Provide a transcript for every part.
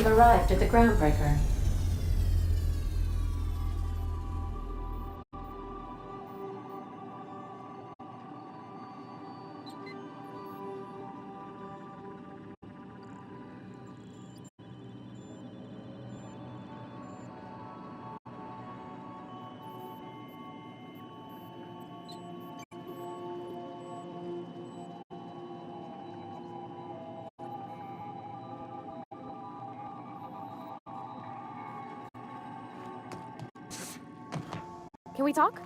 You've arrived at the groundbreaker. Can we talk?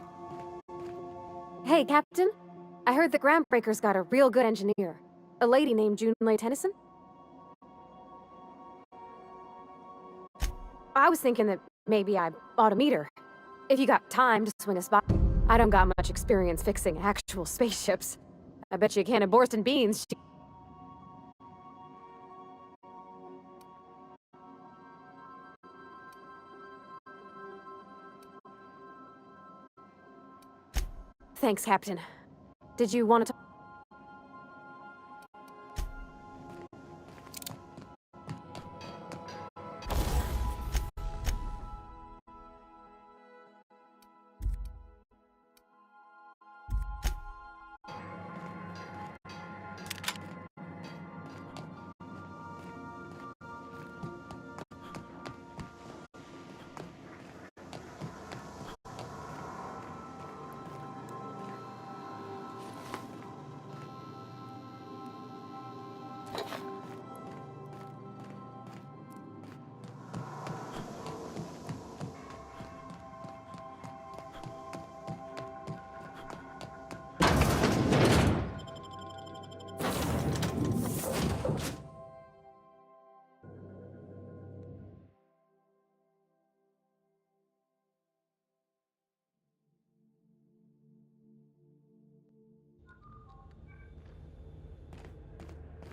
Hey, Captain. I heard the Groundbreaker's got a real good engineer. A lady named Junlei Tennyson? I was thinking that maybe I ought to meet her. If you got time to swing us by. I don't got much experience fixing actual spaceships. I bet you a can of Borston beans. Thanks, Captain. Did you want to talk?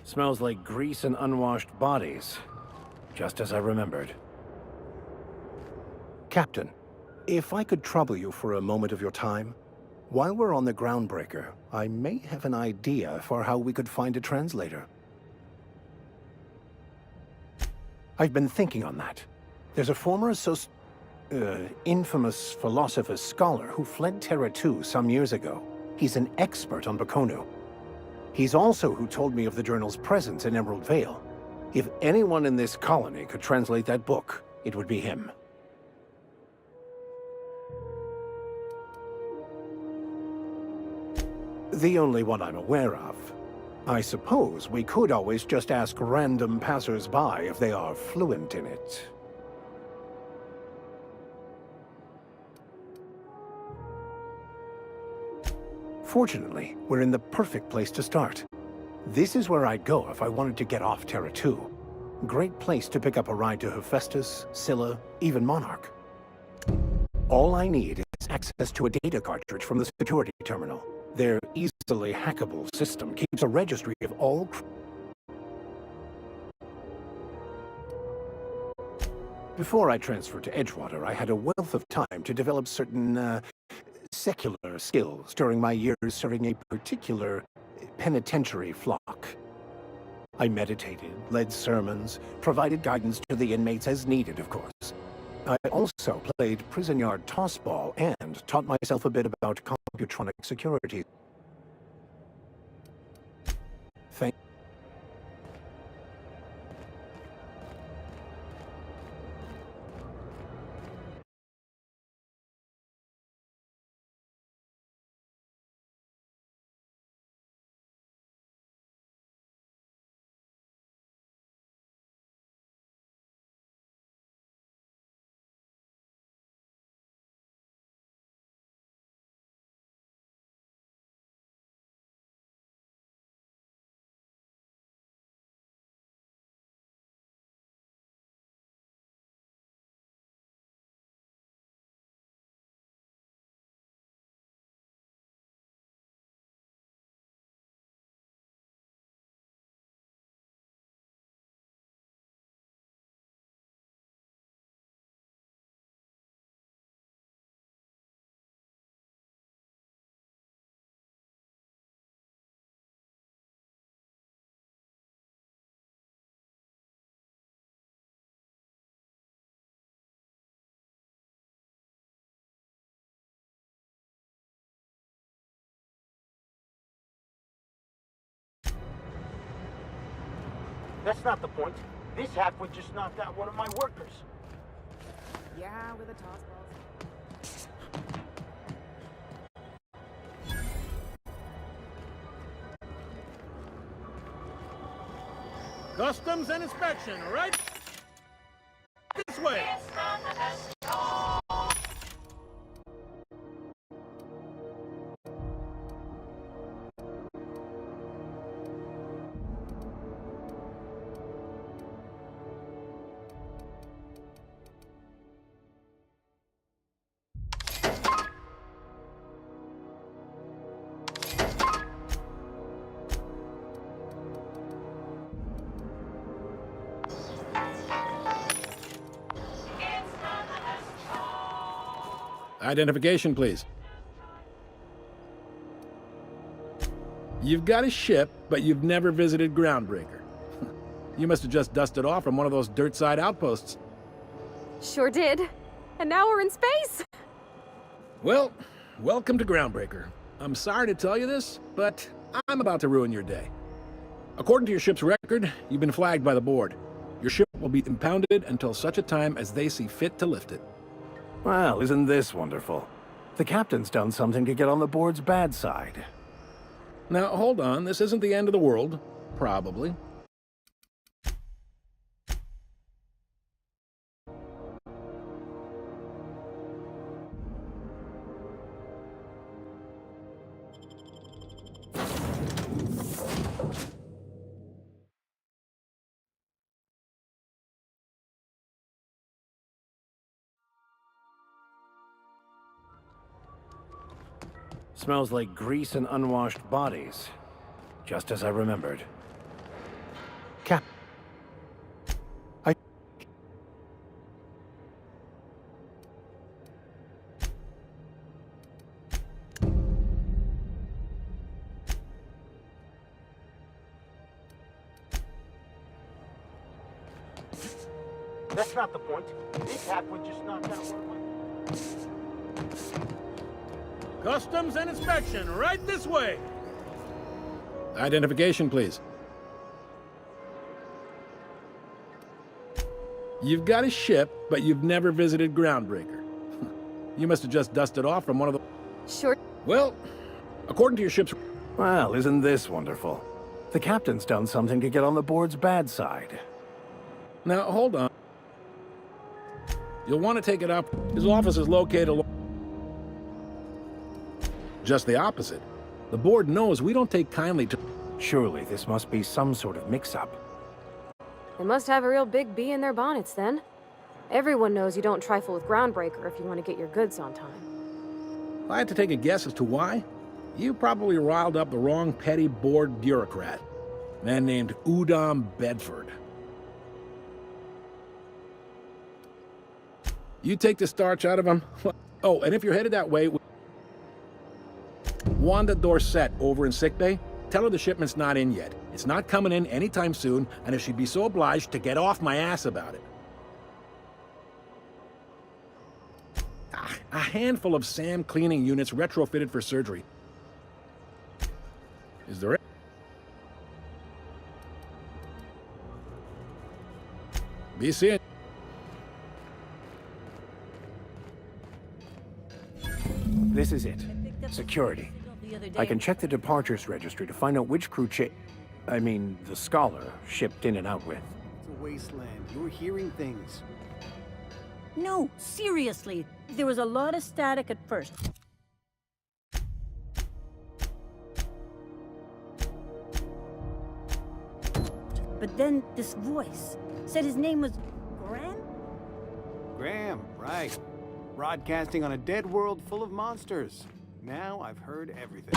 Smells like grease and unwashed bodies. Just as I remembered. Captain, if I could trouble you for a moment of your time, while we're on the groundbreaker, I may have an idea for how we could find a translator. I've been thinking on that. There's a former infamous philosopher scholar who fled Terra 2 some years ago. He's an expert on Bakonu. He's also who told me of the journal's presence in Emerald Vale. If anyone in this colony could translate that book, it would be him. The only one I'm aware of. I suppose we could always just ask random passers-by if they are fluent in it. Fortunately, we're in the perfect place to start. This is where I'd go if I wanted to get off Terra 2. Great place to pick up a ride to Hephaestus, Scylla, even Monarch. All I need is access to a data cartridge from the security terminal. Their easily hackable system keeps a registry of all... Before I transferred to Edgewater, I had a wealth of time to develop certain, secular skills during my years serving a particular penitentiary flock. I meditated, led sermons, provided guidance to the inmates as needed, of course. I also played prison yard tossball and taught myself a bit about computronic security. Thank That's not the point. This halfwit just knocked out one of my workers. Yeah, with a toss balls. Customs and inspection, all right? This way! Identification, please. You've got a ship, but you've never visited Groundbreaker. You must have just dusted off from one of those dirt-side outposts. Sure did. And now we're in space! Well, welcome to Groundbreaker. I'm sorry to tell you this, but I'm about to ruin your day. According to your ship's record, you've been flagged by the board. Your ship will be impounded until such a time as they see fit to lift it. Well, isn't this wonderful? The captain's done something to get on the board's bad side. Now, hold on. This isn't the end of the world. Probably. Smells like grease and unwashed bodies. Just as I remembered. Cap... That's not the point. This halfwit just knocked out one of my... Customs and inspection, right this way! Identification, please. You've got a ship, but you've never visited Groundbreaker. You must have just dusted off from one of the... Sure. Well, according to your ship's... Well, isn't this wonderful? The captain's done something to get on the board's bad side. Now, hold on. You'll want to take it up. His office is located... Just the opposite. The board knows we don't take kindly to... Surely this must be some sort of mix-up. They must have a real big bee in their bonnets, then. Everyone knows you don't trifle with Groundbreaker if you want to get your goods on time. If I had to take a guess as to why, you probably riled up the wrong petty board bureaucrat. A man named Udom Bedford. You take the starch out of him? Oh, and if you're headed that way... Wanda Dorset over in sickbay, tell her the shipment's not in yet. It's not coming in anytime soon, and if she'd be so obliged to get off my ass about it. A handful of SAM cleaning units retrofitted for surgery. Is there... Be seeing... This is it. Security. I can check the departures registry to find out which crew the Scholar shipped in and out with. It's a wasteland. You're hearing things. No, seriously. There was a lot of static at first. But then this voice said his name was Graham? Graham, right. Broadcasting on a dead world full of monsters. Now I've heard everything.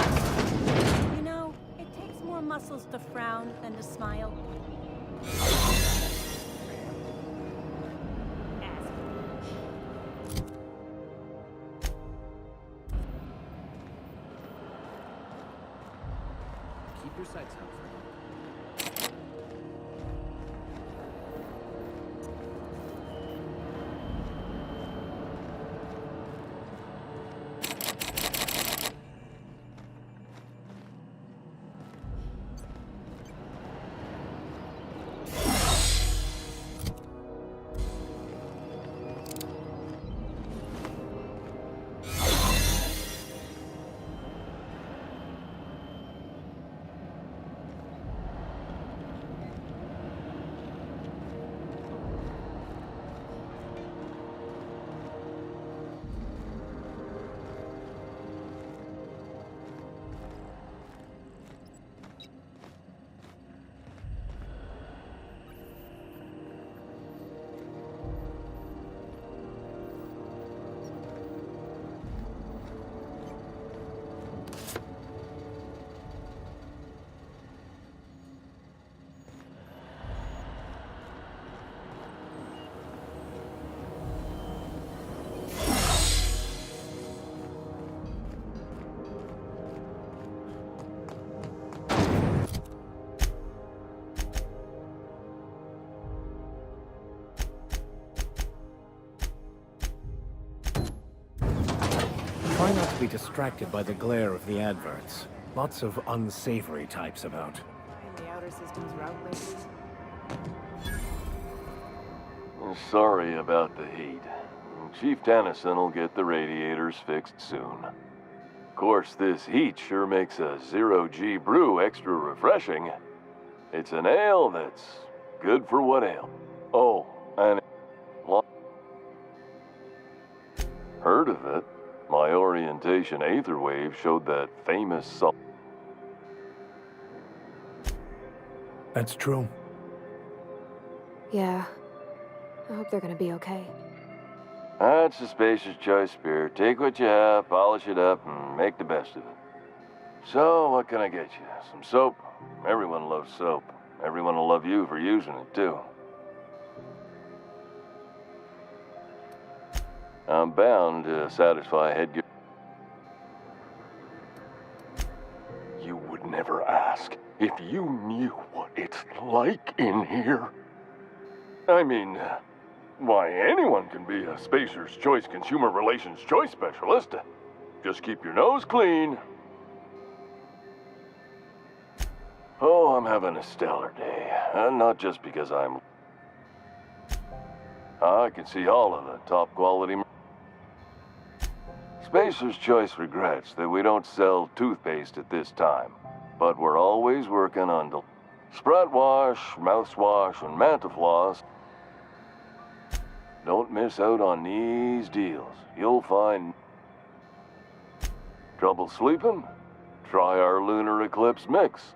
You know, it takes more muscles to frown than to smile. Keep your sights out. Try not to be distracted by the glare of the adverts. Lots of unsavory types about. The outer system's route lately. Sorry about the heat. Chief Tennyson will get the radiators fixed soon. Of course, this heat sure makes a zero-G brew extra refreshing. It's an ale that's good for what ale. Oh, and heard of it? My orientation aether wave showed that famous salt. That's true. Yeah. I hope they're gonna be okay. That's the Spacers Choice beer. Take what you have, polish it up, and make the best of it. So, what can I get you? Some soap? Everyone loves soap. Everyone will love you for using it, too. I'm bound to satisfy headgear. You would never ask if you knew what it's like in here. I mean, why, anyone can be a Spacers Choice Consumer Relations Choice Specialist. Just keep your nose clean. Oh, I'm having a stellar day. Not just because I can see all of the top quality. Spacers Choice regrets that we don't sell toothpaste at this time, but we're always working on Sprat Wash, Mouthwash, and Mantafloss. Don't miss out on these deals. You'll find trouble sleeping? Try our Lunar Eclipse mix.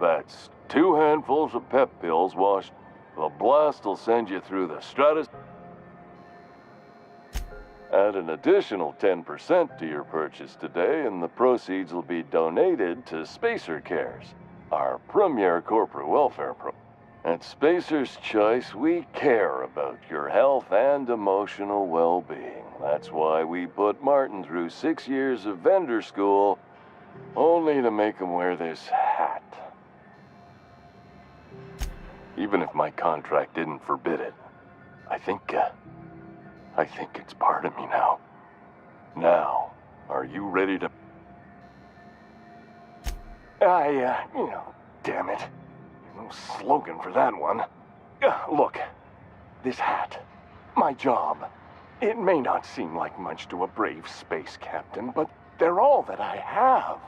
That's 2 handfuls of pep pills washed. The blast will send you through the stratus. Add an additional 10% to your purchase today, and the proceeds will be donated to Spacer Cares, our premier corporate welfare program. At Spacer's Choice, we care about your health and emotional well-being. That's why we put Martin through 6 years of vendor school, only to make him wear this hat. Even if my contract didn't forbid it, I think it's part of me now. Now, are you ready to... damn it. No slogan for that one. Look, this hat, my job, it may not seem like much to a brave space captain, but they're all that I have.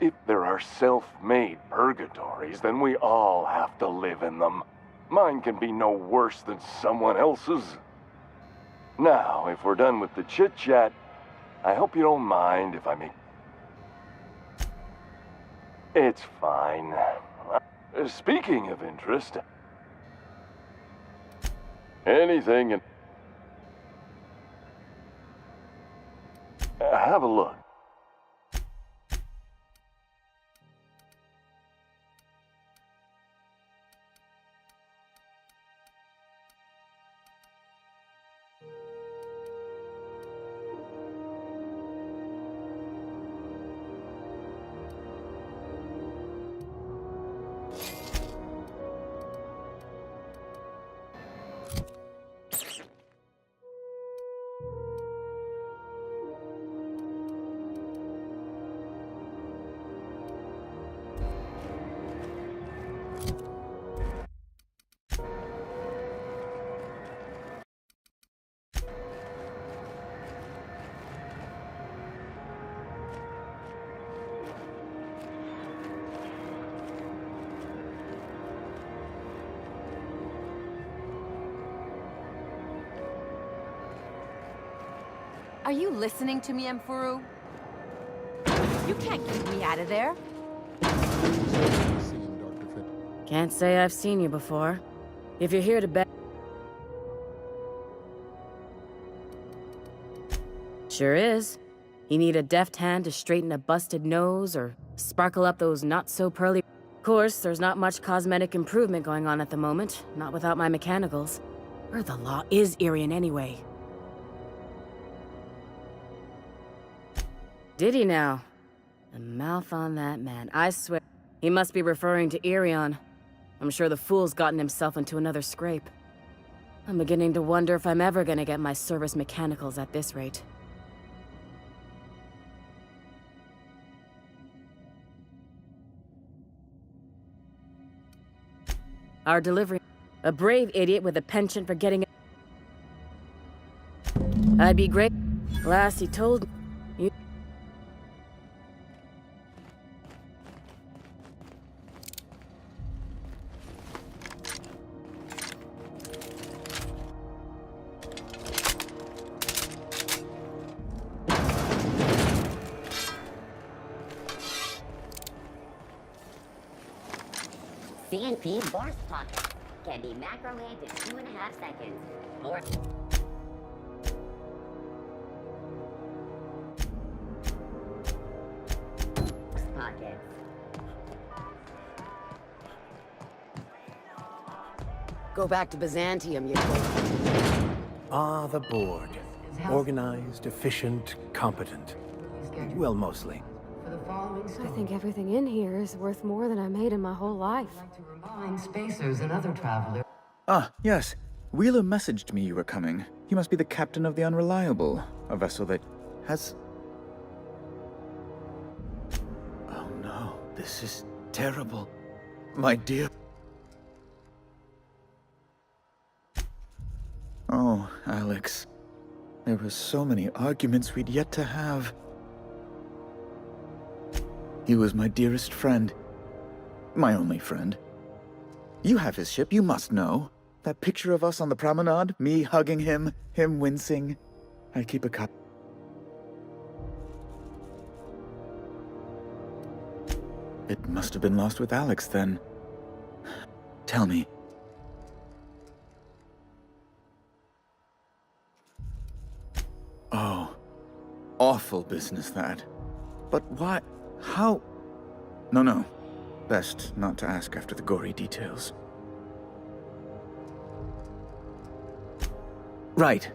If there are self-made purgatories, then we all have to live in them. Mine can be no worse than someone else's. Now, if we're done with the chit-chat, I hope you don't mind if I make... It's fine. Speaking of interest, anything in... Have a look. Are you listening to me, Emfuru? You can't keep me out of there. Can't say I've seen you before. If you're here to bet... Sure is. You need a deft hand to straighten a busted nose or sparkle up those not-so-pearly... Of course, there's not much cosmetic improvement going on at the moment, not without my mechanicals. Where the law is Irian anyway? Did he now? The mouth on that man, I swear. He must be referring to Irion. I'm sure the fool's gotten himself into another scrape. I'm beginning to wonder if I'm ever gonna get my service mechanicals at this rate. Our delivery. A brave idiot with a penchant for getting. I'd be great. Last he told me. You. CNP Force Pocket can be macrowaved in 2.5 seconds. Or Pocket. Go back to Byzantium, you Ah, the board. Organized, efficient, competent. Well, mostly. I think everything in here is worth more than I made in my whole life. Spacers and other travelers. Ah, yes. Wheeler messaged me you were coming. He must be the captain of the Unreliable, a vessel that has... Oh no, this is terrible. My dear... Oh, Alex. There were so many arguments we'd yet to have. He was my dearest friend. My only friend. You have his ship, you must know. That picture of us on the promenade, me hugging him, him wincing. I keep a copy. It must have been lost with Alex then. Tell me. Oh, awful business that. But why? How? No. Best not to ask after the gory details. Right,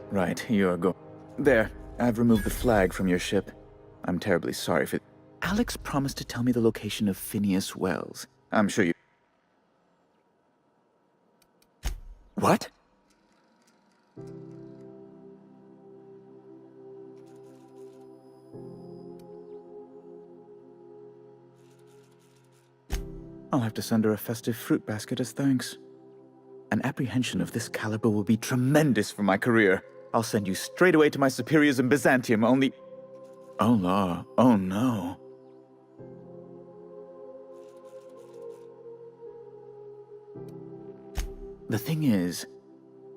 you're There, I've removed the flag from your ship. I'm terribly sorry for... Alex promised to tell me the location of Phineas Wells. I'm sure you... What? I'll have to send her a festive fruit basket as thanks. An apprehension of this caliber will be tremendous for my career. I'll send you straight away to my superiors in Byzantium, only... Oh, law. Oh, no. The thing is,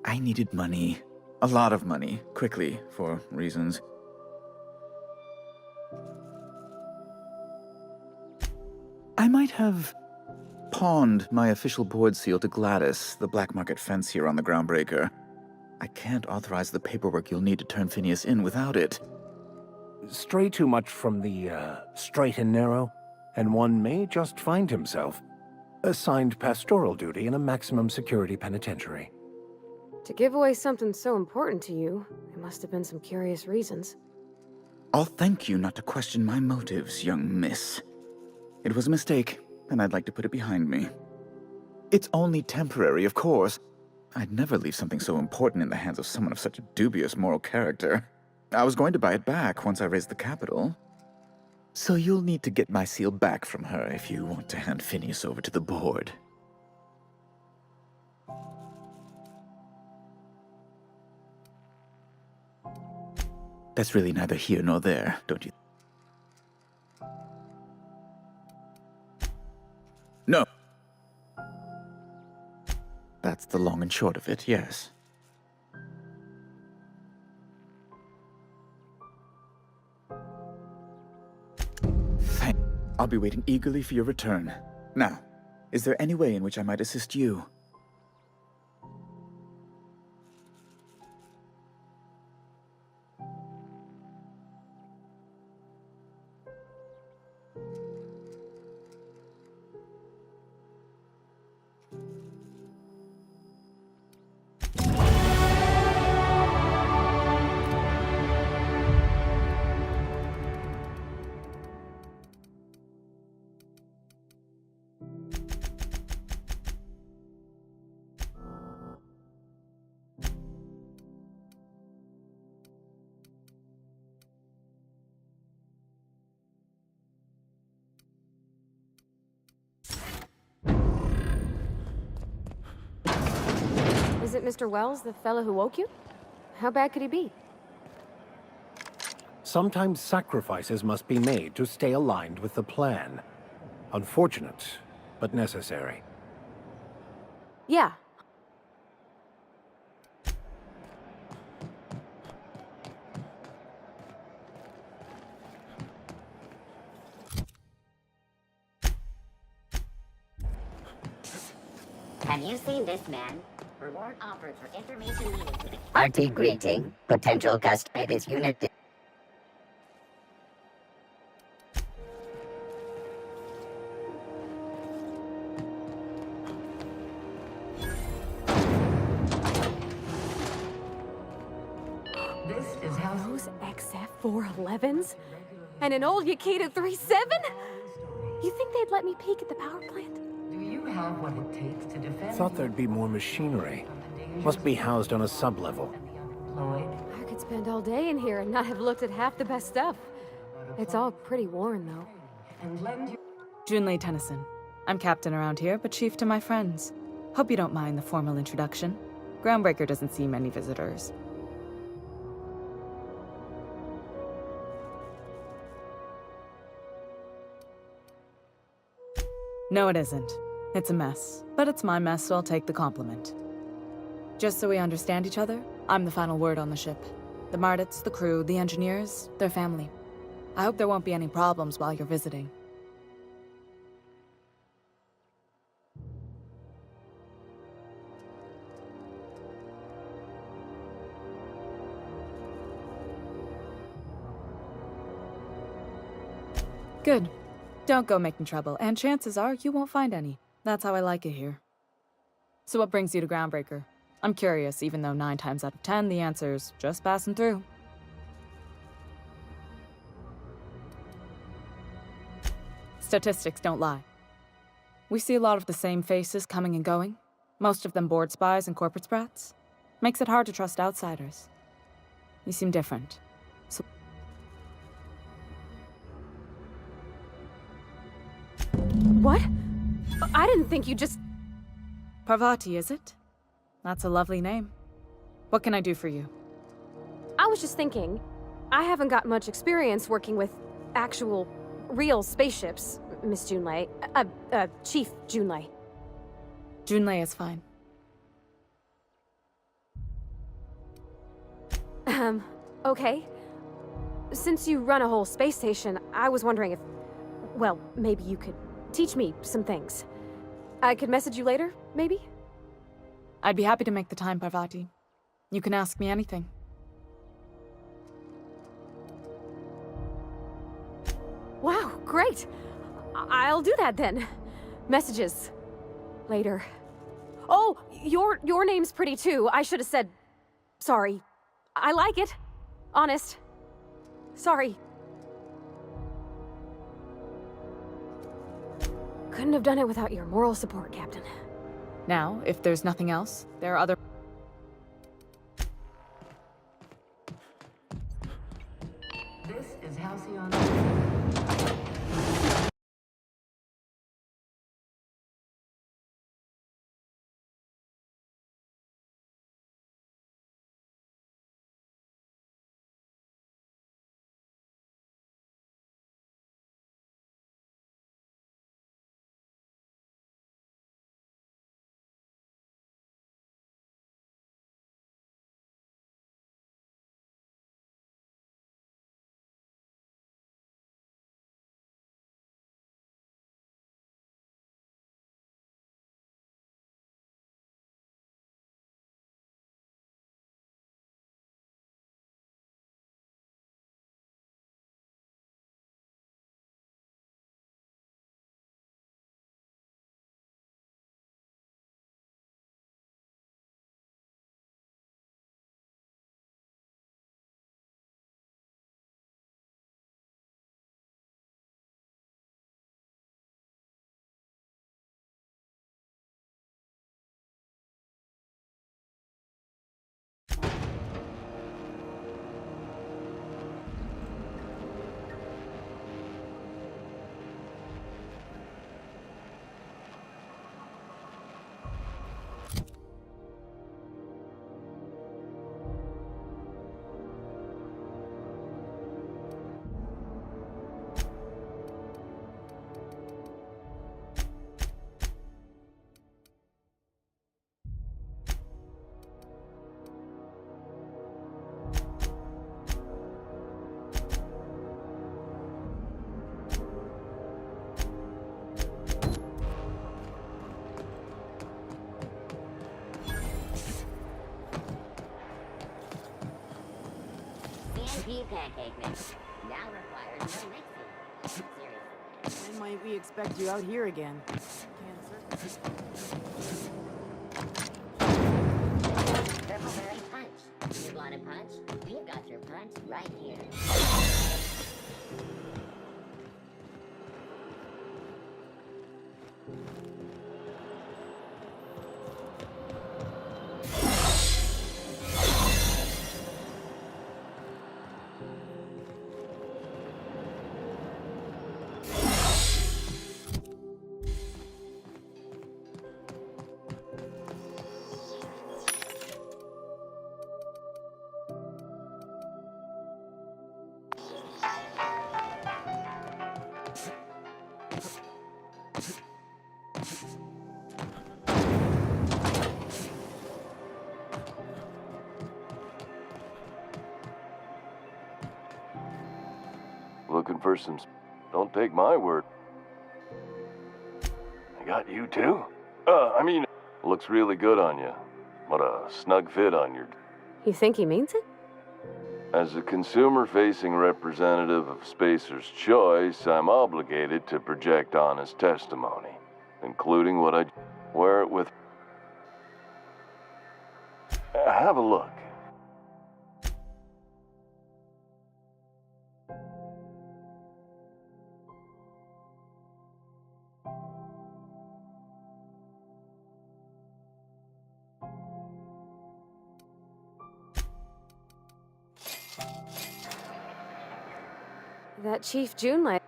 I needed money. A lot of money, quickly, for reasons. I might have pawned my official board seal to Gladys, the black market fence here on the Groundbreaker. I can't authorize the paperwork you'll need to turn Phineas in without it. Stray too much from the, straight and narrow, and one may just find himself assigned pastoral duty in a maximum security penitentiary. To give away something so important to you, there must have been some curious reasons. I'll thank you not to question my motives, young miss. It was a mistake, and I'd like to put it behind me. It's only temporary, of course. I'd never leave something so important in the hands of someone of such a dubious moral character. I was going to buy it back once I raised the capital. So you'll need to get my seal back from her if you want to hand Phineas over to the board. That's really neither here nor there, don't you? No. That's the long and short of it, yes. I'll be waiting eagerly for your return. Now, is there any way in which I might assist you? Isn't Mr. Wells the fellow who woke you? How bad could he be? Sometimes sacrifices must be made to stay aligned with the plan. Unfortunate, but necessary. Yeah. Have you seen this man? Reward offered for information needed to the RT greeting. Potential customer unit. This is how Those XF411s? And an old Yakita 37? You think they'd let me peek at the power plant? do you have what it takes to defend Thought there'd be more machinery. Must be housed on a sub-level. Lloyd? I could spend all day in here and not have looked at half the best stuff. It's all pretty worn, though. And lend your Junlei Tennyson. I'm captain around here, but chief to my friends. Hope you don't mind the formal introduction. Groundbreaker doesn't see many visitors. No, it isn't. It's a mess. But it's my mess, so I'll take the compliment. Just so we understand each other, I'm the final word on the ship. The Mardits, the crew, the engineers, their family. I hope there won't be any problems while you're visiting. Good. Don't go making trouble, and chances are you won't find any. That's how I like it here. So what brings you to Groundbreaker? I'm curious, even though 9 times out of 10 the answer's just passing through. Statistics don't lie. We see a lot of the same faces coming and going, most of them board spies and corporate sprats. Makes it hard to trust outsiders. You seem different. So What? I didn't think you just... Parvati, is it? That's a lovely name. What can I do for you? I was just thinking, I haven't got much experience working with actual, real spaceships, Miss Junlei. Chief Junlei. Junlei is fine. Okay. Since you run a whole space station, I was wondering if... Well, maybe you could teach me some things. I could message you later, maybe? I'd be happy to make the time, Parvati. You can ask me anything. Wow, great! I'll do that then. Messages. Later. Oh, your name's pretty too. I should have said... Sorry. I like it. Honest. Sorry. Couldn't have done it without your moral support, Captain. Now, if there's nothing else, there are other... This is Halcyon. tea pancake mix now requires no mixing. Seriously. When might we expect you out here again? Purple-berry punch. You want a punch? We've got your punch right here. Looking for some... Don't take my word. I got you too? Looks really good on you. What a snug fit on your... You think he means it? As a consumer-facing representative of Spacers Choice, I'm obligated to project honest testimony, including what I wear it with. Have a look. That Chief June light.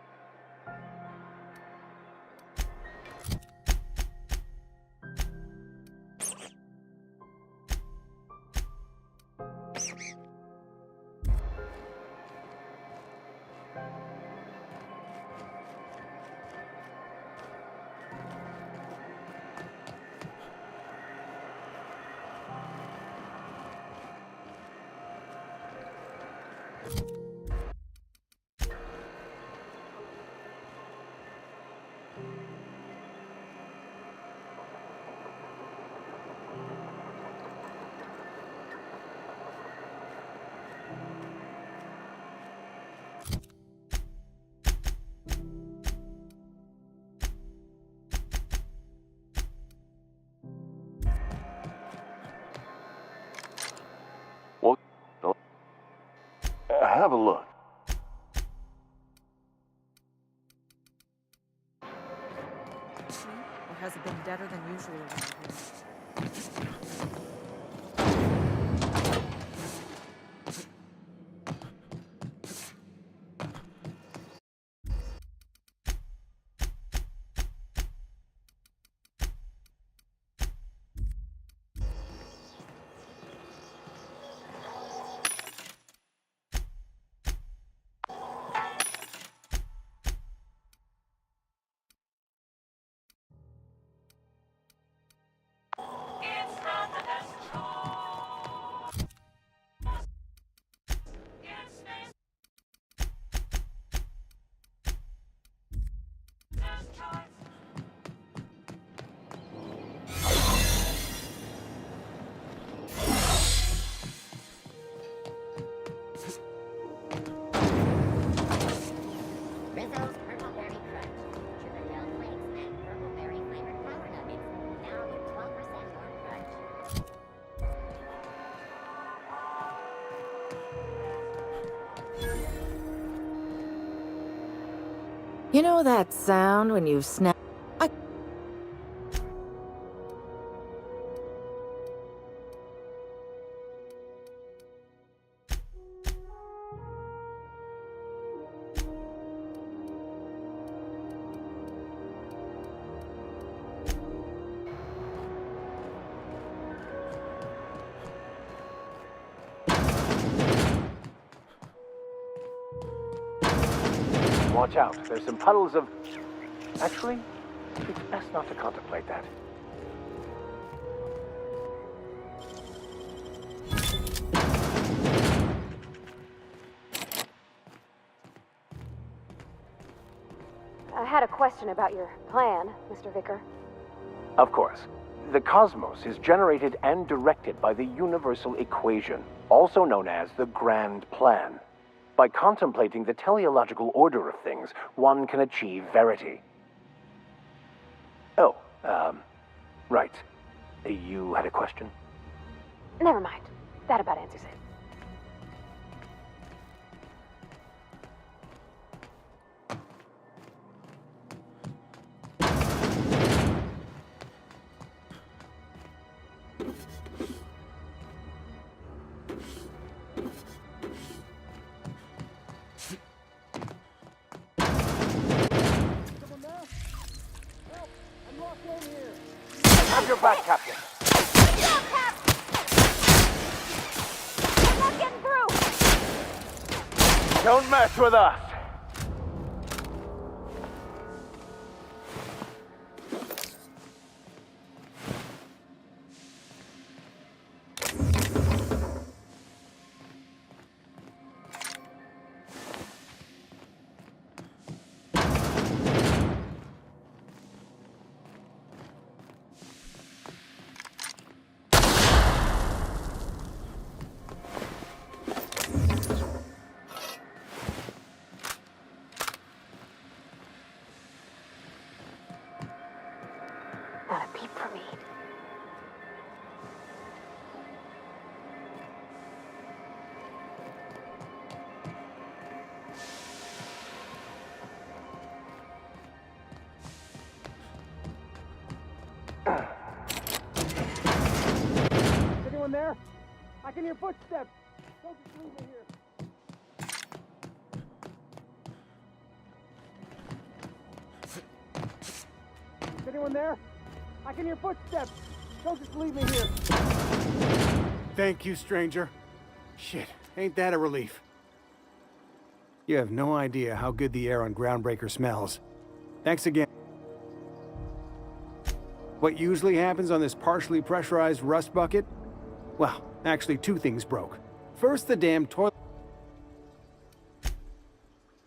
Well, don't... Have a look. Or has it been deader than usual around here? Rizzo's Purple Berry Crunch. Sugar Bell Flakes and Purple Berry flavored power nuggets. Now with 12% more crunch. You know that sound when you snap? Watch out. There's some puddles of... Actually, it's best not to contemplate that. I had a question about your plan, Mr. Vicker. Of course. The cosmos is generated and directed by the universal equation, also known as the Grand Plan. by contemplating the teleological order of things, one can achieve verity. Oh, right. You had a question? Never mind. That about answers it. Have your back, Captain. Stop, Cap! I'm not getting through! Don't mess with us. Not a peep for me. Anyone there? I can hear footsteps. Don't just leave me here. Is anyone there? I can hear footsteps. Don't just leave me here. Thank you, stranger. Shit, ain't that a relief? You have no idea how good the air on Groundbreaker smells. Thanks again. What usually happens on this partially pressurized rust bucket? Well, actually two things broke. First, the damn toilet.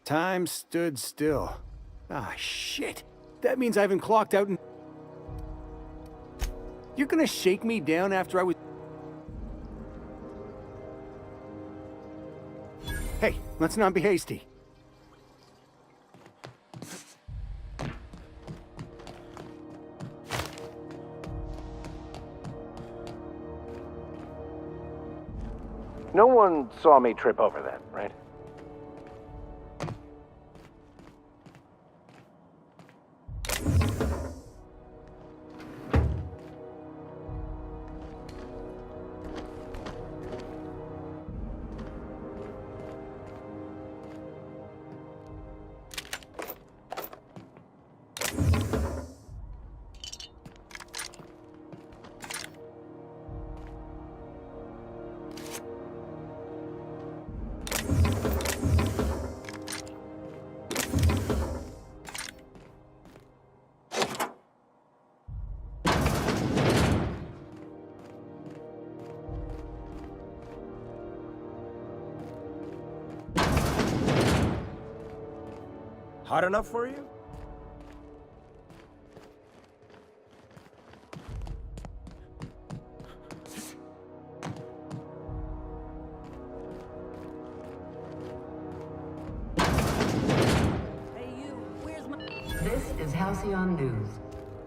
Time stood still. Ah, shit. That means I haven't clocked out in... You're gonna shake me down after I was... Hey, let's not be hasty. No one saw me trip over that, right? Hot enough for you? This is Halcyon News.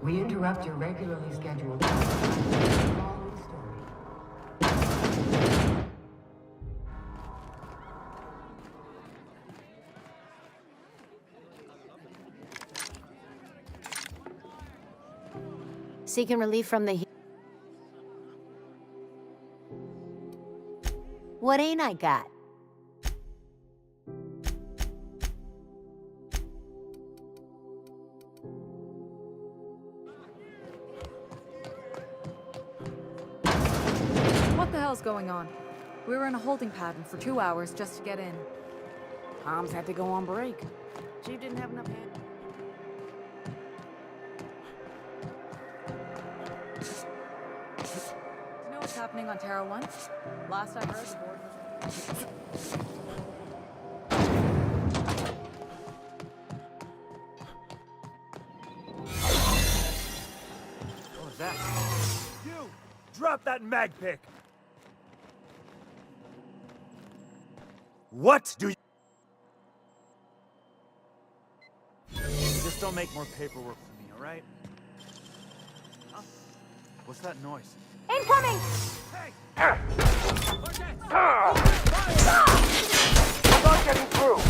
We interrupt your regularly scheduled following story. Seeking relief from the heat. What ain't I got? What the hell's going on? We were in a holding pattern for 2 hours just to get in. Tom's had to go on break. Chief didn't have enough hands. You know what's happening on Terra 1? Last I heard, the board was... What was that? You! Drop that mag pick! What do you... Just don't make more paperwork for me, alright? Huh? What's that noise? Incoming! I'm not getting through.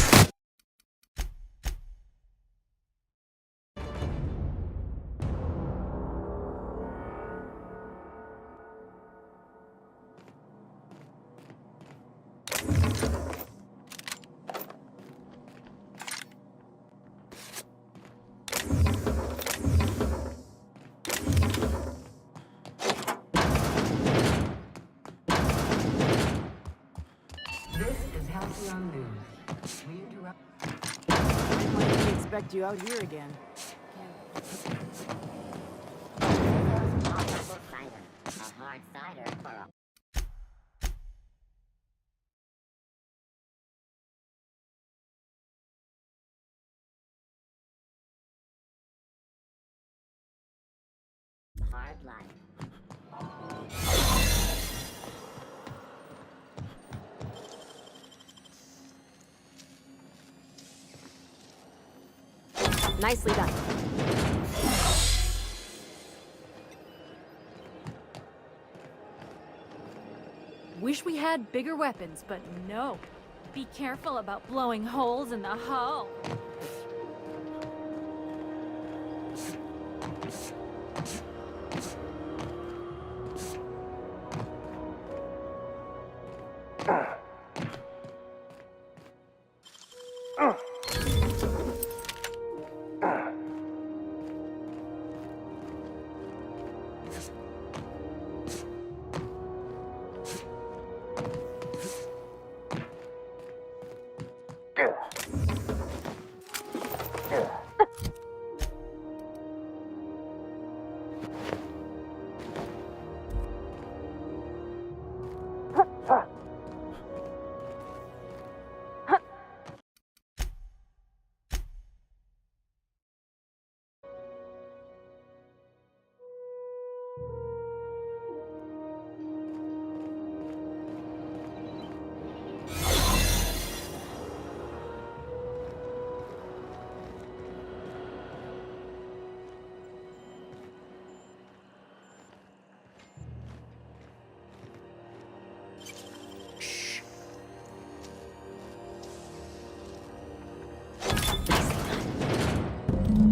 This is Halcyon News. We interrupt. Why did we expect you out here again? Apple cider. A hard cider for a hard life. Nicely done. Wish we had bigger weapons, but no. Be careful about blowing holes in the hull.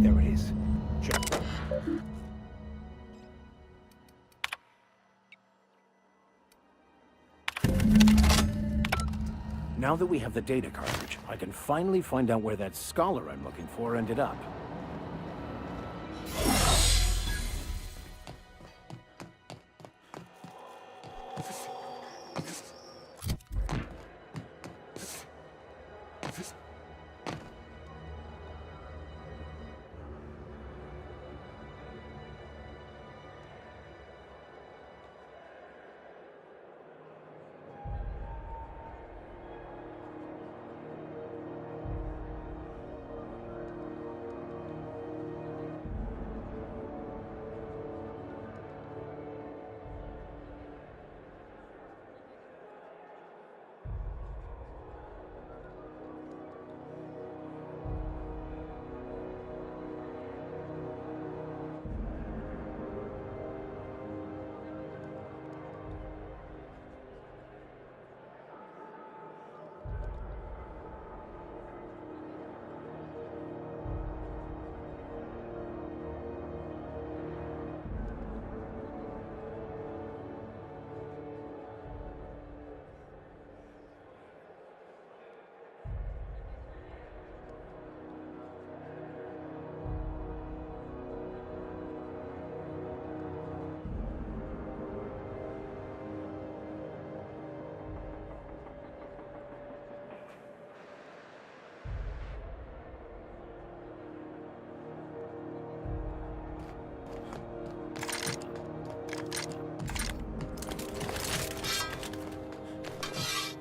There it is. Check. Now that we have the data cartridge, I can finally find out where that scholar I'm looking for ended up.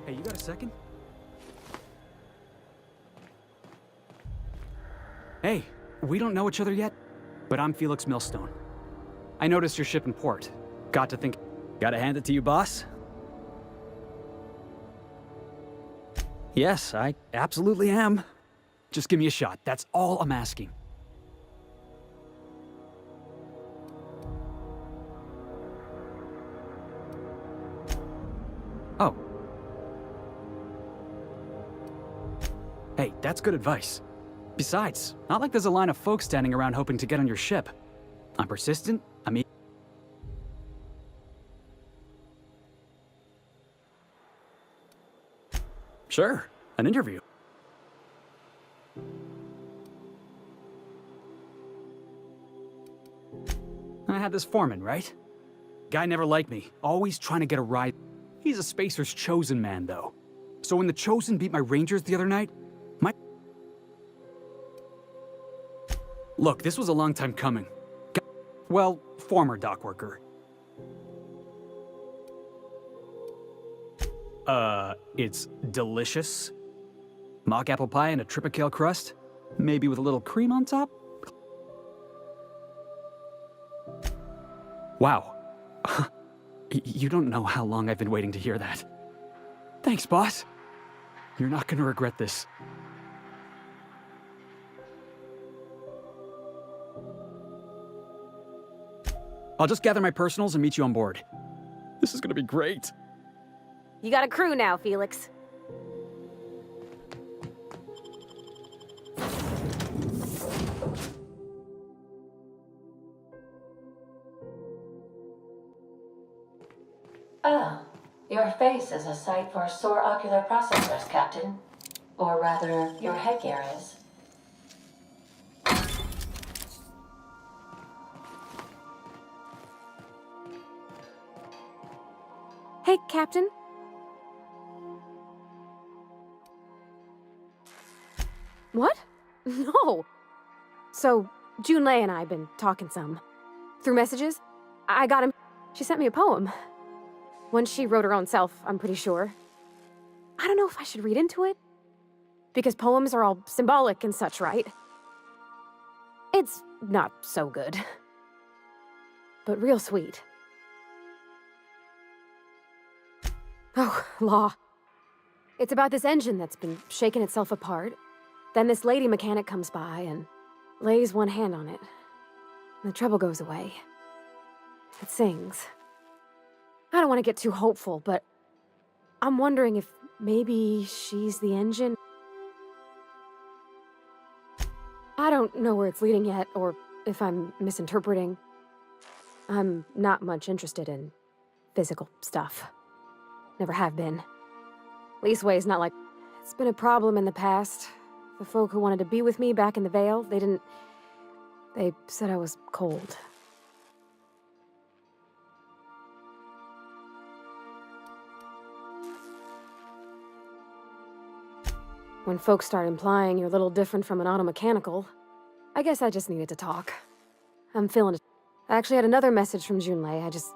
Hey, you got a second? Hey, we don't know each other yet, but I'm Felix Millstone. I noticed your ship in port. Got to think... Gotta hand it to you, boss? Yes, I absolutely am. Just give me a shot. That's all I'm asking. Hey, that's good advice. Besides, not like there's a line of folks standing around hoping to get on your ship. I'm persistent, Sure, an interview. I had this foreman, right? Guy never liked me, always trying to get a ride. He's a Spacers Chosen man, though. So when the Chosen beat my Rangers the other night, Look, this was a long time coming. Well, former dock worker. It's delicious. Mock apple pie and a tripicale crust? Maybe with a little cream on top? Wow. You don't know how long I've been waiting to hear that. Thanks, boss. You're not gonna regret this. I'll just gather my personals and meet you on board. This is gonna be great. You got a crew now, Felix. Ah, your face is a sight for sore ocular processors, Captain. Or rather, your headgear is. Hey, Captain. What? No. So, Junlei and I have been talking some. Through messages, I got him. She sent me a poem. One she wrote her own self, I'm pretty sure. I don't know if I should read into it. Because poems are all symbolic and such, right? It's not so good. But real sweet. Oh, law. It's about this engine that's been shaking itself apart. Then this lady mechanic comes by and lays one hand on it. And the trouble goes away. It sings. I don't want to get too hopeful, but I'm wondering if maybe she's the engine. I don't know where it's leading yet, or if I'm misinterpreting. I'm not much interested in physical stuff. Never have been. Leastways, not like... It's been a problem in the past. The folk who wanted to be with me back in the Vale, they didn't... They said I was cold. When folks start implying you're a little different from an automechanical, I guess I just needed to talk. I'm feeling it. I actually had another message from Junlei, I just...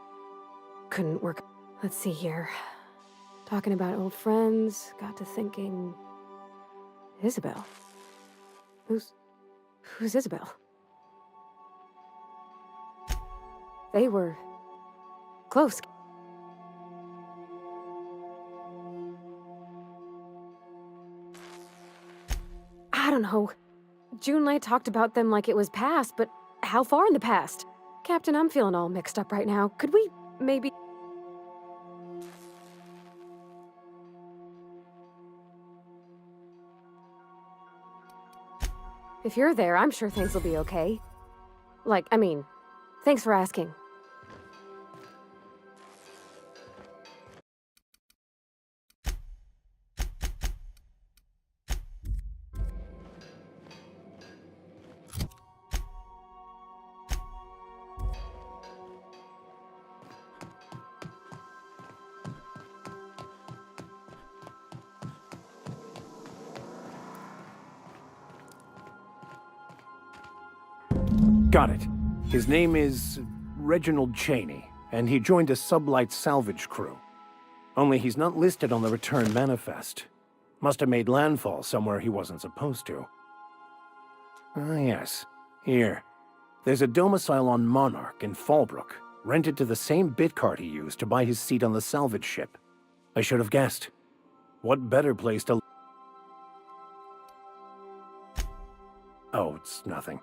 couldn't work. Let's see here. Talking about old friends, got to thinking... Isabel? Who's Isabel? They were... close. I don't know. Junlei talked about them like it was past, but how far in the past? Captain, I'm feeling all mixed up right now. Could we maybe... If you're there, I'm sure things will be okay. Thanks for asking. Got it. His name is Reginald Cheney, and he joined a sublight salvage crew. Only he's not listed on the return manifest. Must have made landfall somewhere he wasn't supposed to. Ah, yes. Here. There's a domicile on Monarch in Fallbrook, rented to the same bit card he used to buy his seat on the salvage ship. I should have guessed. What better place to... Oh, it's nothing.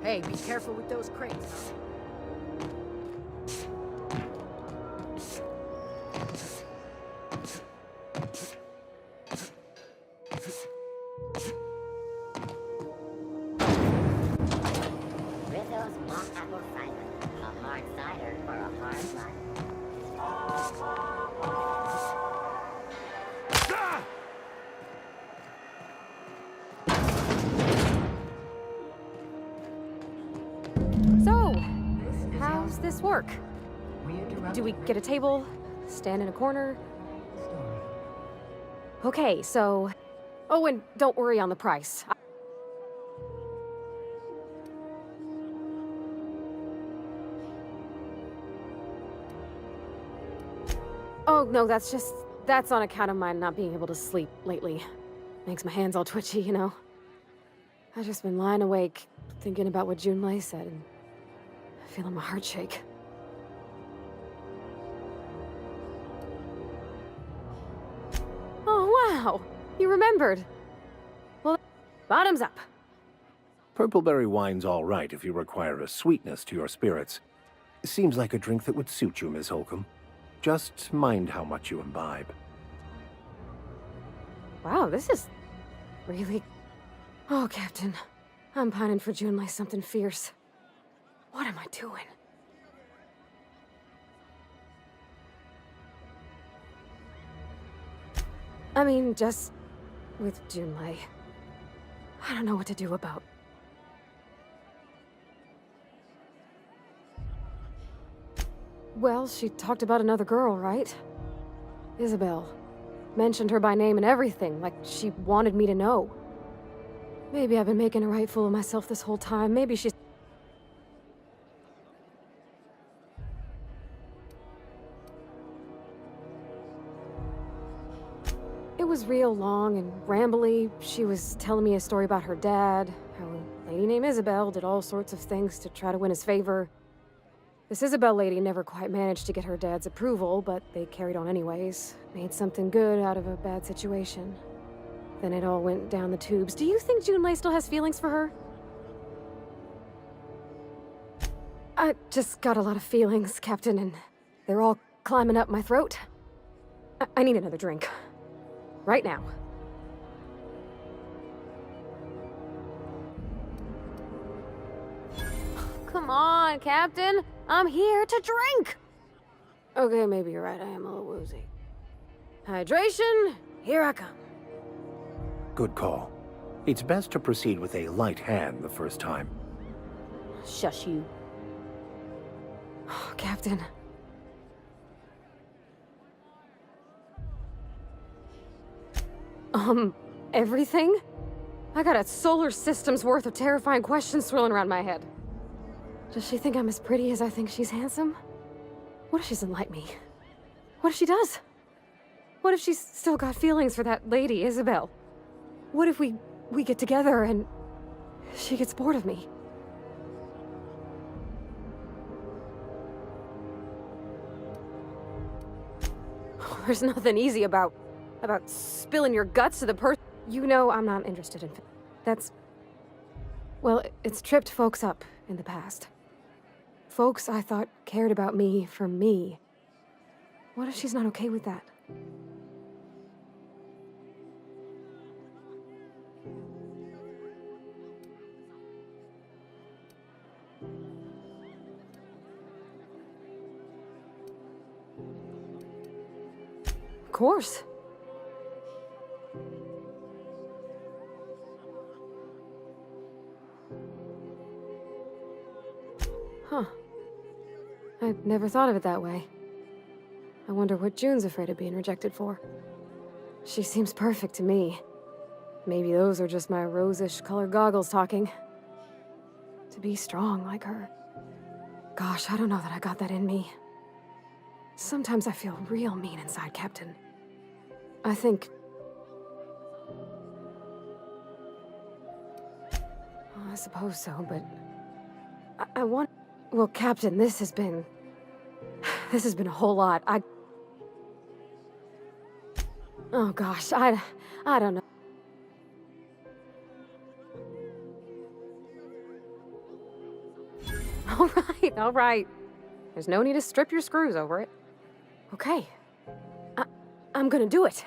Hey, be careful with those crates, huh? Rizzo's Long Apple Cider. A hard cider for a hard life. So, how's this work? Do we get a table? Stand in a corner? Okay, so... Oh, and don't worry on the price. Oh, no, that's on account of my not being able to sleep lately. Makes my hands all twitchy, you know? I've just been lying awake, thinking about what Junlei said, and feeling my heart shake. Oh, wow! You remembered! Well, bottoms up. Purpleberry wine's all right if you require a sweetness to your spirits. Seems like a drink that would suit you, Miss Holcomb. Just mind how much you imbibe. Wow, this is really... Oh, Captain. I'm pining for Junlei something fierce. What am I doing? I mean, just with Junlei. I don't know what to do about. Well, she talked about another girl, right? Isabel. Mentioned her by name and everything, like she wanted me to know. Maybe I've been making a right fool of myself this whole time. Maybe she's... It was real long and rambly. She was telling me a story about her dad, how a lady named Isabel did all sorts of things to try to win his favor. This Isabel lady never quite managed to get her dad's approval, but they carried on anyways. Made something good out of a bad situation. Then it all went down the tubes. Do you think Junlei still has feelings for her? I just got a lot of feelings, Captain, and they're all climbing up my throat. I need another drink. Right now. Come on, Captain. I'm here to drink! Okay, maybe you're right. I am a little woozy. Hydration, here I come. Good call. It's best to proceed with a light hand the first time. Shush you. Oh, Captain. Everything? I got a solar system's worth of terrifying questions swirling around my head. Does she think I'm as pretty as I think she's handsome? What if she doesn't like me? What if she does? What if she's still got feelings for that lady, Isabel? What if we get together and she gets bored of me? There's nothing easy about spilling your guts to the person. You know I'm not interested in... That's... Well, it's tripped folks up in the past. Folks I thought cared about me for me. What if she's not okay with that? Of course. Huh. I'd never thought of it that way. I wonder what June's afraid of being rejected for. She seems perfect to me. Maybe those are just my rosish colored goggles talking. To be strong like her. Gosh, I don't know that I got that in me. Sometimes I feel real mean inside, Captain. I think... Oh, I suppose so, but... I want... Well, Captain, this has been a whole lot. Oh gosh, I don't know. All right. There's no need to strip your screws over it. Okay. I'm gonna do it.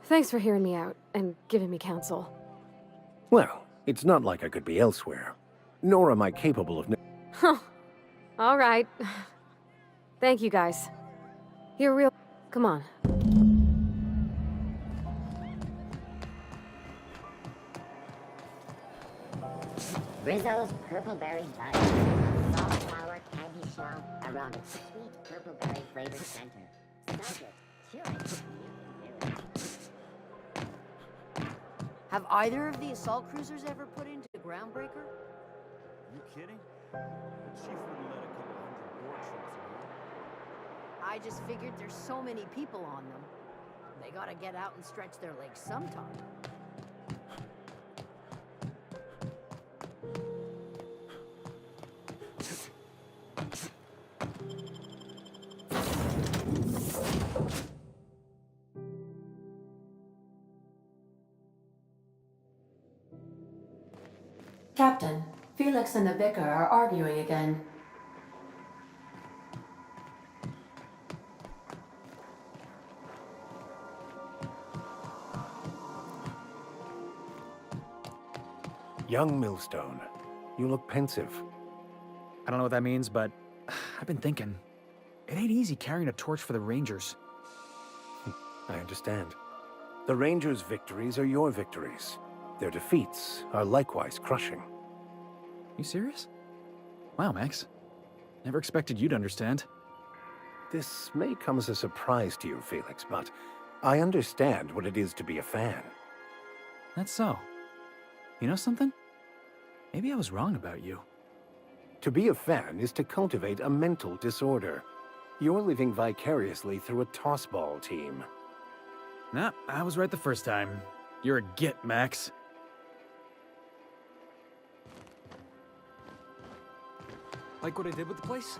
Thanks for hearing me out and giving me counsel. Well, it's not like I could be elsewhere. Nor am I capable of... Huh. All right. Thank you, guys. You're real... Come on. Rizzo's Purple Berry Bun. Soft flour candy shell around a sweet purple berry flavored center. Stuff it, chew it. Have either of the assault cruisers ever put into Groundbreaker? You kidding? The chief wouldn't let a couple hundred board troops in. I just figured there's so many people on them. They gotta get out and stretch their legs sometime. Captain, Felix and the vicar are arguing again. Young Millstone, you look pensive. I don't know what that means, but I've been thinking. It ain't easy carrying a torch for the Rangers. I understand. The Rangers' victories are your victories. Their defeats are likewise crushing. You serious? Wow, Max. Never expected you to understand. This may come as a surprise to you, Felix, but I understand what it is to be a fan. That's so. You know something? Maybe I was wrong about you. To be a fan is to cultivate a mental disorder. You're living vicariously through a tossball team. Nah, I was right the first time. You're a git, Max. Like what I did with the place?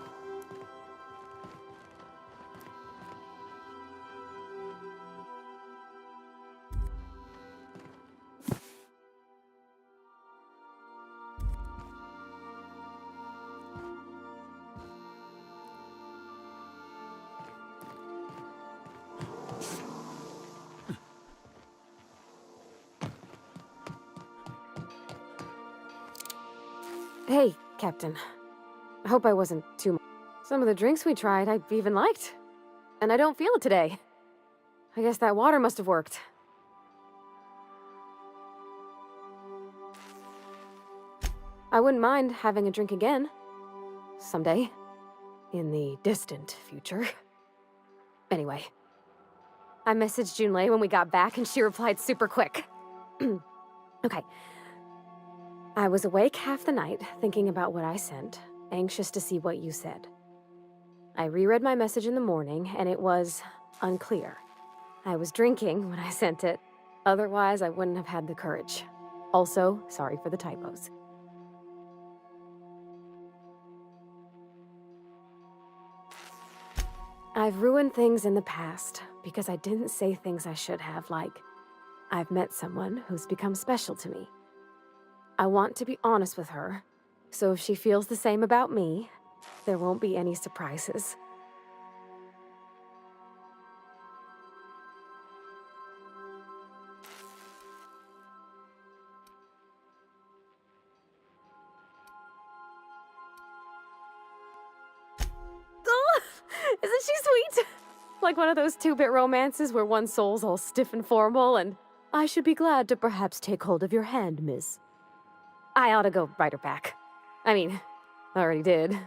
Hey, Captain. I hope I wasn't too much. Some of the drinks we tried, I even liked. And I don't feel it today. I guess that water must have worked. I wouldn't mind having a drink again. Someday. In the distant future. Anyway. I messaged Junlei when we got back and she replied super quick. Okay. I was awake half the night, thinking about what I sent, anxious to see what you said. I reread my message in the morning, and it was unclear. I was drinking when I sent it. Otherwise, I wouldn't have had the courage. Also, sorry for the typos. I've ruined things in the past because I didn't say things I should have, like, I've met someone who's become special to me. I want to be honest with her, so if she feels the same about me, there won't be any surprises. Oh, isn't she sweet? Like one of those two-bit romances where one soul's all stiff and formal and, I should be glad to perhaps take hold of your hand, miss. I ought to go write her back. I mean, I already did.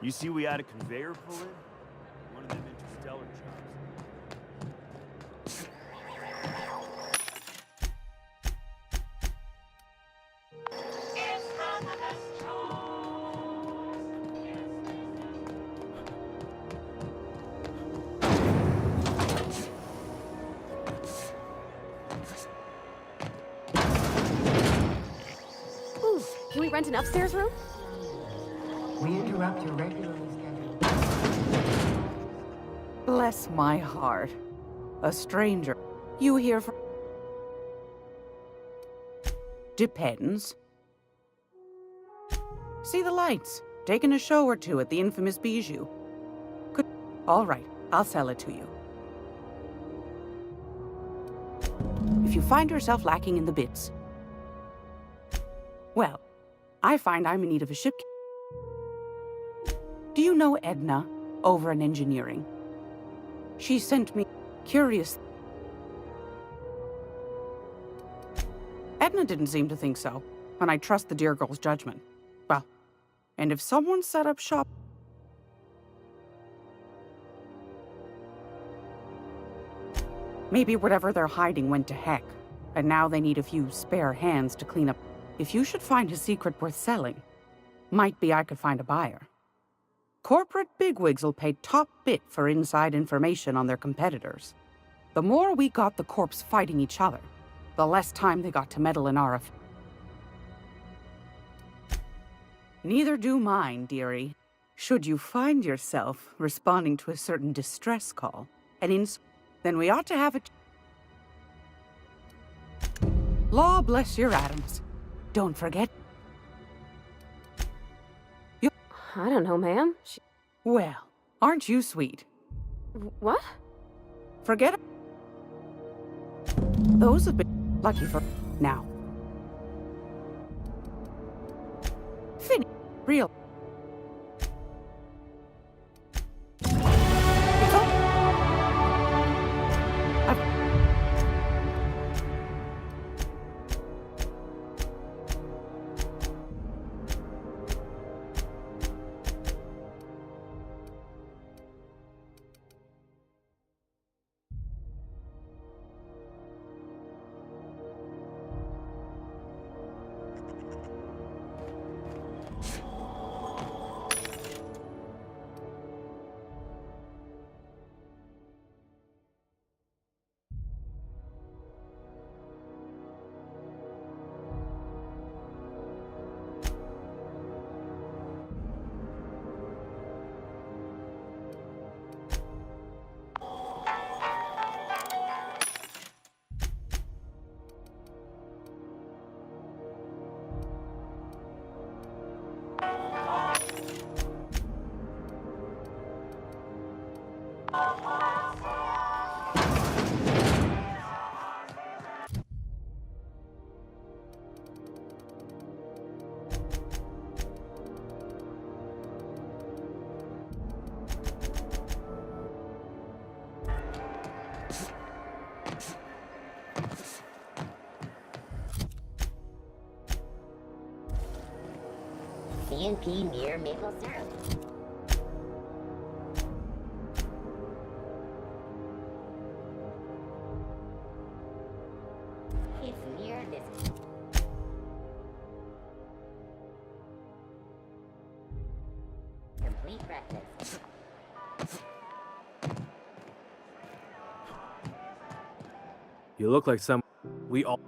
You see we had a conveyor pull in? One of them interstellar jobs. Ooh, can we rent an upstairs room? We interrupt your regularly scheduled. Bless my heart. A stranger. You here for... Depends. See the lights. Taking a show or two at the infamous Bijou. Good. All right, I'll sell it to you. If you find yourself lacking in the bits, well, I find I'm in need of a ship. Do you know Edna over in engineering? She sent me curious. Edna didn't seem to think so, and I trust the dear girl's judgment. Well, and if someone set up shop... Maybe whatever they're hiding went to heck, and now they need a few spare hands to clean up. If you should find a secret worth selling, might be I could find a buyer. Corporate bigwigs will pay top bit for inside information on their competitors. The more we got the corps fighting each other, the less time they got to meddle in our affairs. Neither do mine, dearie. Should you find yourself responding to a certain distress call, then we ought to have it. Law bless your atoms. Don't forget. I don't know, ma'am. Well, aren't you sweet? What? Forget it. Those have been lucky for now. Finish. Real. CNP near maple syrup. It's near this. Complete breakfast. You look like some... We all...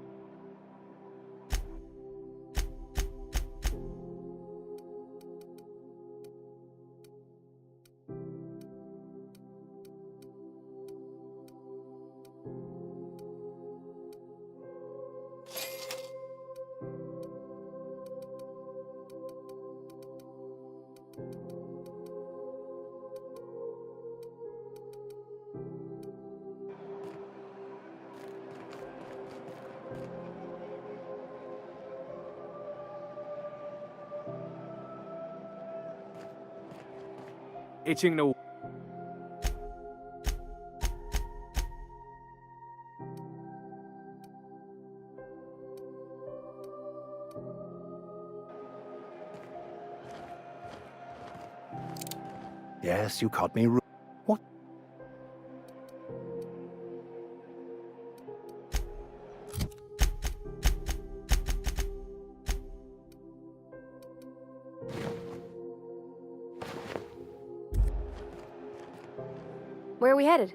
itching to... Yes, you caught me. What? Where are we headed?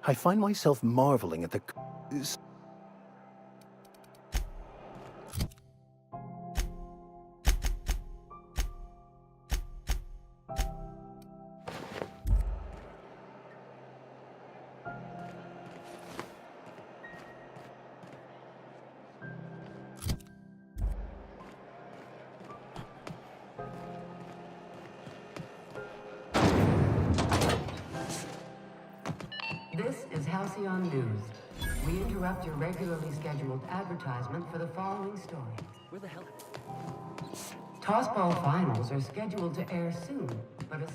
I find myself marveling at the... This is Halcyon News. We interrupt your regularly scheduled advertisement for the following story. Where the hell? Tossball finals are scheduled to air soon, but a...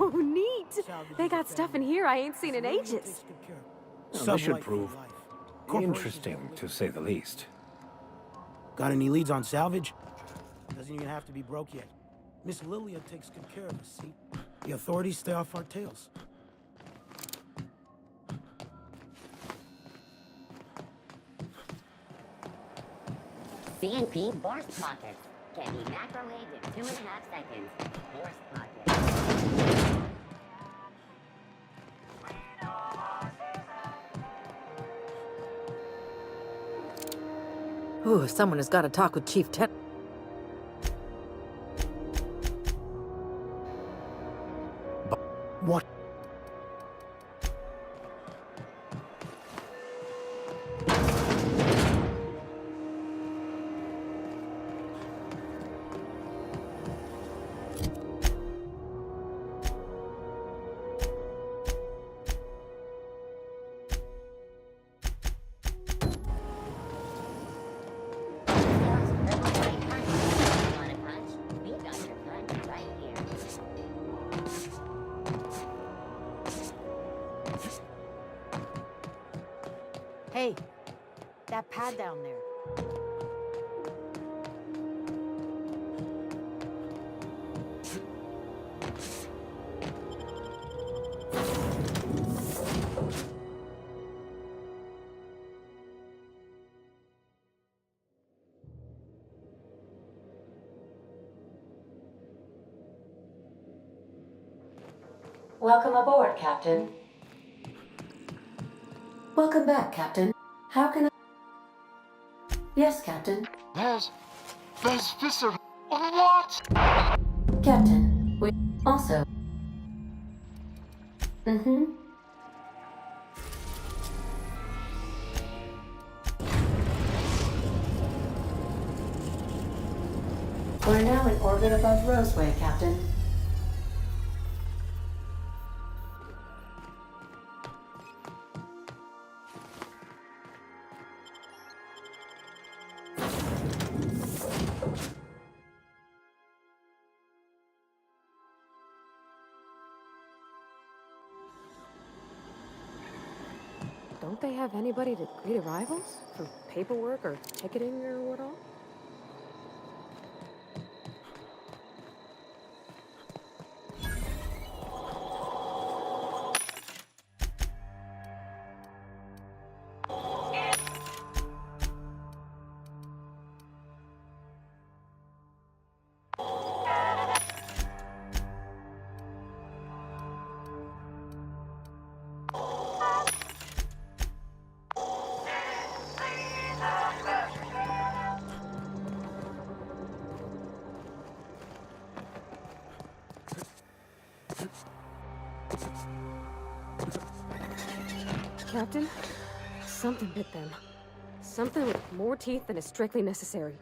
Oh, neat! They got stuff in here I ain't seen in ages. Well, this should prove interesting, to say the least. Got any leads on salvage? Doesn't even have to be broke yet. Miss Lilia takes good care of us, see? The authorities stay off our tails. CNP Burst Pockets can be microwaved in 2.5 seconds. Burst Pockets. Ooh, someone has got to talk with Chief Ted. What? Hey, that pad down there. Welcome aboard, Captain. Welcome back, Captain. How can I... Yes, Captain. There's viscera. What? Captain, we also... Mm-hmm. We're now in orbit above Roseway, Captain. Don't they have anybody to greet arrivals? For paperwork or ticketing or what all? Captain, something bit them. Something with more teeth than is strictly necessary.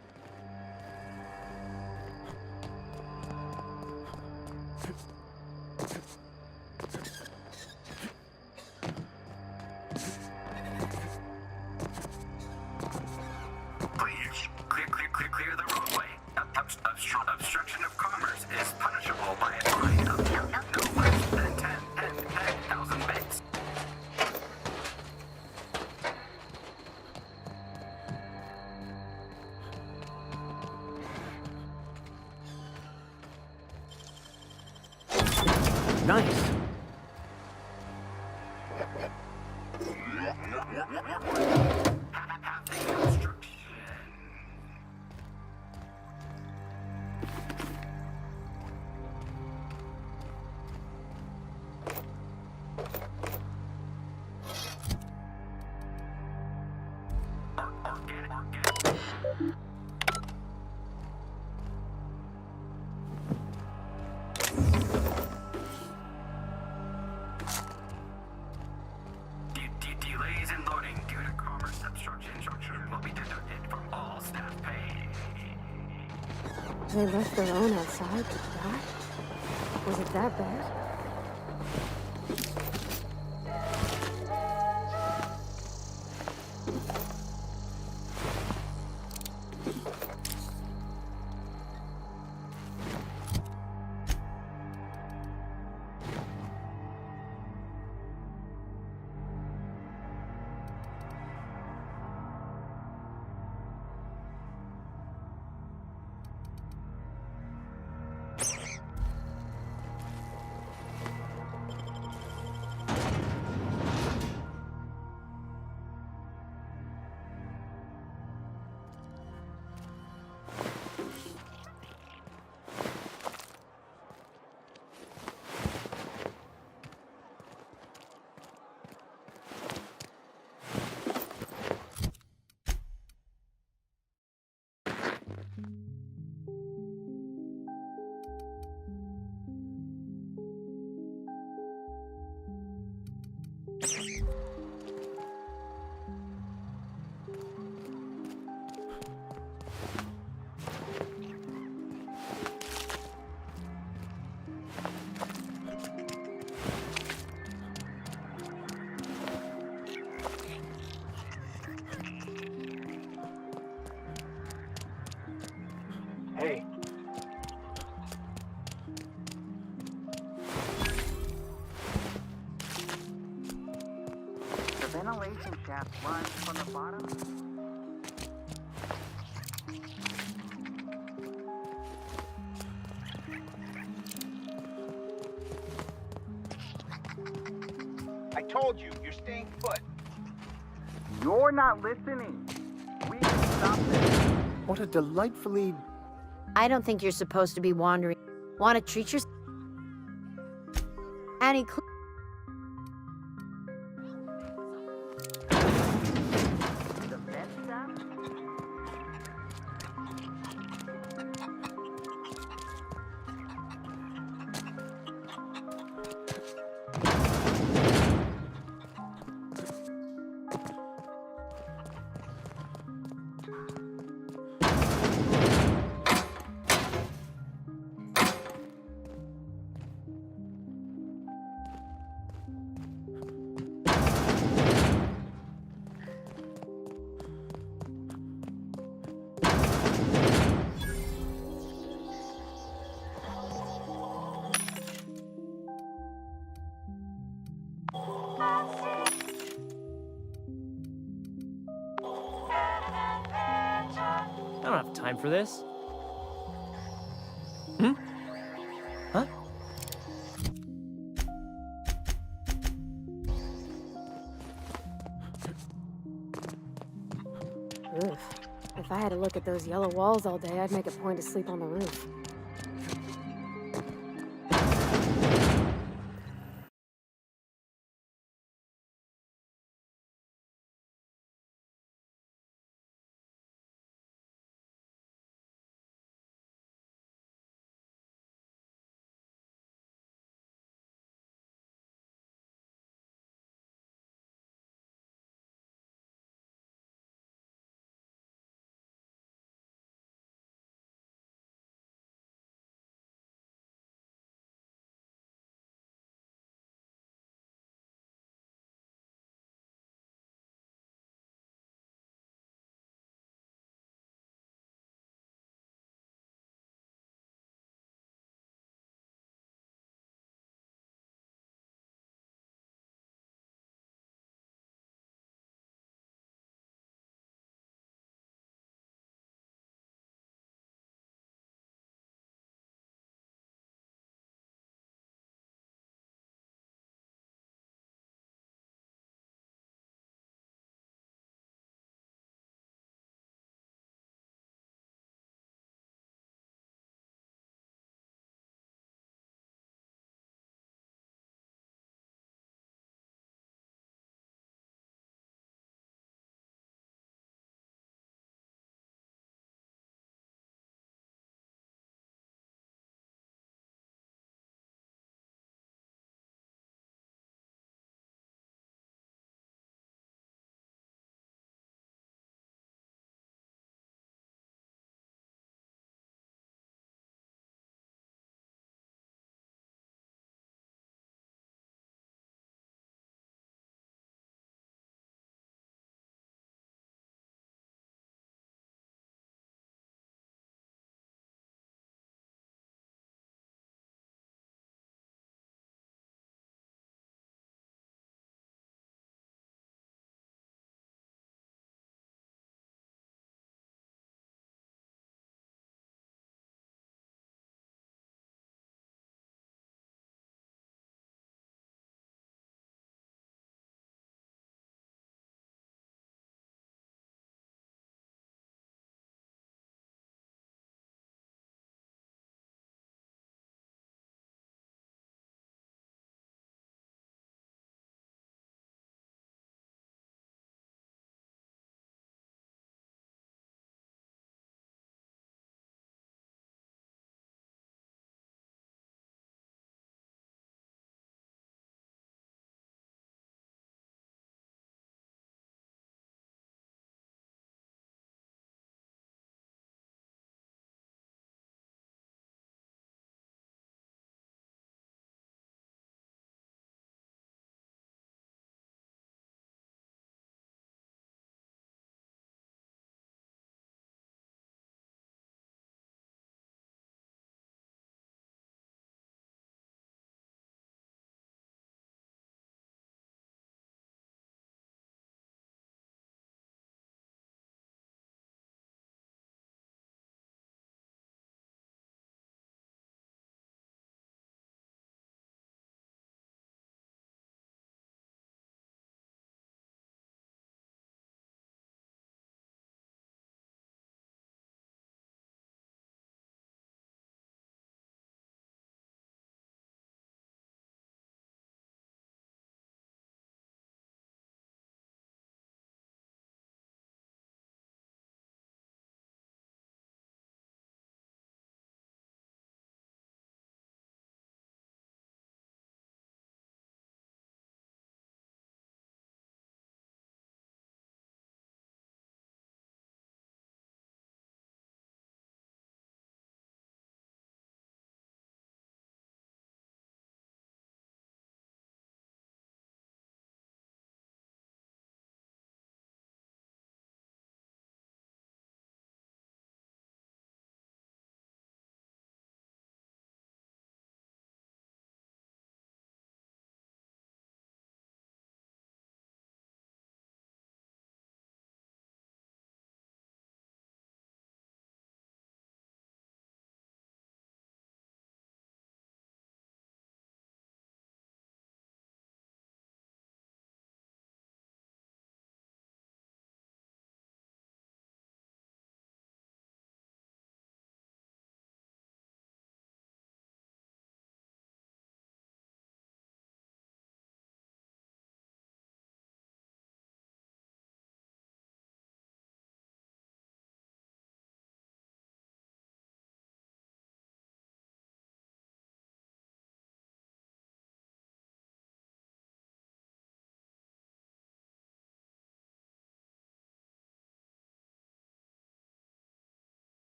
Please, clear the roadway. Obstruction of commerce is punishable by a fine of no less than 10,000 bits. Nice. Delays in loading due to commerce obstruction will be deducted from all staff pay. They left their own outside to die? Was it that bad? Hey. The ventilation shaft runs from the bottom. I told you, you're staying put. You're not listening. We can stop this. What a delightfully... I don't think you're supposed to be wandering. Want to treat yourself? Annie, The vent shaft? I don't have time for this. Huh? Ugh. If I had to look at those yellow walls all day, I'd make a point to sleep on the roof.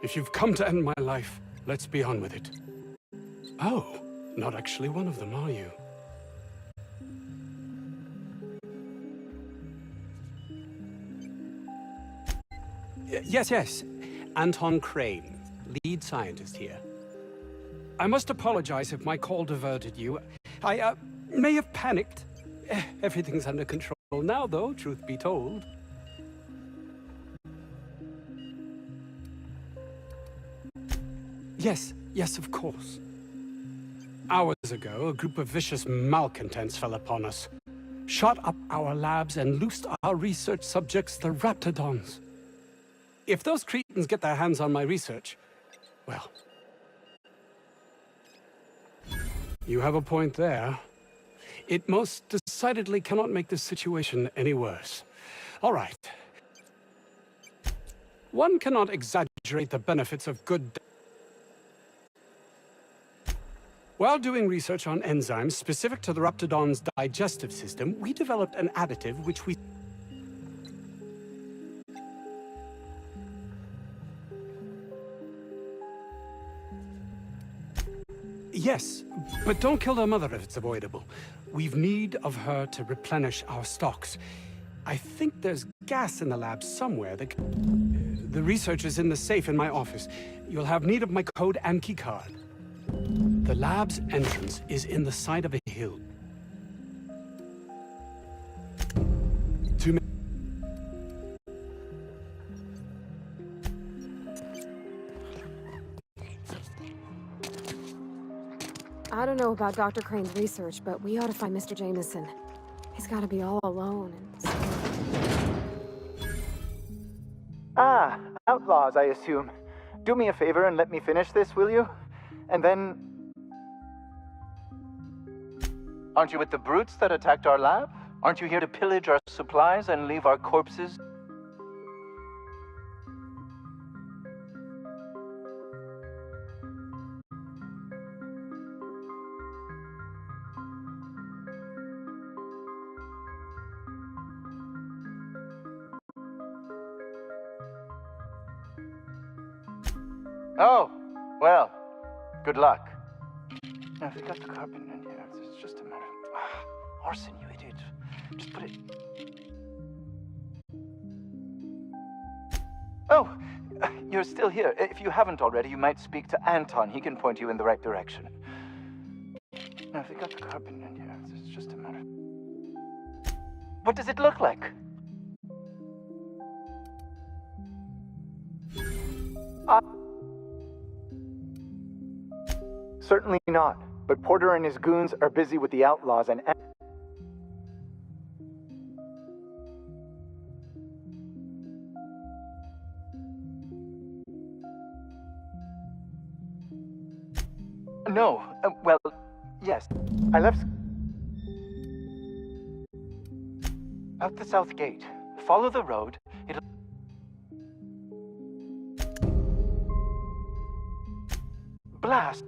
If you've come to end my life, let's be on with it. Oh, not actually one of them, are you? Yes. Anton Crane, lead scientist here. I must apologize if my call diverted you. I may have panicked. Everything's under control now, though, truth be told. Yes, of course. Hours ago, a group of vicious malcontents fell upon us, shot up our labs and loosed our research subjects, the Raptidons. If those cretins get their hands on my research, well... You have a point there. It most decidedly cannot make this situation any worse. All right. One cannot exaggerate the benefits of good... While doing research on enzymes specific to the Raptidon's digestive system, we developed an additive which we... Yes, but don't kill their mother if it's avoidable. We've need of her to replenish our stocks. I think there's gas in the lab somewhere that... The research is in the safe in my office. You'll have need of my code and keycard. The lab's entrance is in the side of a hill. I don't know about Dr. Crane's research, but we ought to find Mr. Jameson. He's got to be all alone and... Ah, outlaws, I assume. Do me a favor and let me finish this, will you? And then... Aren't you with the brutes that attacked our lab? Aren't you here to pillage our supplies and leave our corpses? Oh, well, good luck. Now, if you got the carpet in here, it's just a matter of... Arson, you idiot. Just put it... Oh, you're still here. If you haven't already, you might speak to Anton. He can point you in the right direction. Now, if you got the carpet in here, it's just a matter of... What does it look like? Certainly not, but Porter and his goons are busy with the outlaws and... No, well, yes. I left... Out the south gate. Follow the road. It'll... Blast!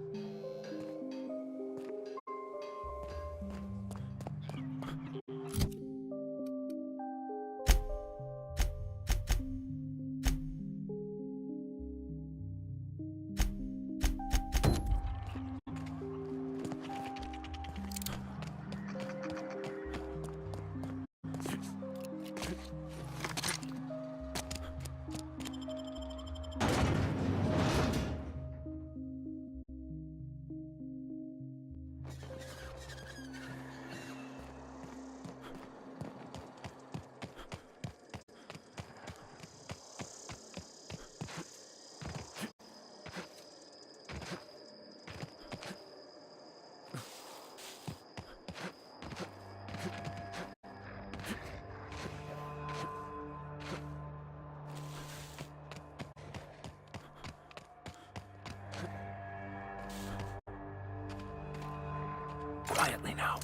Quietly now.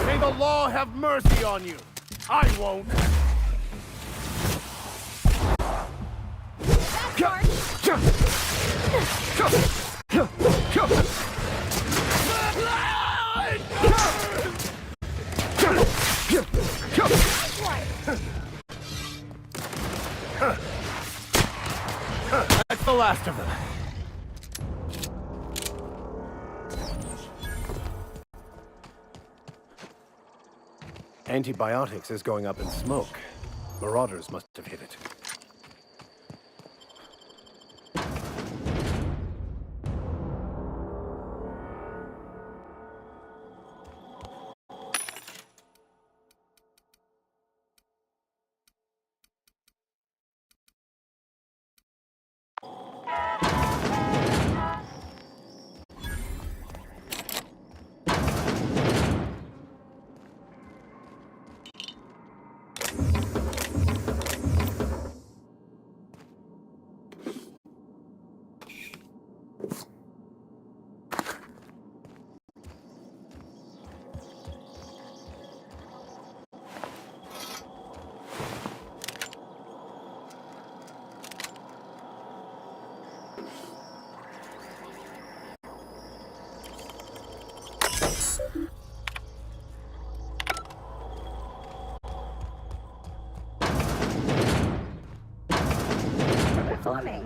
May the law have mercy on you. I won't. last of them. Antibiotics is going up in smoke. Marauders must have hit it. Performing.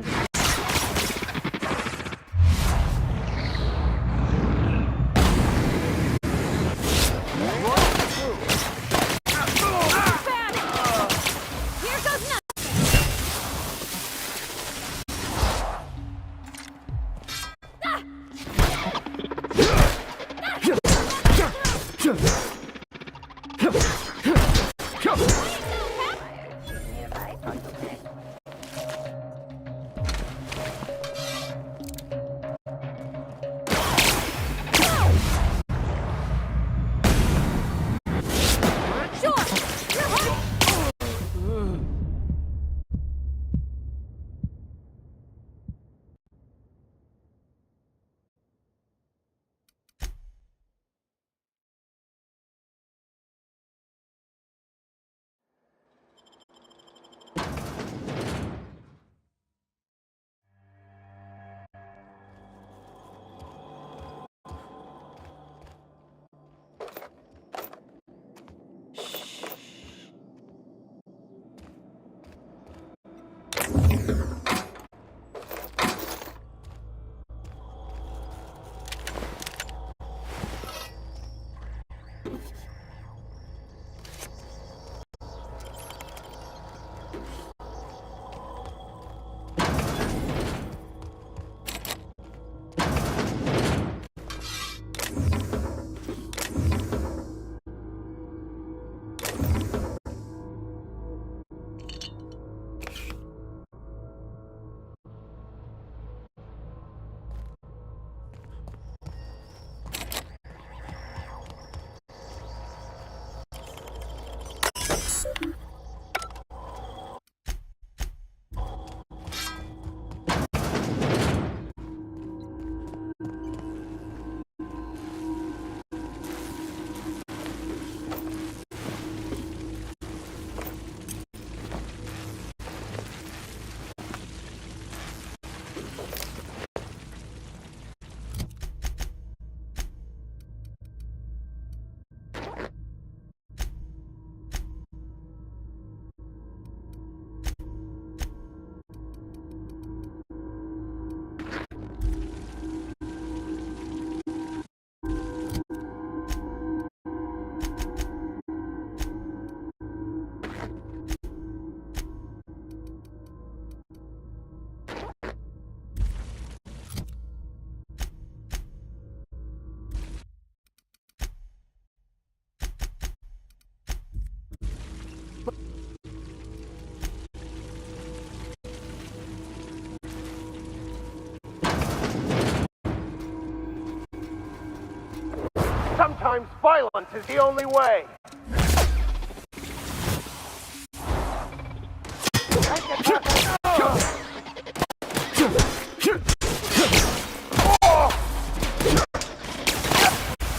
Sometimes violence is the only way.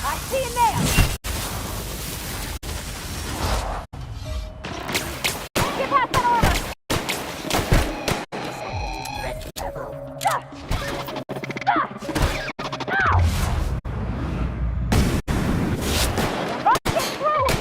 I see you now. Get past that order. Get through.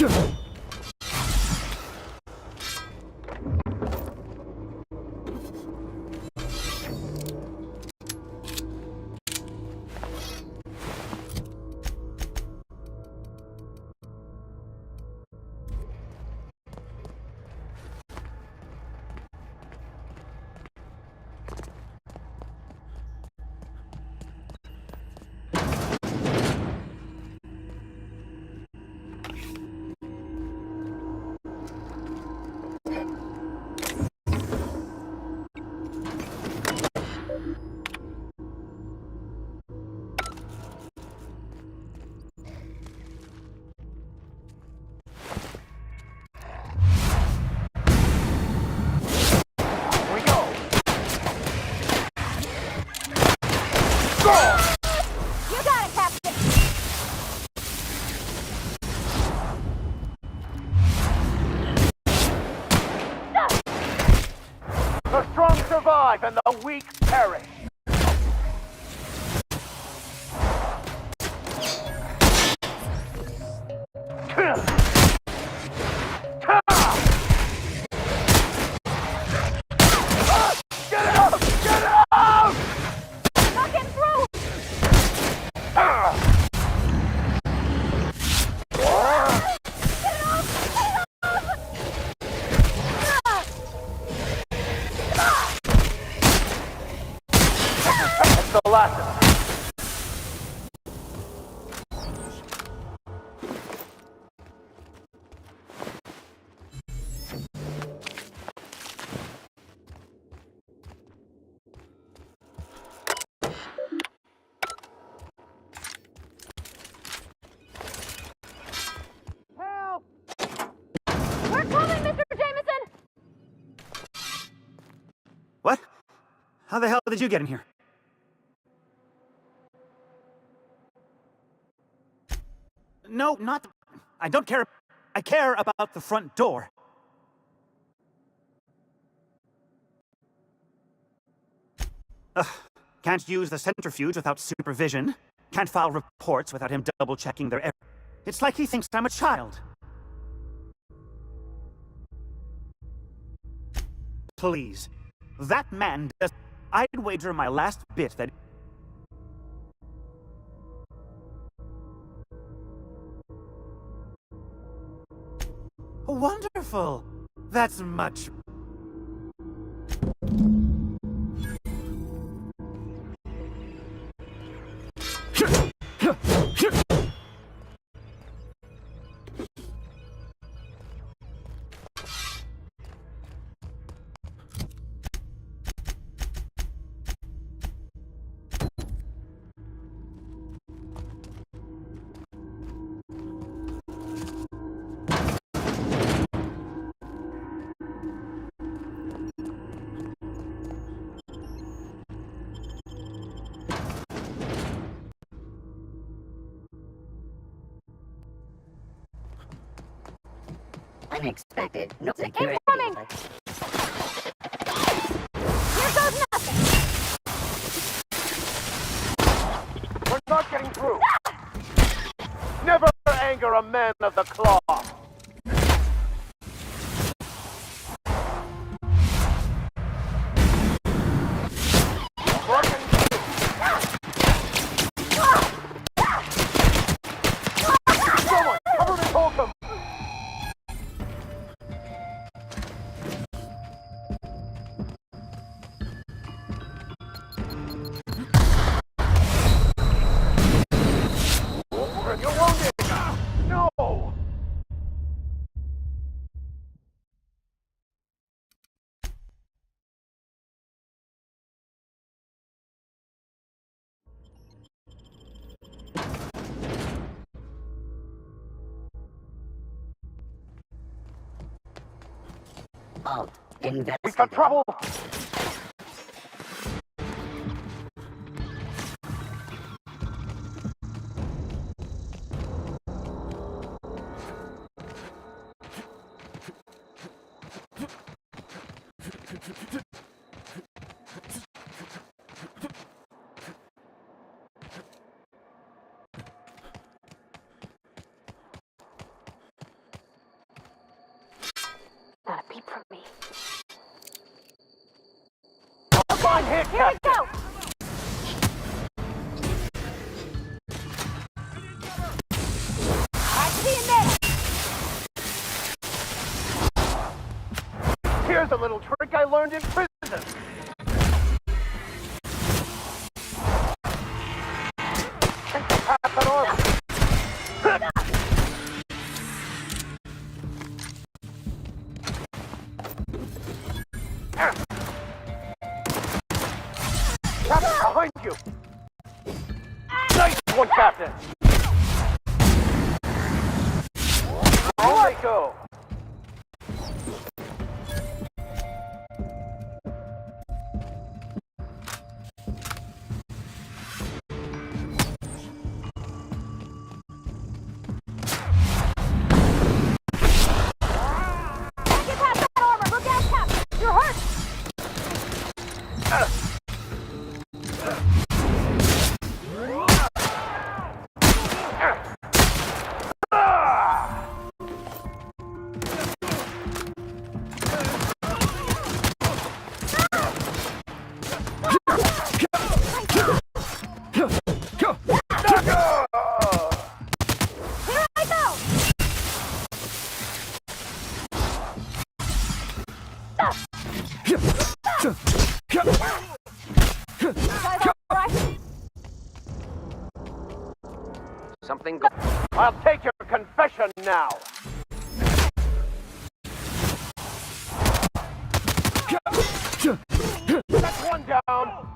The strong survive and the weak perish. Get it out! Get it out! Knock him through! That's the last of it. Help! We're coming, Mr. Jameson! What? How the hell did you get in here? No, not... I don't care... I care about the front door. Ugh. Can't use the centrifuge without supervision. Can't file reports without him double-checking their error. It's like he thinks I'm a child. Please. That man does... I'd wager my last bit that... Wonderful! That's much... Unexpected. No security. Incoming! Here goes nothing! We're not getting through. Never anger a man of the claw. Someone, cover me, Holcomb! You're wounded! No! Halt. Investigate. We got trouble! Fine hit, Here we go! I see him there! Here's a little trick I learned in prison. Pass that armor. Captain, behind you! Nice one, Captain! On they go! Can't get past that armor! Look out, Captain! You're hurt! Here I go! Something go- I'll take your confession now! That's one down!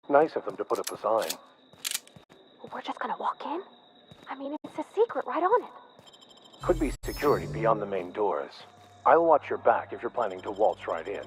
Nice of them to put up a sign. We're just gonna walk in? I mean, it's a secret right on it. Could be security beyond the main doors. I'll watch your back if you're planning to waltz right in.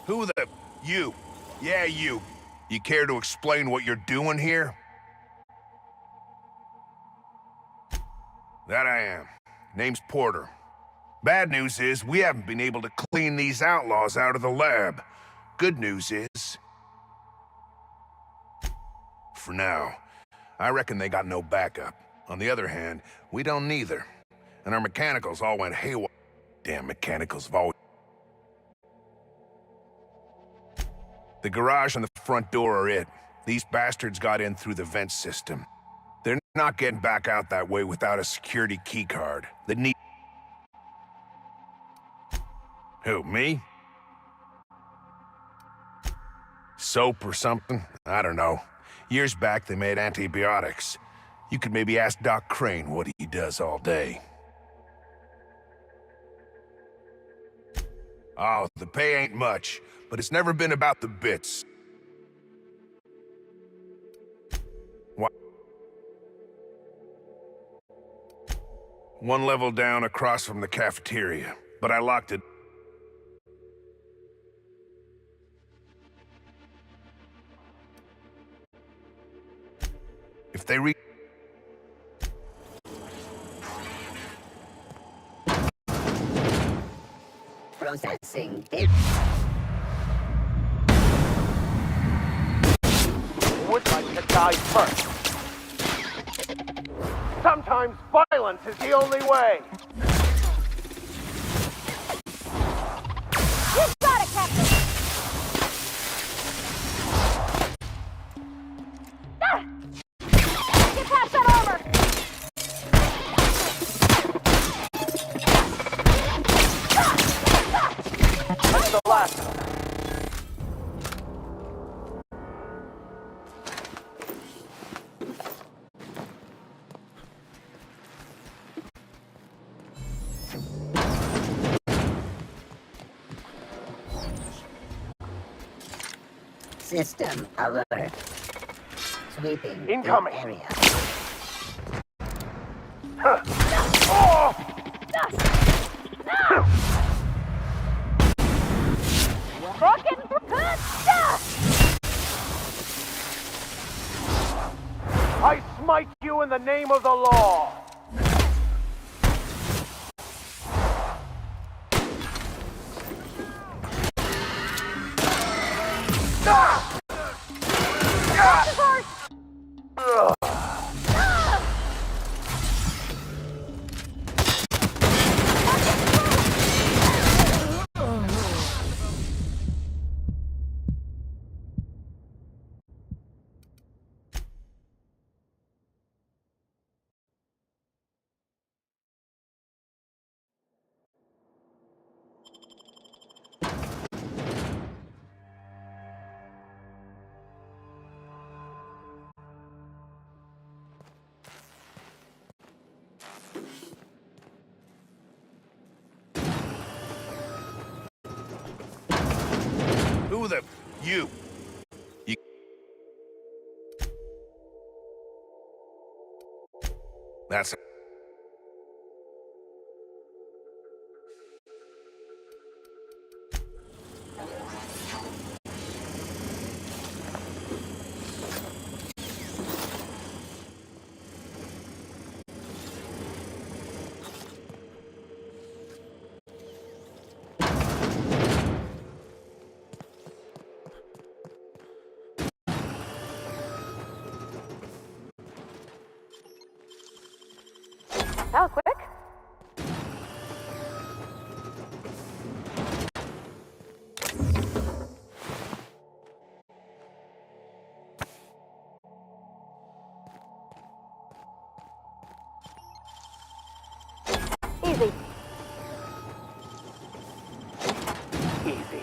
Who the... You. Yeah, you. You care to explain what you're doing here? That I am. Name's Porter. Bad news is, we haven't been able to clean these outlaws out of the lab. Good news is... for now, I reckon they got no backup. On the other hand, we don't neither. And our mechanicals all went haywire. Damn mechanicals have always... The garage and the front door are it. These bastards got in through the vent system. They're not getting back out that way without a security keycard. They need... Who, me? Soap or something? I don't know. Years back, they made antibiotics. You could maybe ask Doc Crane what he does all day. Oh, the pay ain't much, but it's never been about the bits. What? One level down across from the cafeteria, but I locked it. If they Processing. Would like to die first. Sometimes violence is the only way. You got it, Captain! Ah! Get past that armor! That's the last one. System alert. Sweeping incoming the area. Oh! Rockin' for good stuff! I smite you in the name of the law. Who the... You. You... That's... That was quick. Easy. Easy.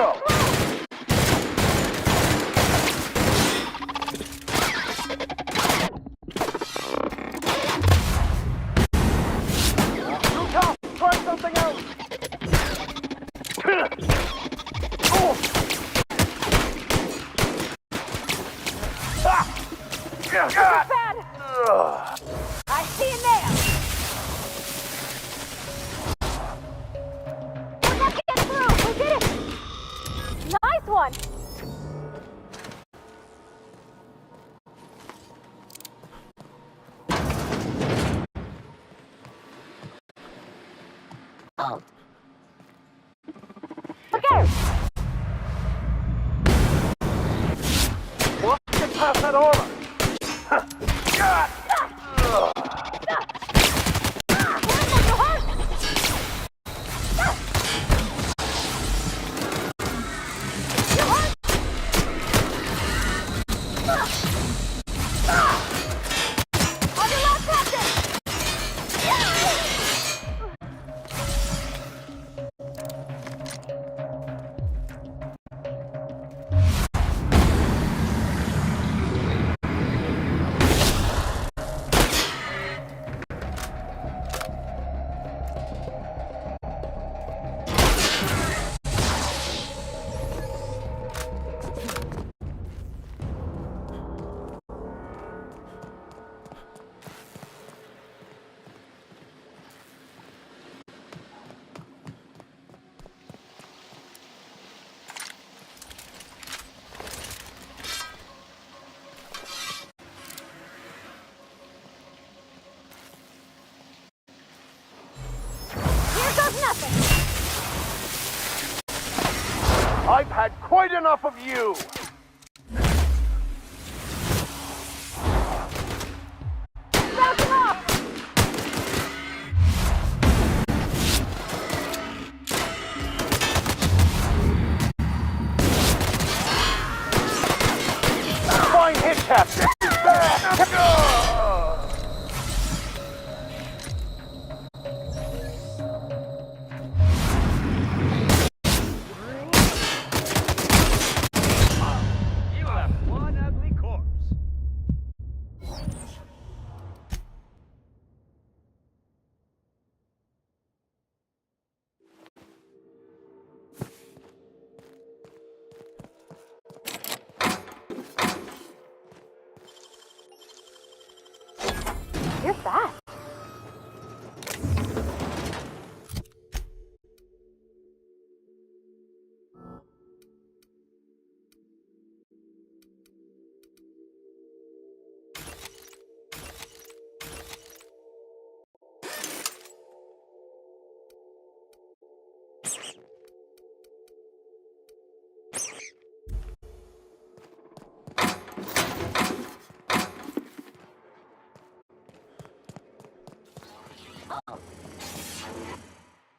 go! Too tough! Try something else! This is bad! I see it now! We're not getting through! We did it! Nice one! Oh. Okay! Well, get past that armor! God! I've had quite enough of you! Fine hit, Captain! You have one ugly corpse. You're fast.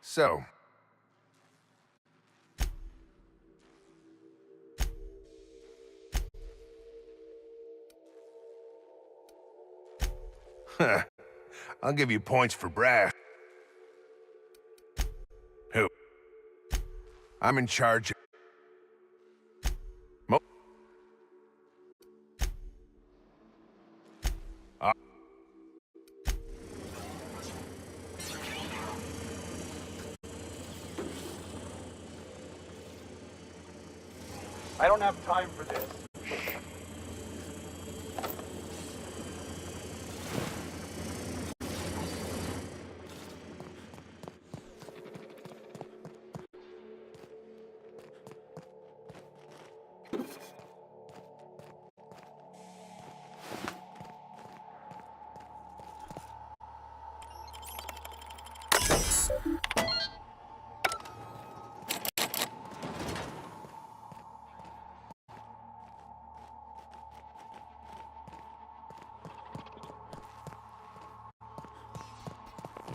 So, I'll give you points for brass. Who? I'm in charge of... I don't have time for this.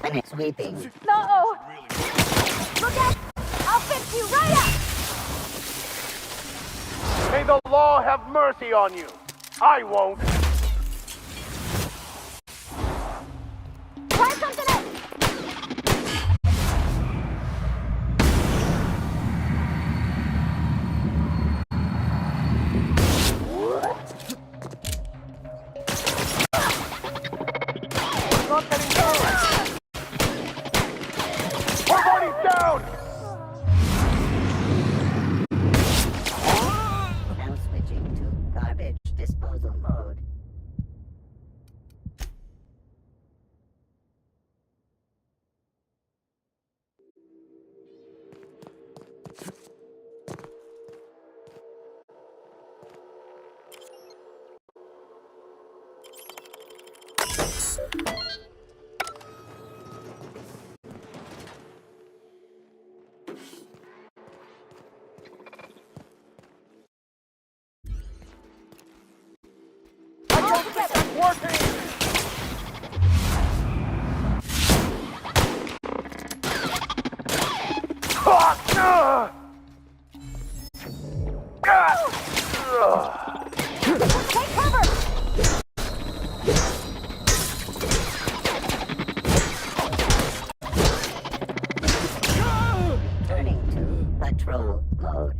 Finish sweeping. No! Look out! I'll fix you right up! May the law have mercy on you. I won't. Try something else! working! Take cover! Turning to patrol mode.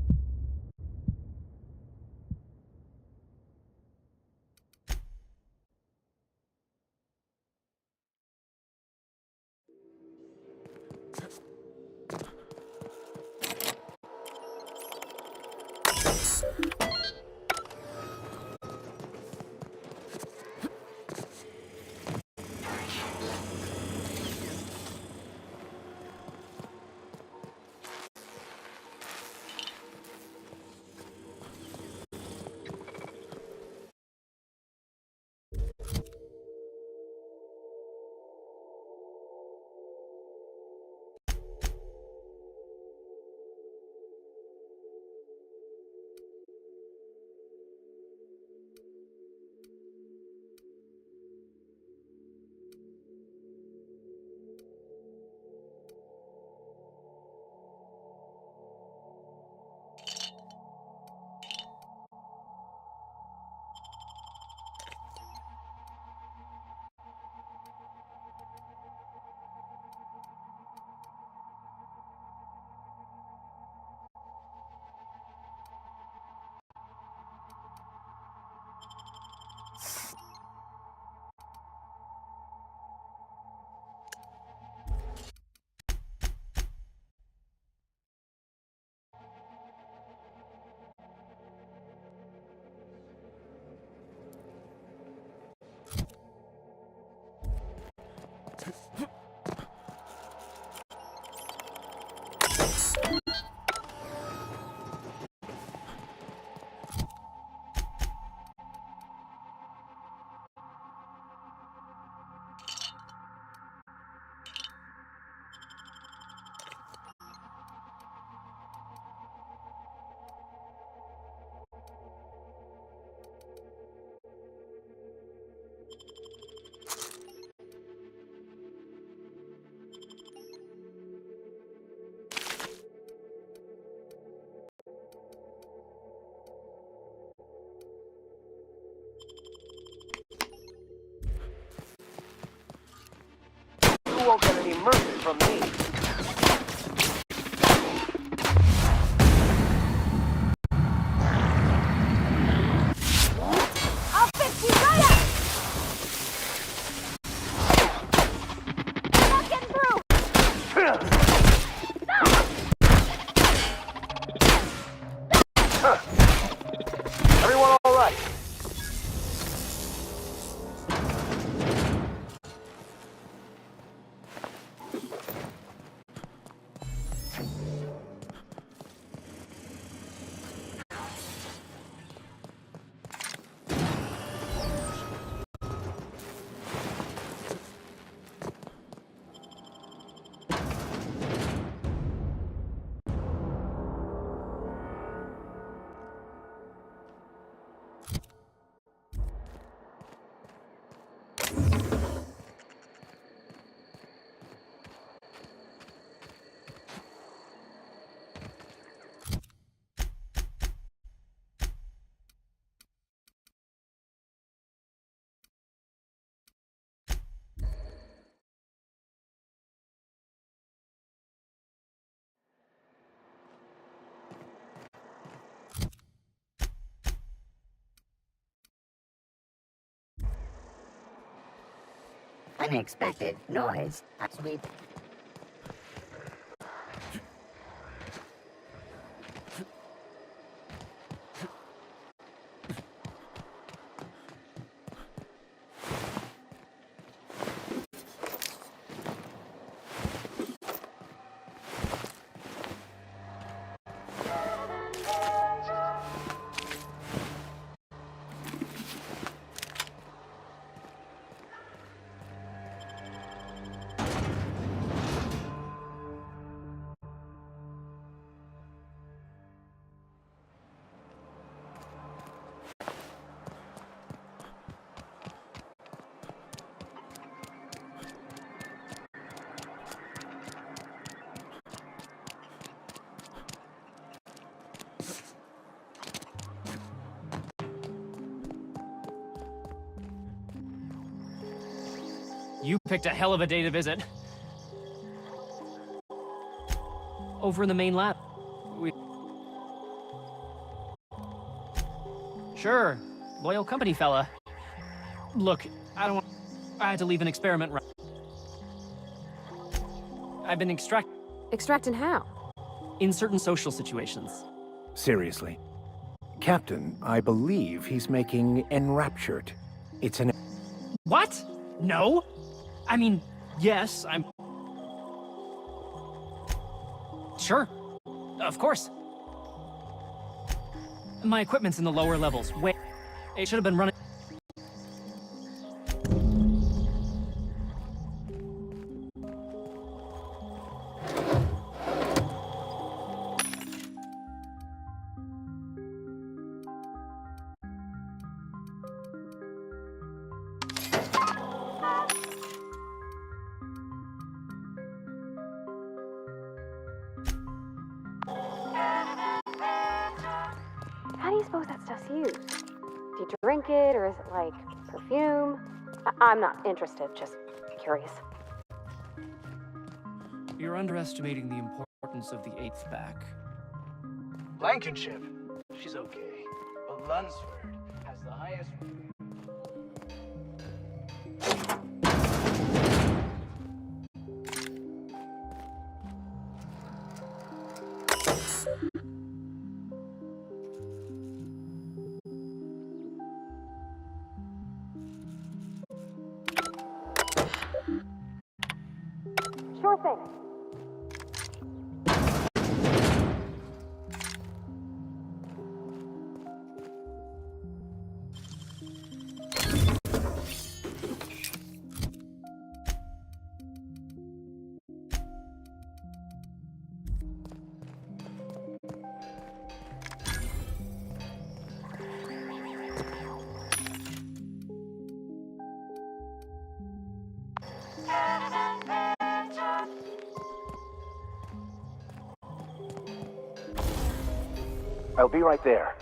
You won't get any mercy from me. I'll fix you right up! I'm not getting through! Everyone all right? Unexpected noise. Sweep. You picked a hell of a day to visit. Over in the main lab. Sure, loyal company fella. Look, I had to leave an experiment round. I've been Extracting how? in certain social situations. Seriously. Captain, I believe he's making Enraptured. It's an... What? No? I mean, yes, I'm... Sure. Of course. My equipment's in the lower levels. Wait. It should have been running... How do you suppose that stuff's used? Do you drink it, or is it like perfume? I'm not interested, just curious. You're underestimating the importance of the 8th back. Blankenship, she's okay. But Lunsford has the highest... Sure thing. I'll be right there.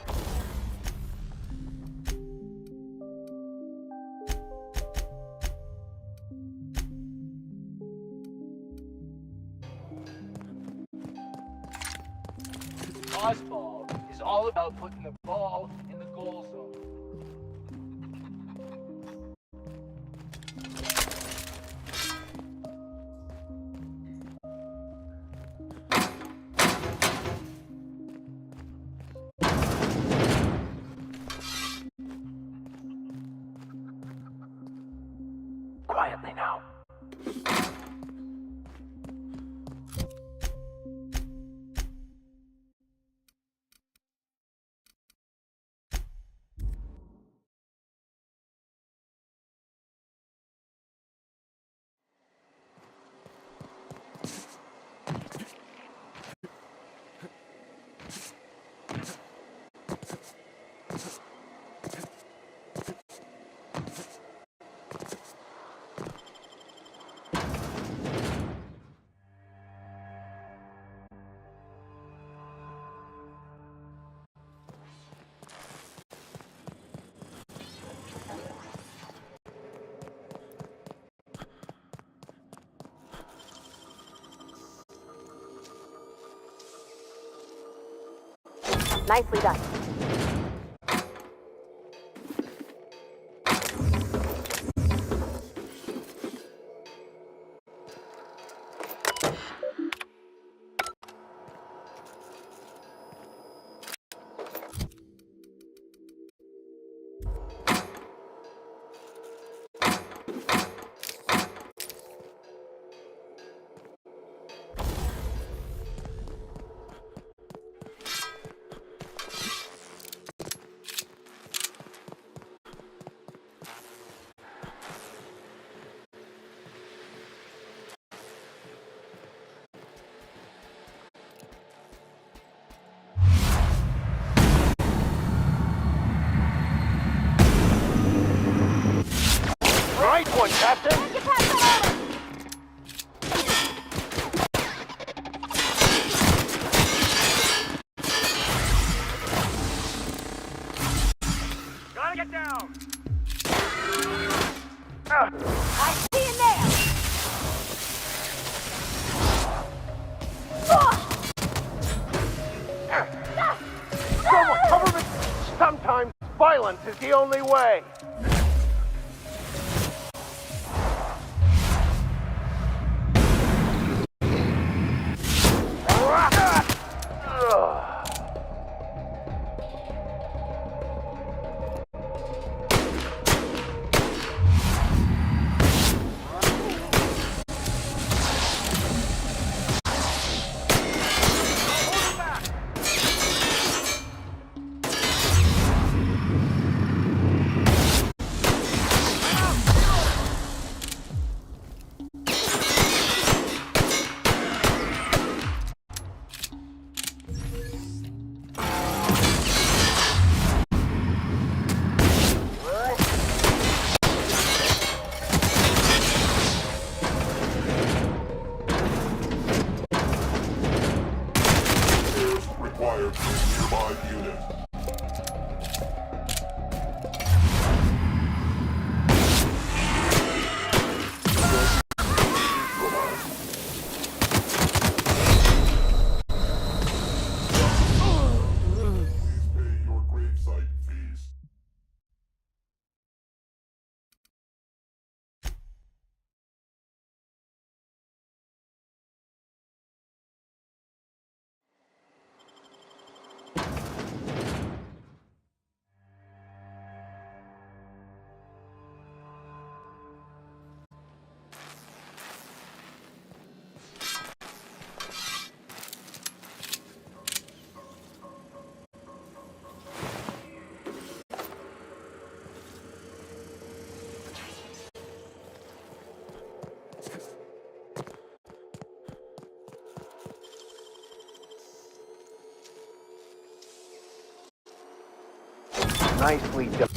Osball is all about putting the ball in the goal zone. Quietly now. Nicely done. Right one, Captain! Gotta get down! I see you there! is the only way. Required from nearby unit. Pay your gravesite fees. Nicely done.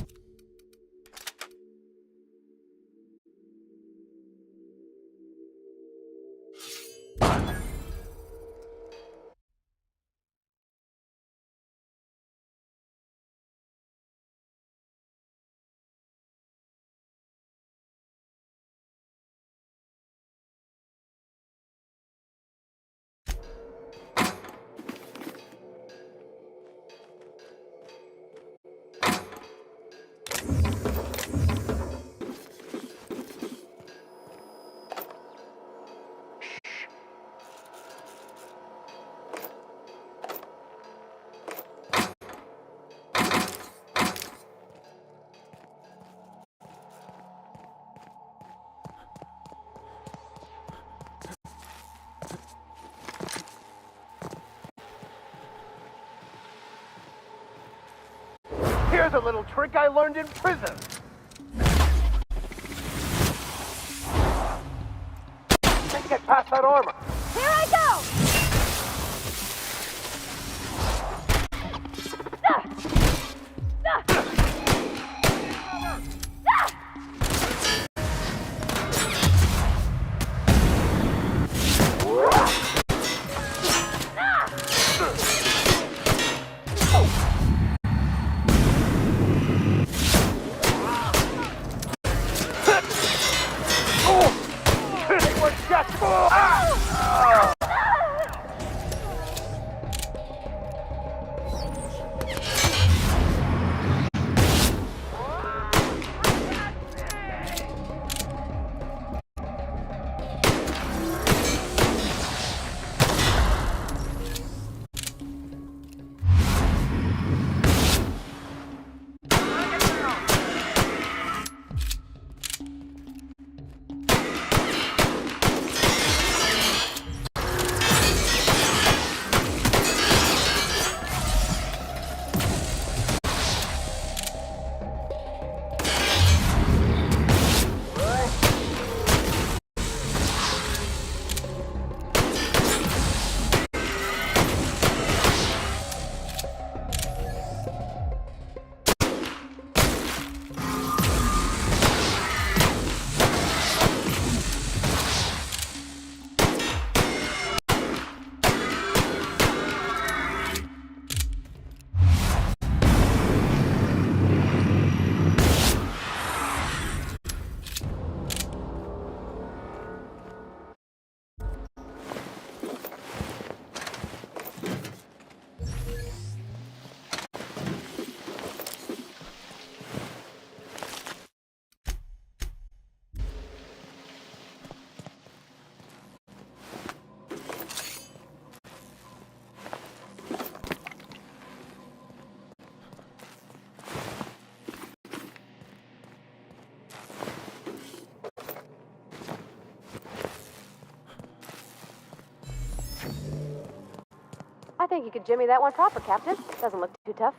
Here's a little trick I learned in prison. Can't get past that armor. Here I go! think you could jimmy that one proper, Captain. Doesn't look too tough.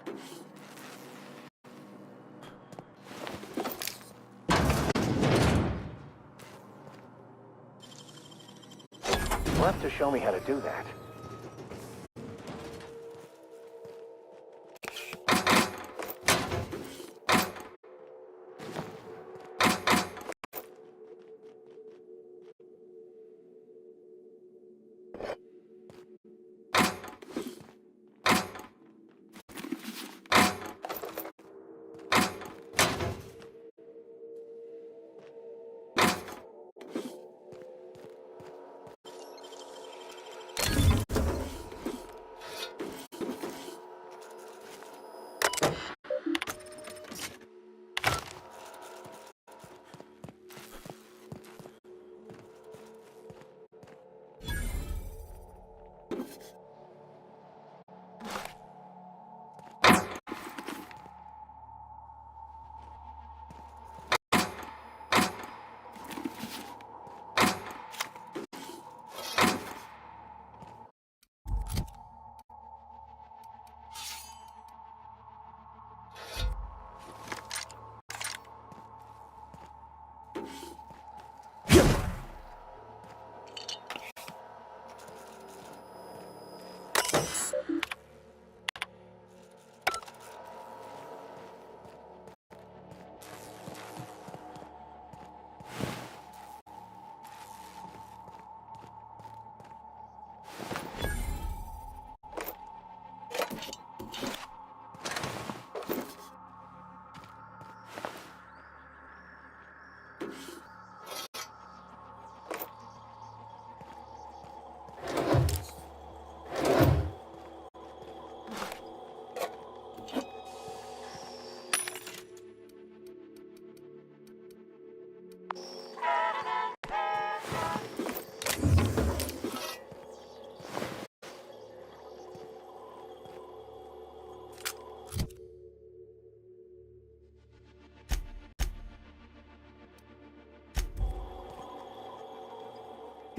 You'll have to show me how to do that.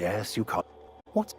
Yes, you call. What's...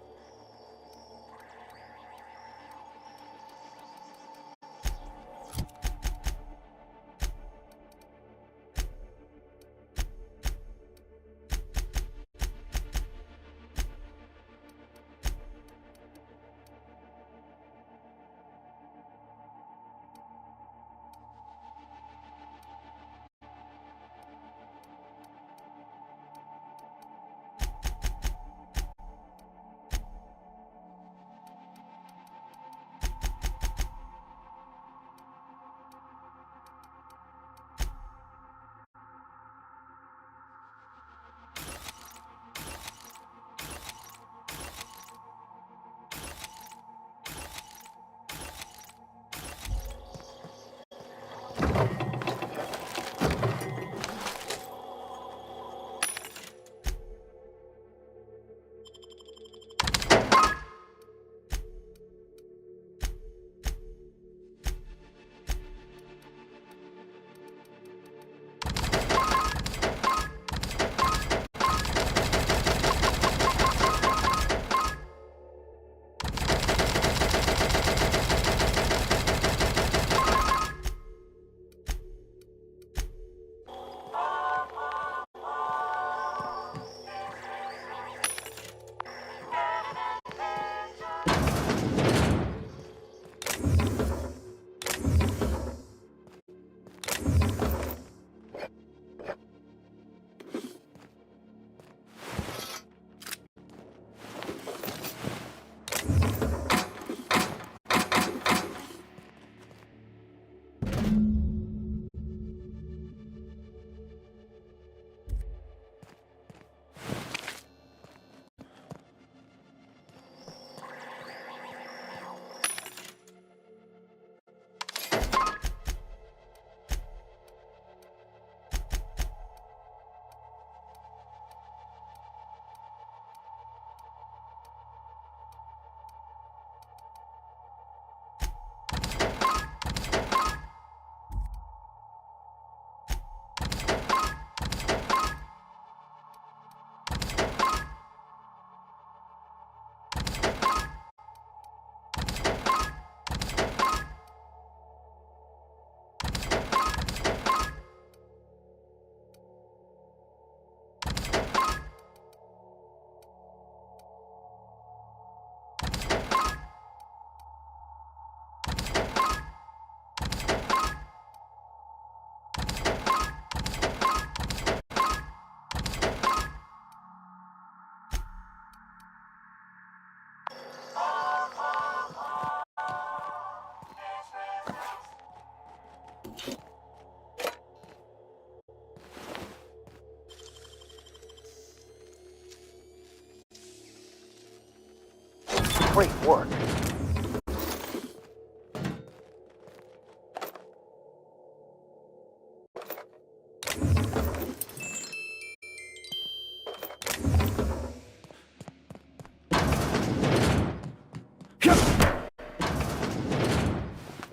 Great work.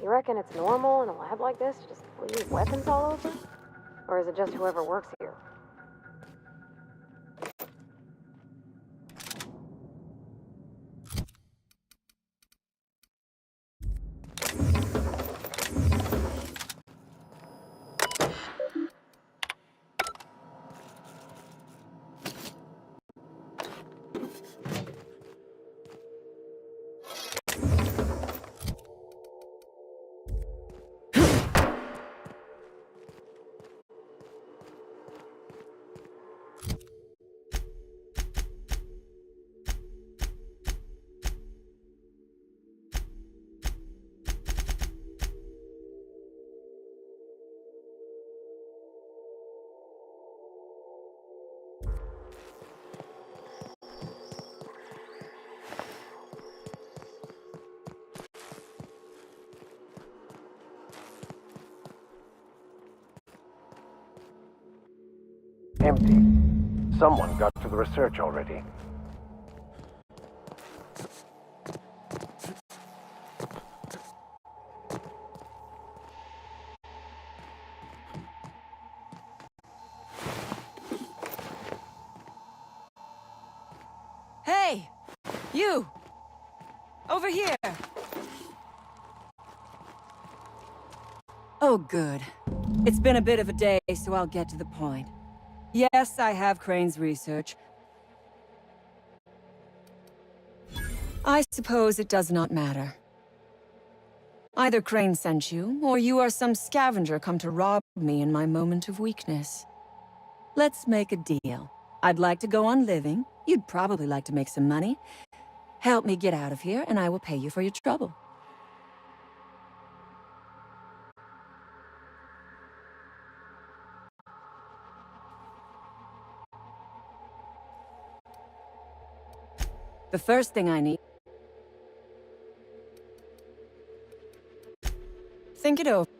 You reckon it's normal in a lab like this to just leave weapons all over? Or is it just whoever works here? Empty. Someone got to the research already. Hey! You! Over here! Oh, good. It's been a bit of a day, so I'll get to the point. Yes, I have Crane's research. I suppose it does not matter. Either Crane sent you, or you are some scavenger come to rob me in my moment of weakness. Let's make a deal. I'd like to go on living. You'd probably like to make some money. Help me get out of here, and I will pay you for your trouble. The first thing I need... Think it over.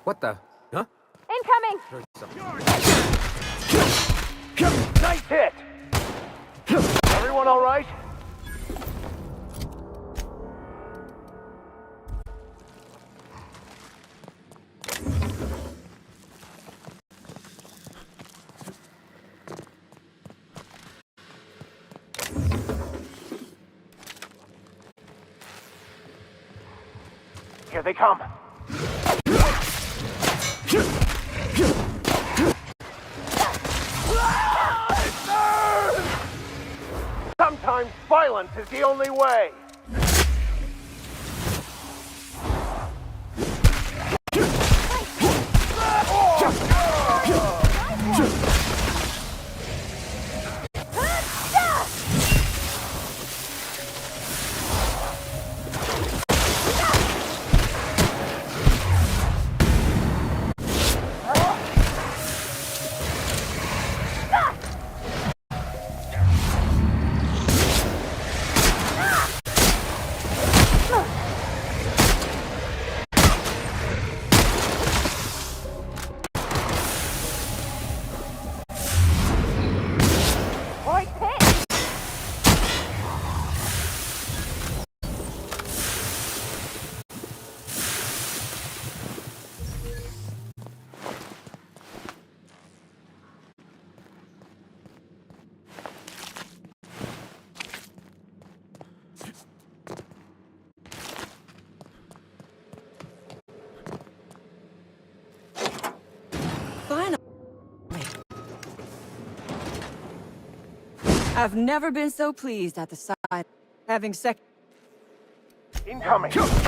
What the? Huh? Incoming! Heard something. Nice hit! Everyone all right? Here they come. Sometimes violence is the only way. I've never been so pleased at the sight having Incoming! Here goes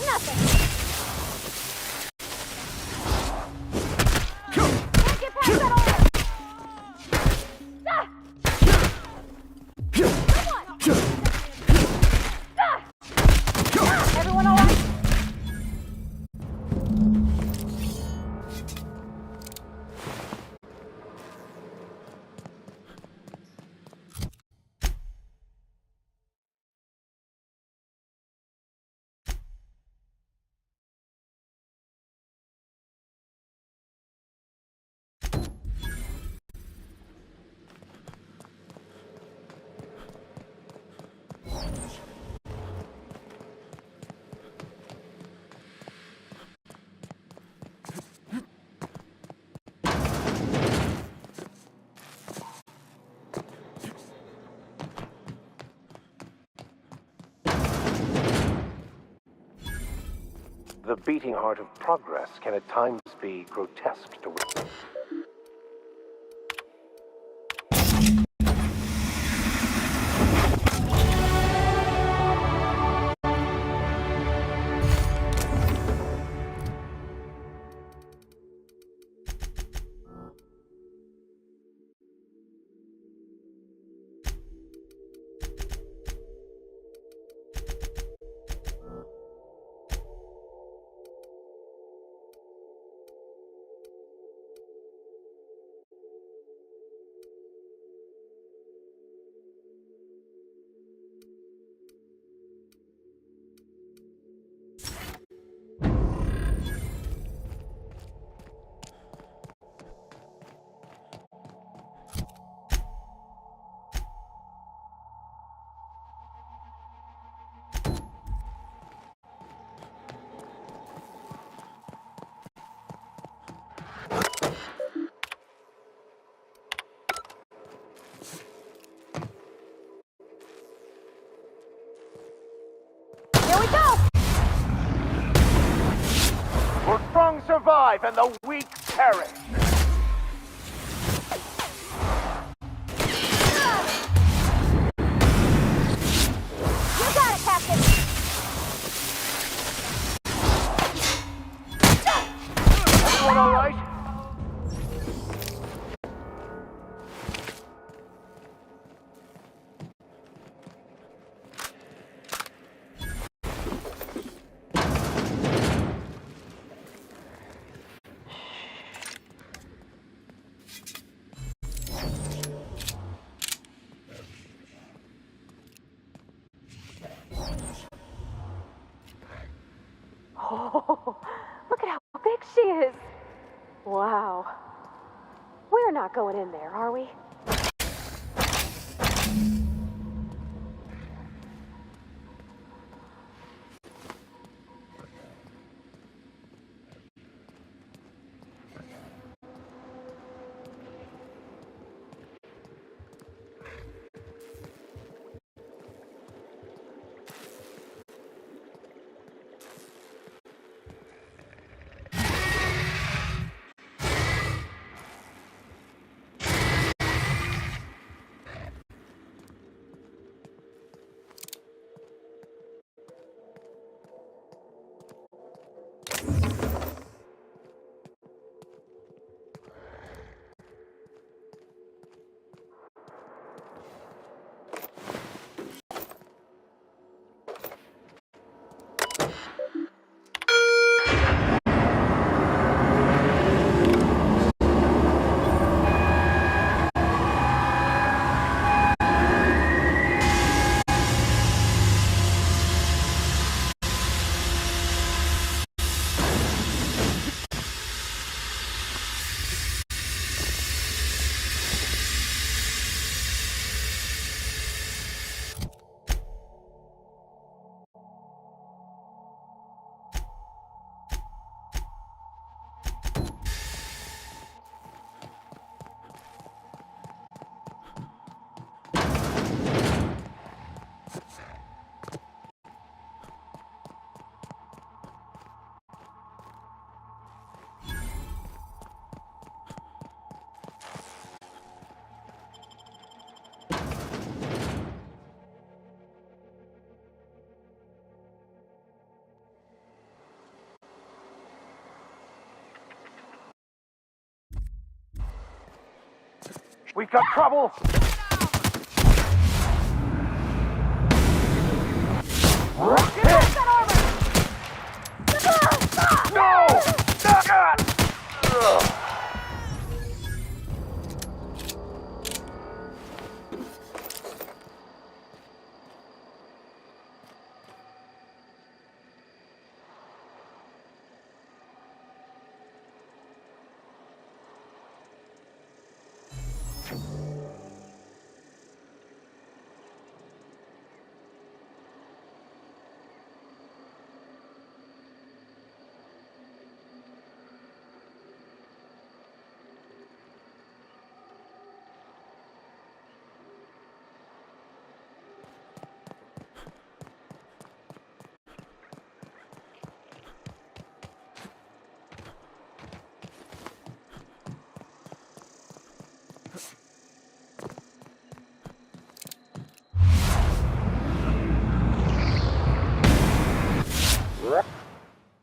nothing! Can't get past that order! Ah! Come on! Everyone all right? The beating heart of progress can at times be grotesque to witness. Here we go! The strong survive and the weak perish. You got it, Captain! Everyone all right? Oh, look at how big she is! Wow. We're not going in there, are we? We've got trouble! No!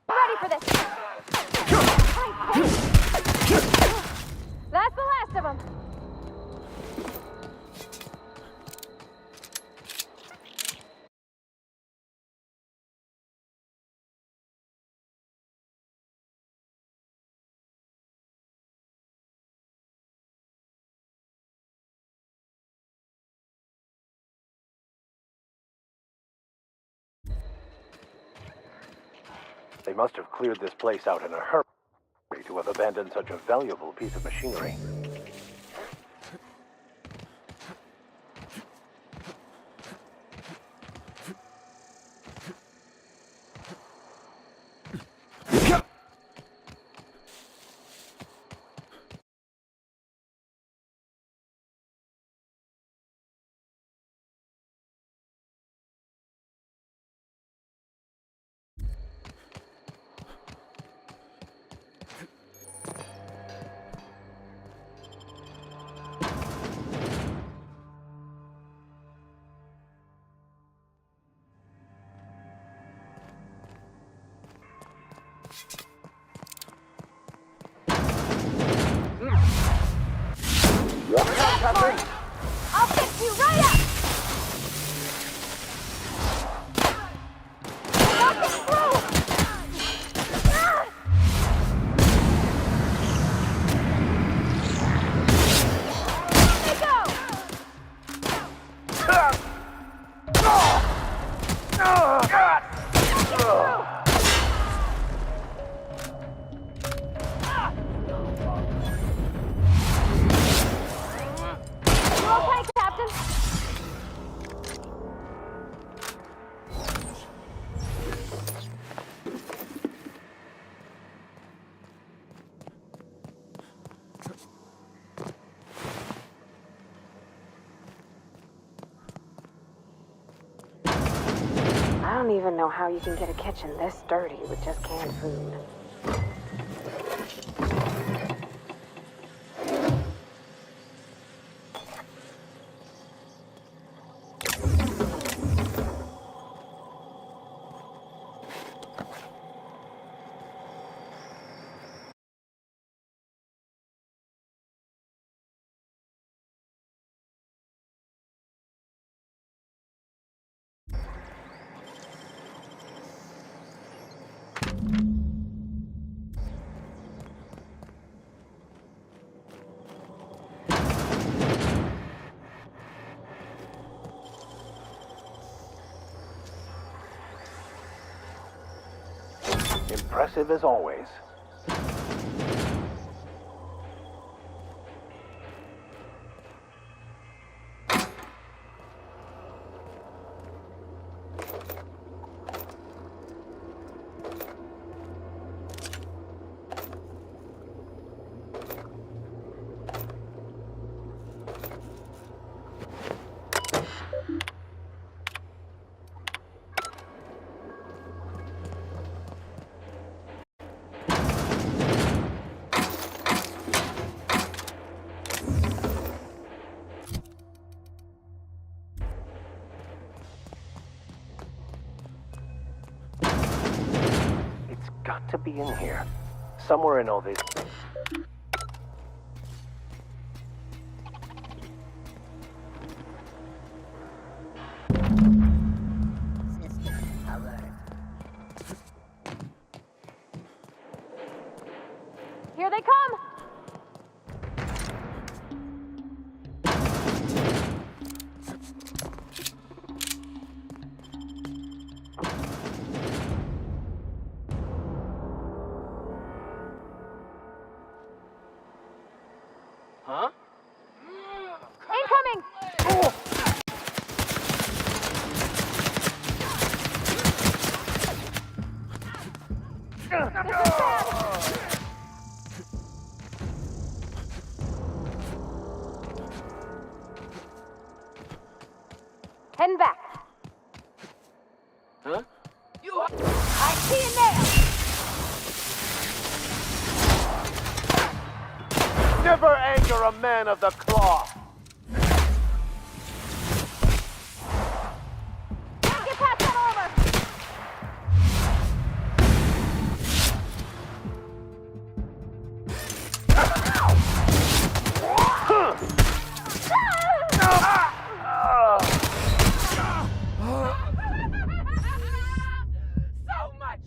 Ready for this! That's the last of them! They must have cleared this place out in a hurry to have abandoned such a valuable piece of machinery. I'll fix you right up! Nothing through! Let me go! You okay, Captain? I don't even know how you can get a kitchen this dirty with just canned food. Impressive as always. Got to be in here. Somewhere in all this. Heading back. Huh? I see you now. Never anger a man of the cloth. Get past that armor. So much.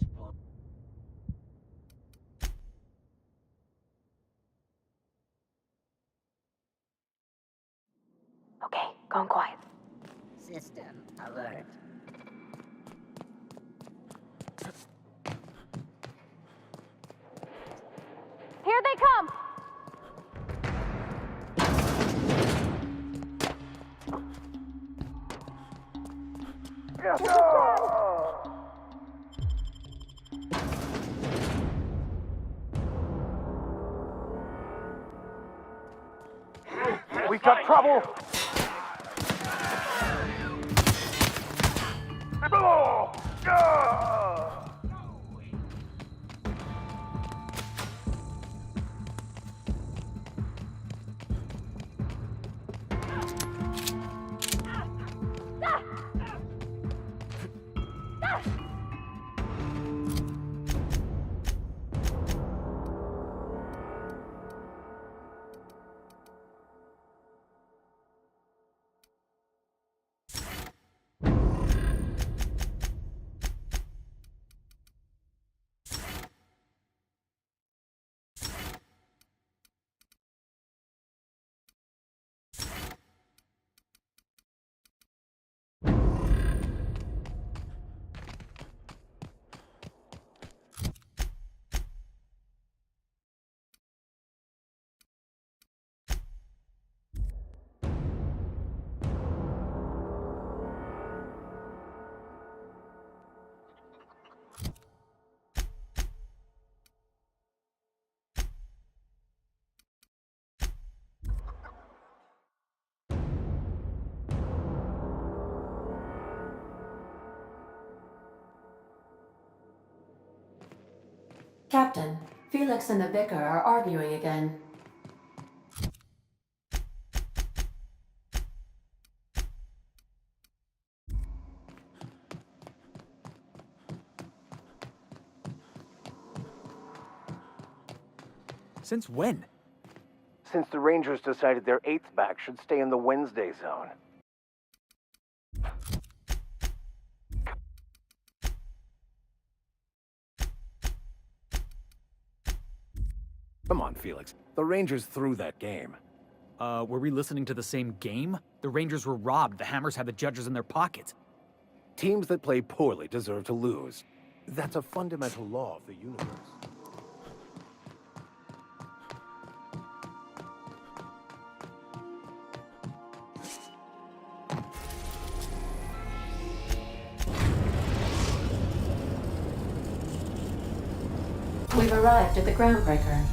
Okay, going quiet. System alert. Here they come. We've got trouble. Captain, Felix and the Vicar are arguing again. Since when? Since the Rangers decided their 8th back should stay in the Wednesday zone. Come on, Felix. The Rangers threw that game. Were we listening to the same game? The Rangers were robbed. The Hammers had the judges in their pockets. Teams that play poorly deserve to lose. That's a fundamental law of the universe. We've arrived at the groundbreaker.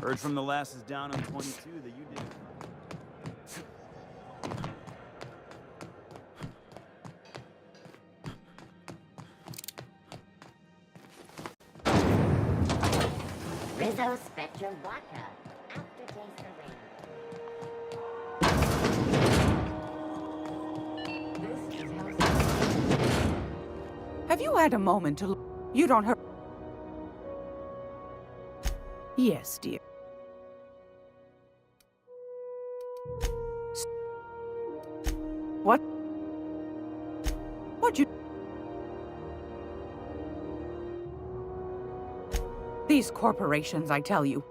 Heard from the lasses down on 22 that you did. Rizzo Spectrum Vodka. Aftertaste for rain. Have you had a moment to You don't hurt. Yes, dear. What? What you... These corporations, I tell you.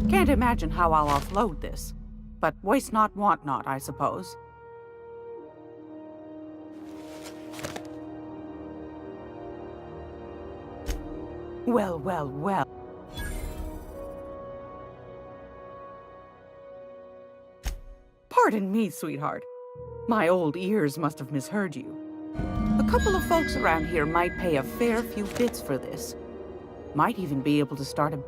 Can't imagine how I'll offload this. But waste not, want not, I suppose. Well, well, well. Pardon me, sweetheart. My old ears must have misheard you. A couple of folks around here might pay a fair few bits for this. Might even be able to start a...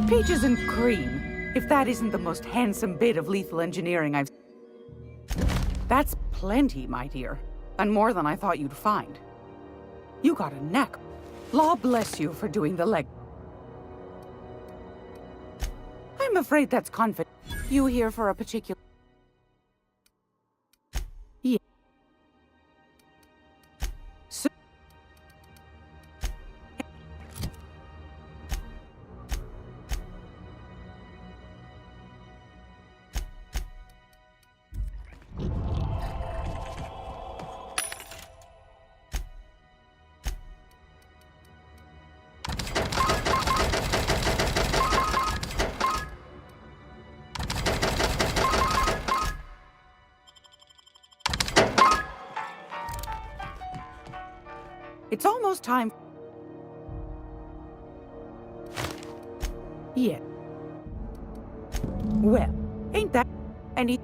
Peaches and cream, if that isn't the most handsome bit of lethal engineering I've... That's plenty, my dear, and more than I thought you'd find. You got a knack. Law bless you for doing the leg. I'm afraid that's confident. You here for a particular... Yeah. So... It's almost time. Yeah. Well, ain't that any...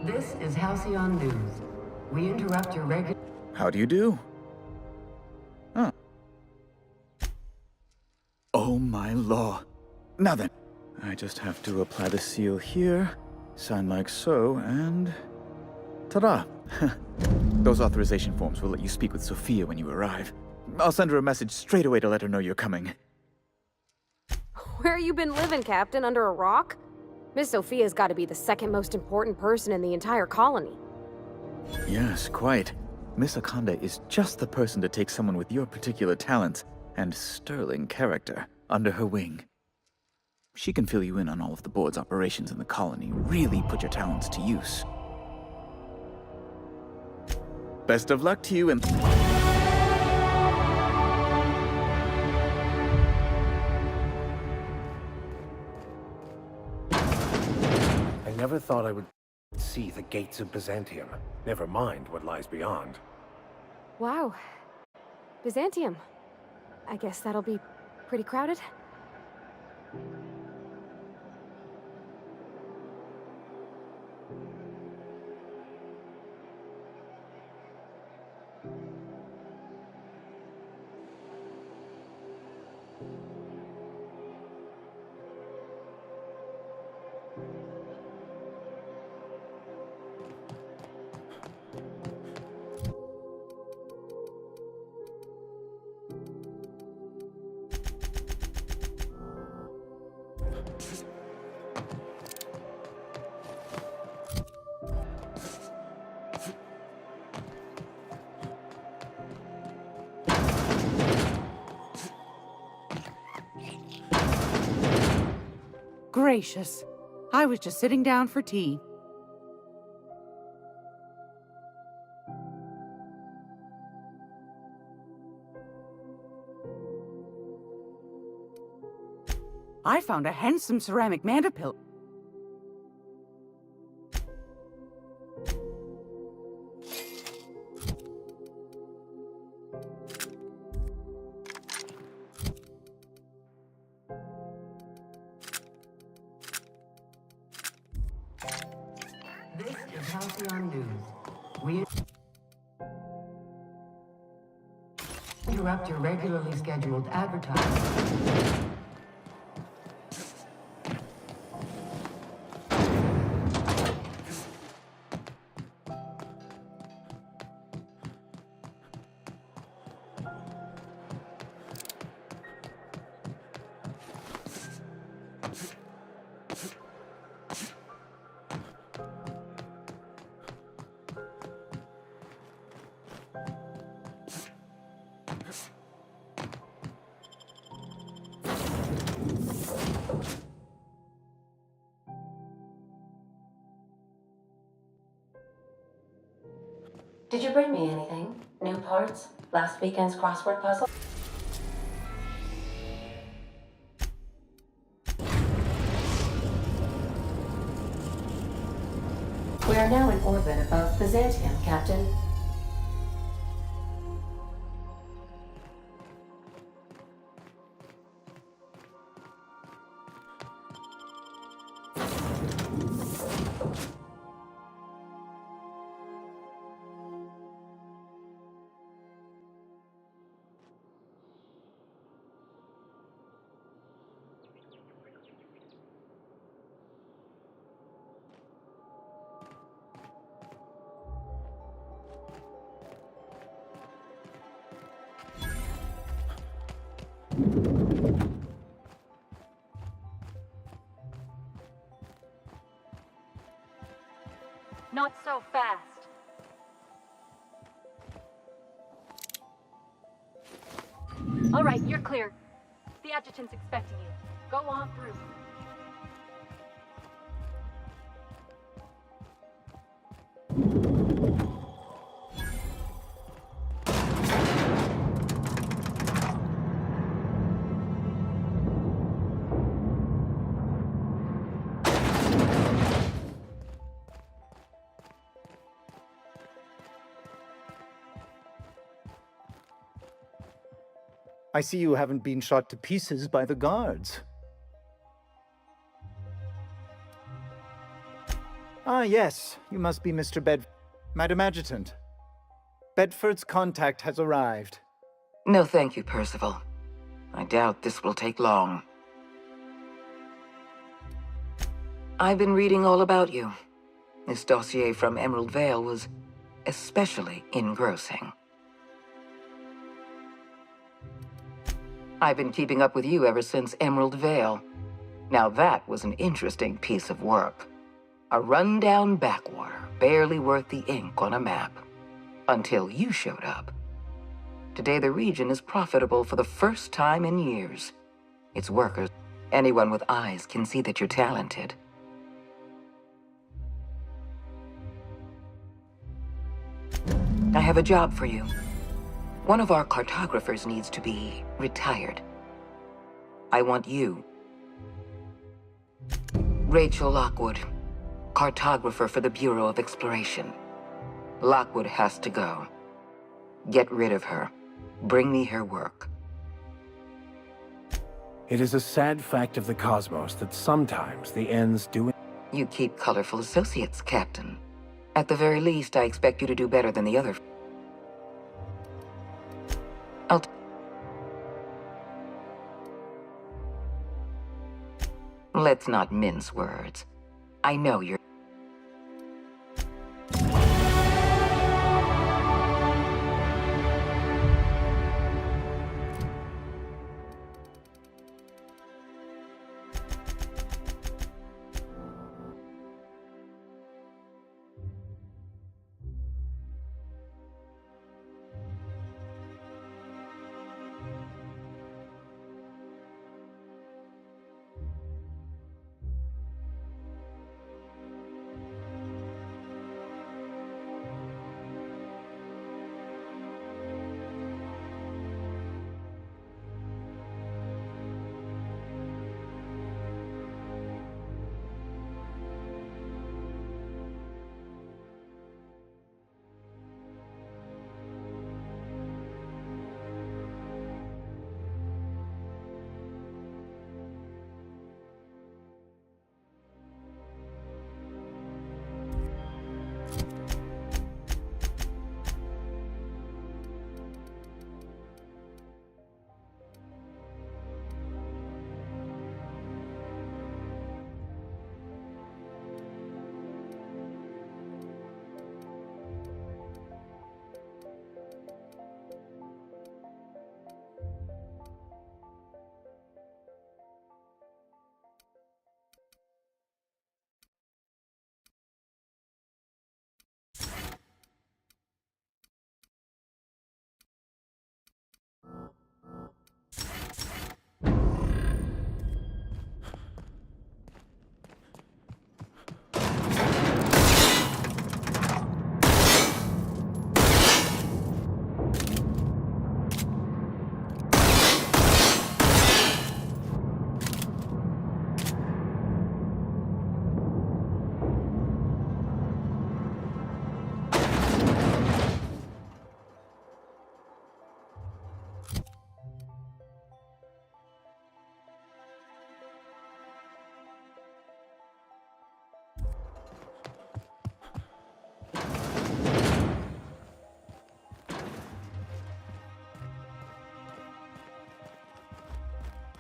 This is Halcyon News. We interrupt your regular... How do you do? Huh. Oh my law. Now then, I just have to apply the seal here, sign like so, and... ta-da! Those authorization forms will let you speak with Sophia when you arrive. I'll send her a message straight away to let her know you're coming. Where you been living, Captain? Under a rock? Miss Sophia's got to be the second most important person in the entire colony. Yes, quite. Miss Akonda is just the person to take someone with your particular talents and sterling character under her wing. She can fill you in on all of the board's operations in the colony, really put your talents to use. Best of luck to you and... I never thought I would see the gates of Byzantium. Never mind what lies beyond. Wow. Byzantium. I guess that'll be pretty crowded. Gracious. I was just sitting down for tea. I found a handsome ceramic mandapil. interrupt your regularly scheduled advertising. Did you bring me anything? New parts? Last weekend's crossword puzzle? We are now in orbit above Byzantium, Captain. Not so fast. All right, you're clear. The adjutant's expecting you. Go on through. I see you haven't been shot to pieces by the guards. Ah, yes. You must be Mr. Madam Adjutant. Bedford's contact has arrived. No thank you, Percival. I doubt this will take long. I've been reading all about you. This dossier from Emerald Vale was especially engrossing. I've been keeping up with you ever since Emerald Vale. Now that was an interesting piece of work. A rundown backwater, barely worth the ink on a map. Until you showed up. Today the region is profitable for the first time in years. Its workers, anyone with eyes can see that you're talented. I have a job for you. One of our cartographers needs to be retired. I want you. Rachel Lockwood, cartographer for the Bureau of Exploration. Lockwood has to go. Get rid of her. Bring me her work. It is a sad fact of the cosmos that sometimes the ends do... You keep colorful associates, Captain. At the very least, I expect you to do better than the other. Let's not mince words. I know you're...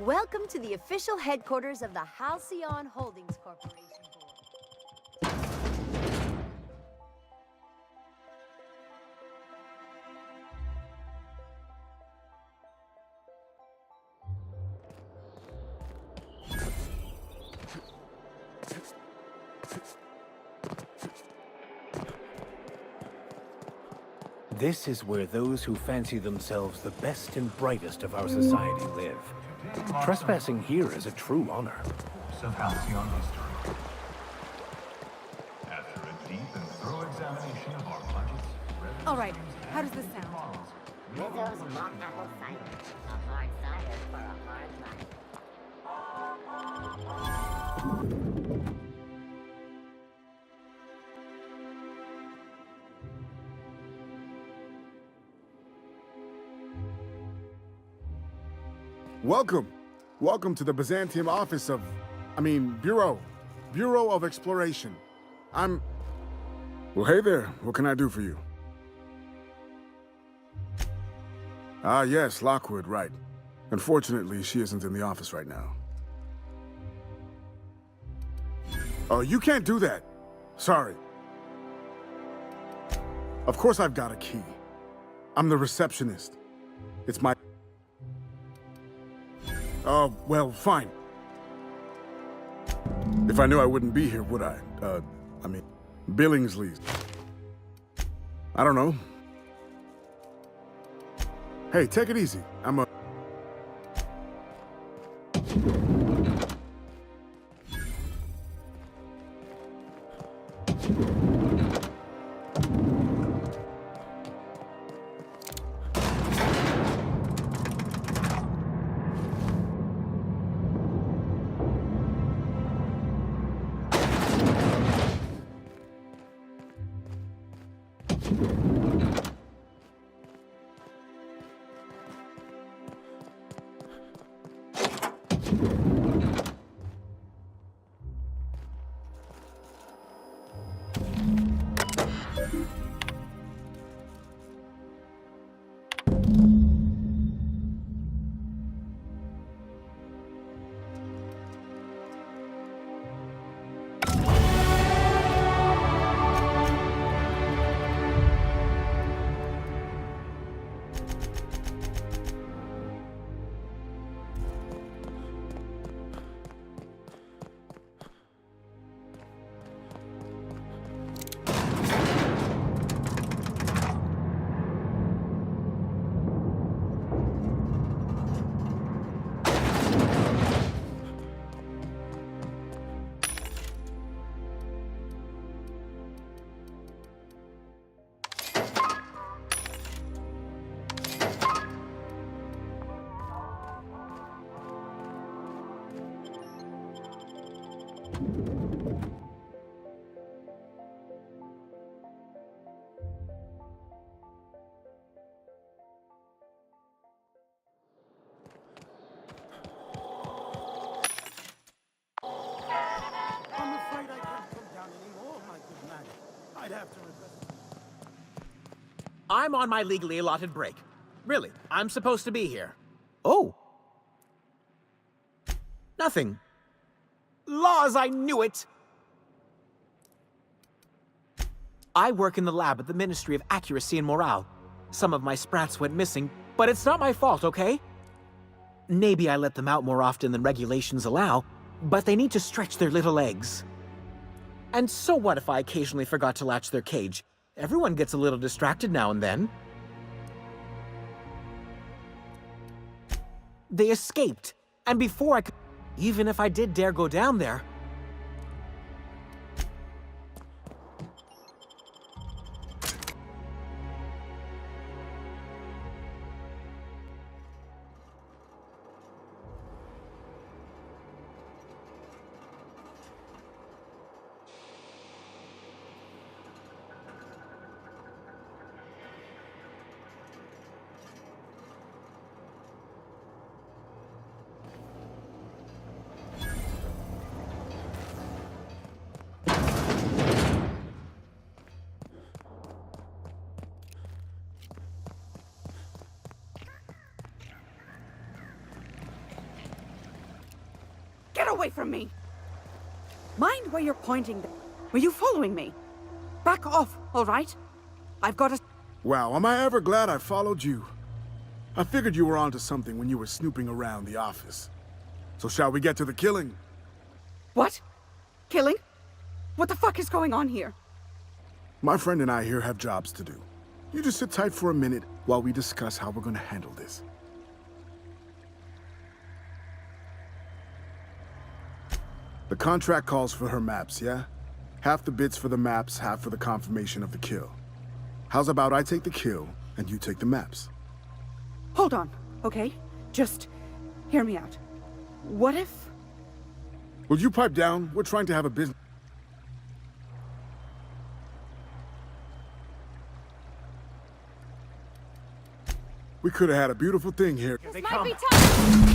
Welcome to the official headquarters of the Halcyon Holdings Corporation Board. This is where those who fancy themselves the best and brightest of our society live. Trespassing here is a true honor. Of Halcyon history. After a deep and thorough examination of our budgets, All right, how does this sound? Rizzo's mock apple cider. A hard cider for a hard life. Welcome. Welcome to the Byzantium office of... Bureau. Bureau of Exploration. Well, hey there. What can I do for you? Ah, yes, Lockwood, right. Unfortunately, she isn't in the office right now. Oh, you can't do that. Sorry. Of course I've got a key. I'm the receptionist. It's my... Oh, well, fine. If I knew I wouldn't be here, would I? Billingsley's. I don't know. Hey, take it easy. I'm a... I'm afraid I can't come down anymore, my good man. I'd have to request... I'm on my legally allotted break. Really, I'm supposed to be here. Oh. Nothing. Laws, I knew it! I work in the lab at the Ministry of Accuracy and Morale. Some of my sprats went missing, but it's not my fault, okay? Maybe I let them out more often than regulations allow, but they need to stretch their little legs. And so what if I occasionally forgot to latch their cage? Everyone gets a little distracted now and then. They escaped, and before I could... Even if I did dare go down there... away from me! Mind where you're pointing. Were you following me? Back off, all right? I've got a... Wow, am I ever glad I followed you? I figured you were onto something when you were snooping around the office. So shall we get to the killing? What? Killing? What the fuck is going on here? My friend and I here have jobs to do. You just sit tight for a minute while we discuss how we're gonna handle this. The contract calls for her maps, yeah? Half the bits for the maps, half for the confirmation of the kill. How's about I take the kill, and you take the maps? Hold on, okay? Just hear me out. What if... Will you pipe down? We're trying to have a business... We could have had a beautiful thing here. This might be tough.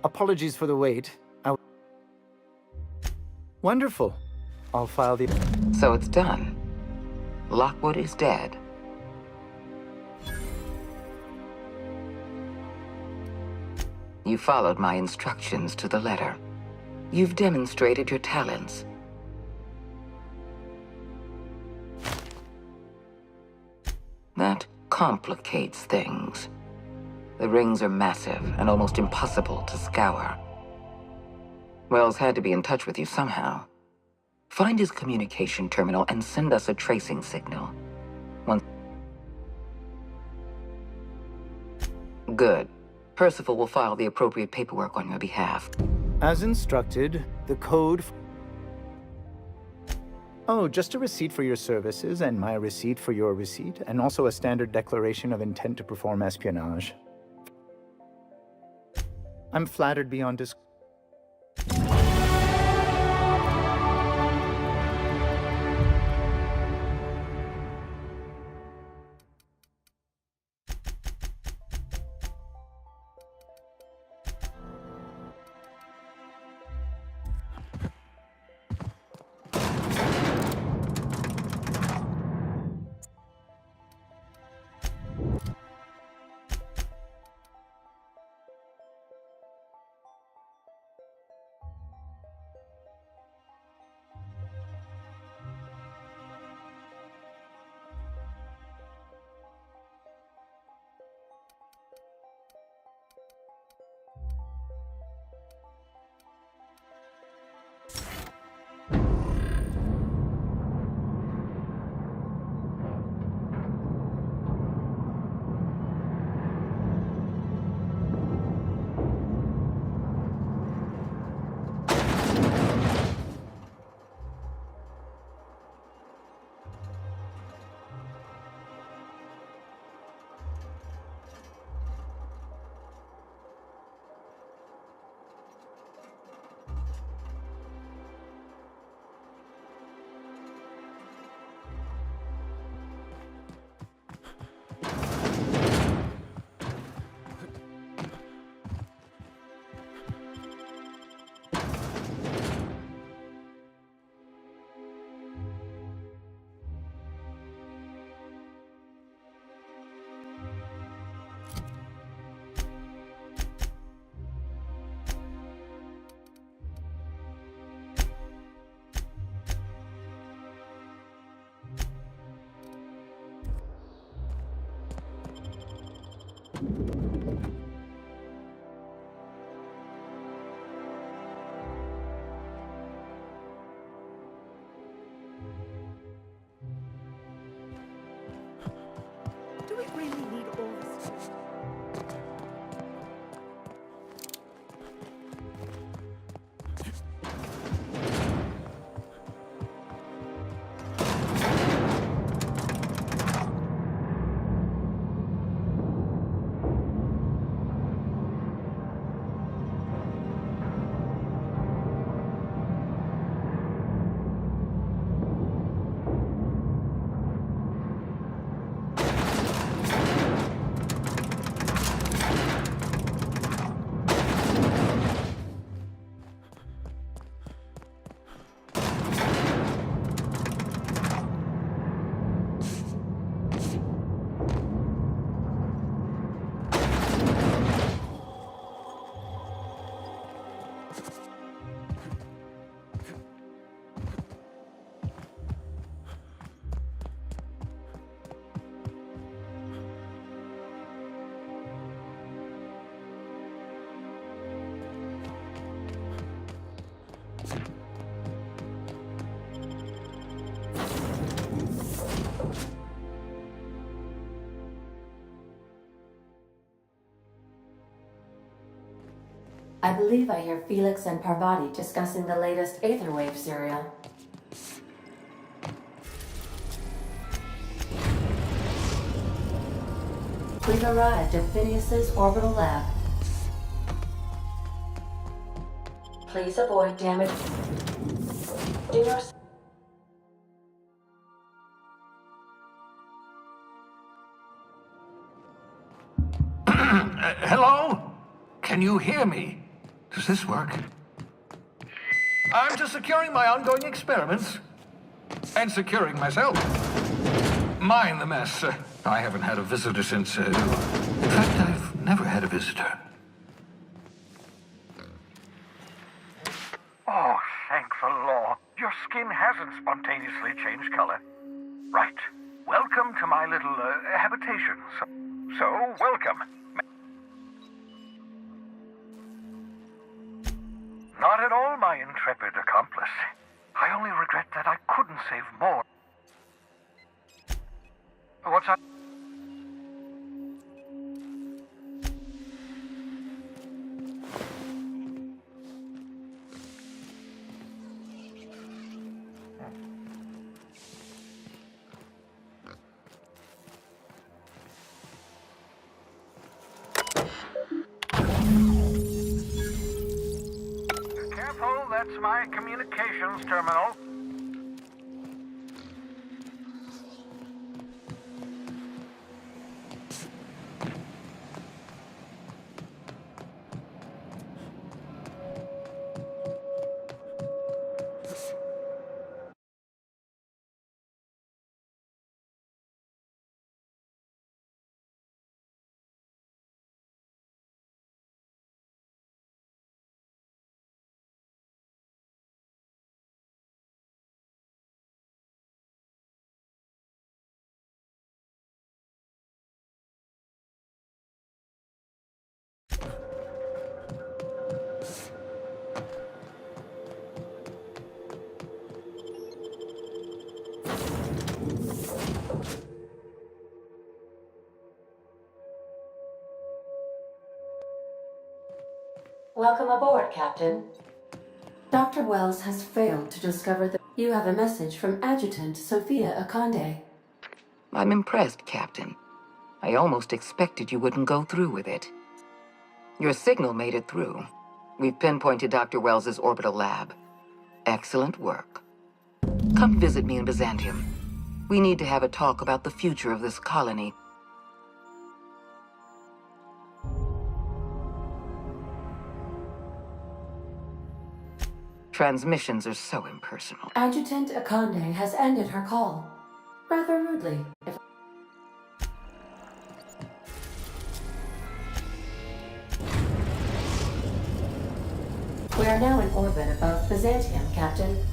Apologies for the wait. Wonderful. I'll file the... So it's done. Lockwood is dead. You followed my instructions to the letter. You've demonstrated your talents. That complicates things. The rings are massive and almost impossible to scour. Wells had to be in touch with you somehow. Find his communication terminal and send us a tracing signal. Good. Percival will file the appropriate paperwork on your behalf. As instructed, the code... Oh, just a receipt for your services and my receipt for your receipt, and also a standard declaration of intent to perform espionage. I'm flattered beyond description. Do we really need all this? I believe I hear Felix and Parvati discussing the latest Aetherwave serial. We've arrived at Phineas's orbital lab. Please avoid damage. Do your... Hello? Can you hear me? Does this work? I'm just securing my ongoing experiments. And securing myself. Mind the mess. I haven't had a visitor since... in fact, I've never had a visitor. Oh, thank the law. Your skin hasn't spontaneously changed color. Right. Welcome to my little habitation. So, welcome. Not at all, my intrepid accomplice. I only regret that I couldn't save more. What's up? That's my communications terminal. Welcome aboard, Captain. Dr. Wells has failed to discover the... You have a message from Adjutant Sophia Akande. I'm impressed, Captain. I almost expected you wouldn't go through with it. Your signal made it through. We've pinpointed Dr. Wells's orbital lab. Excellent work. Come visit me in Byzantium. We need to have a talk about the future of this colony. Transmissions are so impersonal. Adjutant Akande has ended her call. Rather rudely, if... We are now in orbit above Byzantium, Captain.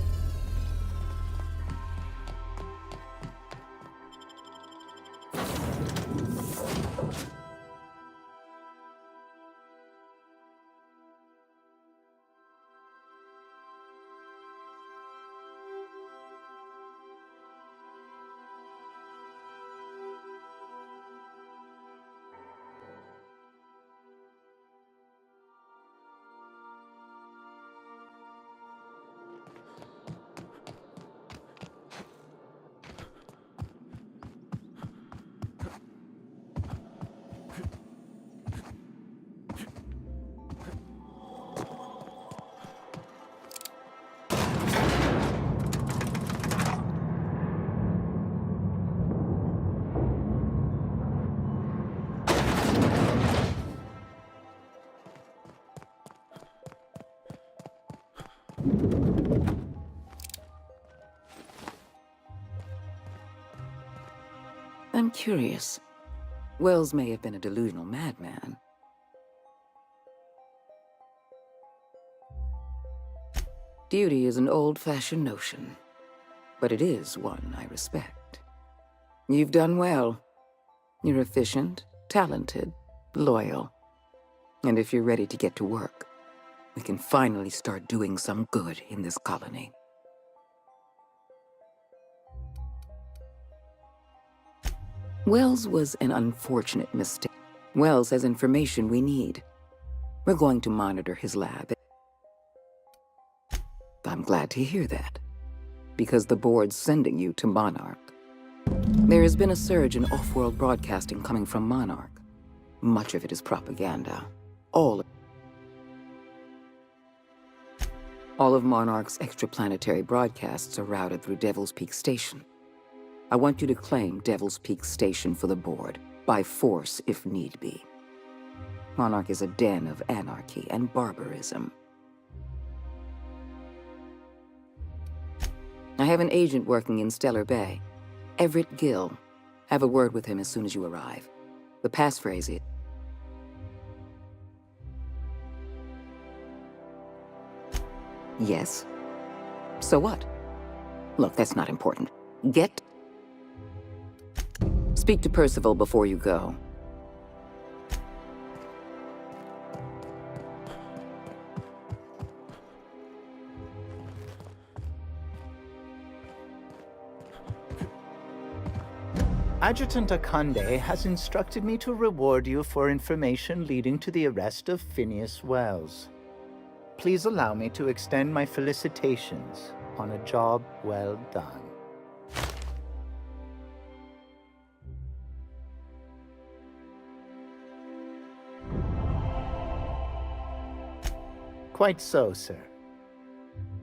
I'm curious. Wells may have been a delusional madman. Duty is an old-fashioned notion, but it is one I respect. You've done well. You're efficient, talented, loyal. And if you're ready to get to work, we can finally start doing some good in this colony. Wells was an unfortunate mistake. Wells has information we need. We're going to monitor his lab. I'm glad to hear that, because the board's sending you to Monarch. There has been a surge in off-world broadcasting coming from Monarch. Much of it is propaganda. All of Monarch's extraplanetary broadcasts are routed through Devil's Peak Station. I want you to claim Devil's Peak Station for the board, by force if need be. Monarch is a den of anarchy and barbarism. I have an agent working in Stellar Bay, Everett Gill. Have a word with him as soon as you arrive. The passphrase is... Yes? So what? Look, that's not important. Get... Speak to Percival before you go. Adjutant Akande has instructed me to reward you for information leading to the arrest of Phineas Wells. Please allow me to extend my felicitations on a job well done. Quite so, sir.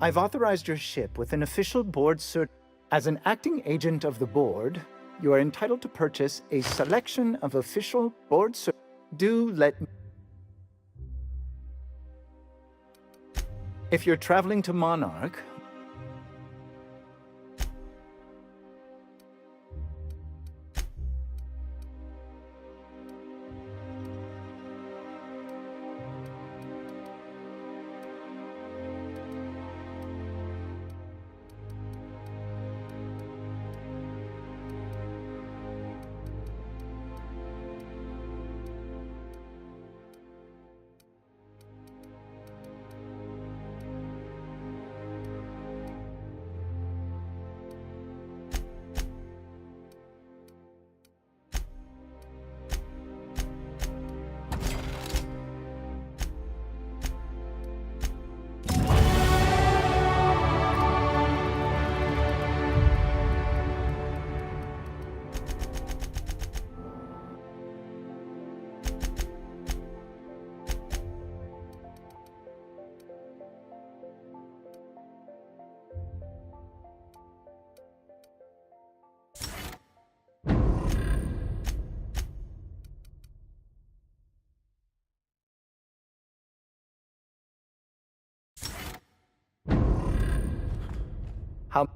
I've authorized your ship with an official board cert. As an acting agent of the board, you are entitled to purchase a selection of official board cert. Do let me. If you're traveling to Monarch, how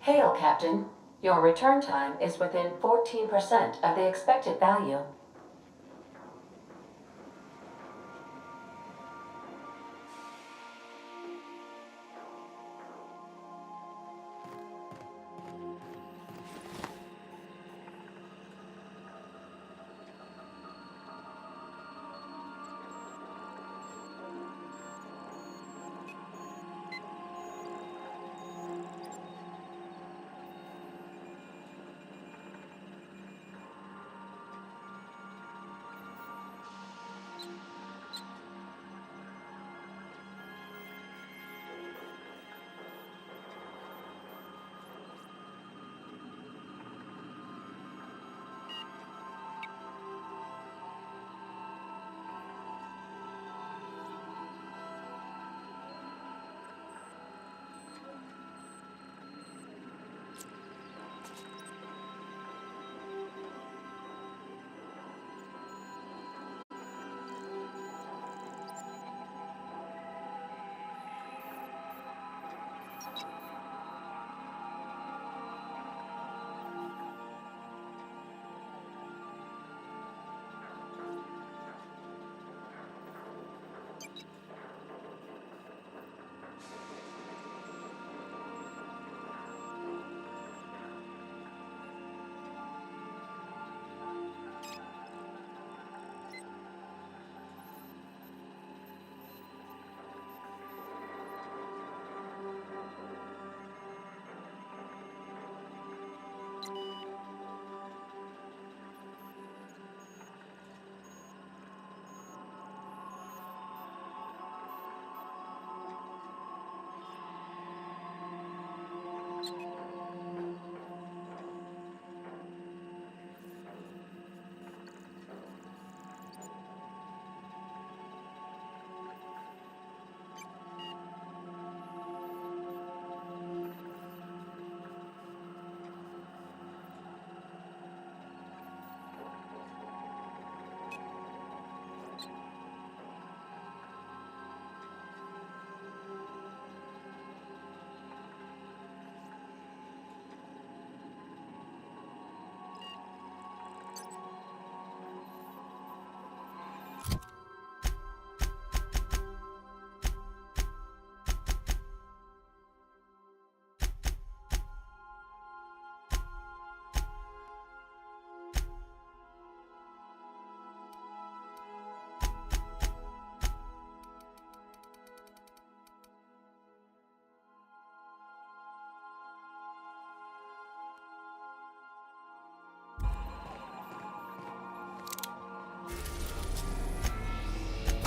Hail, Captain. Your return time is within 14% of the expected value.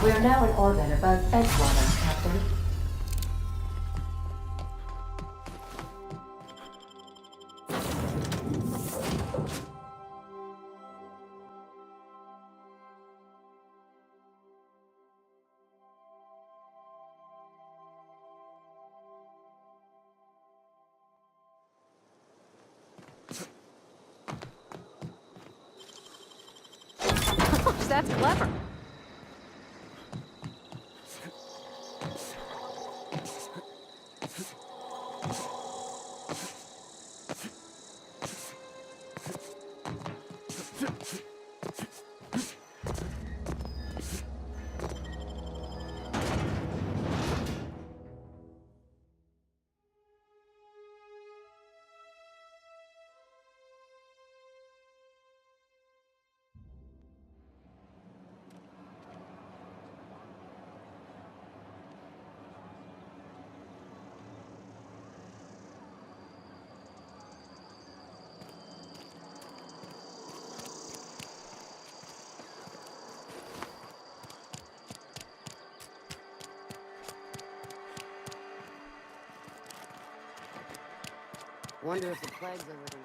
We are now in orbit above Edgewater, Captain. Gosh, that's clever. Wonder if the plague's over there.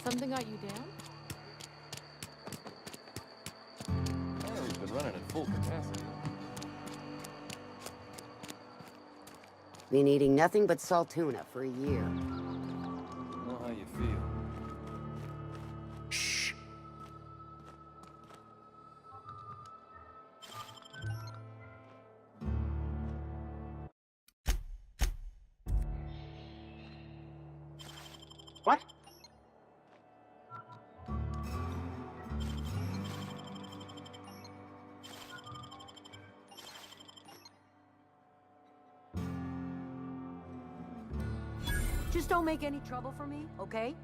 Something got you down? Battery's been running at full capacity. Been eating nothing but salt tuna for a year. I know how you feel. Shh. What? Just don't make any trouble for me, okay?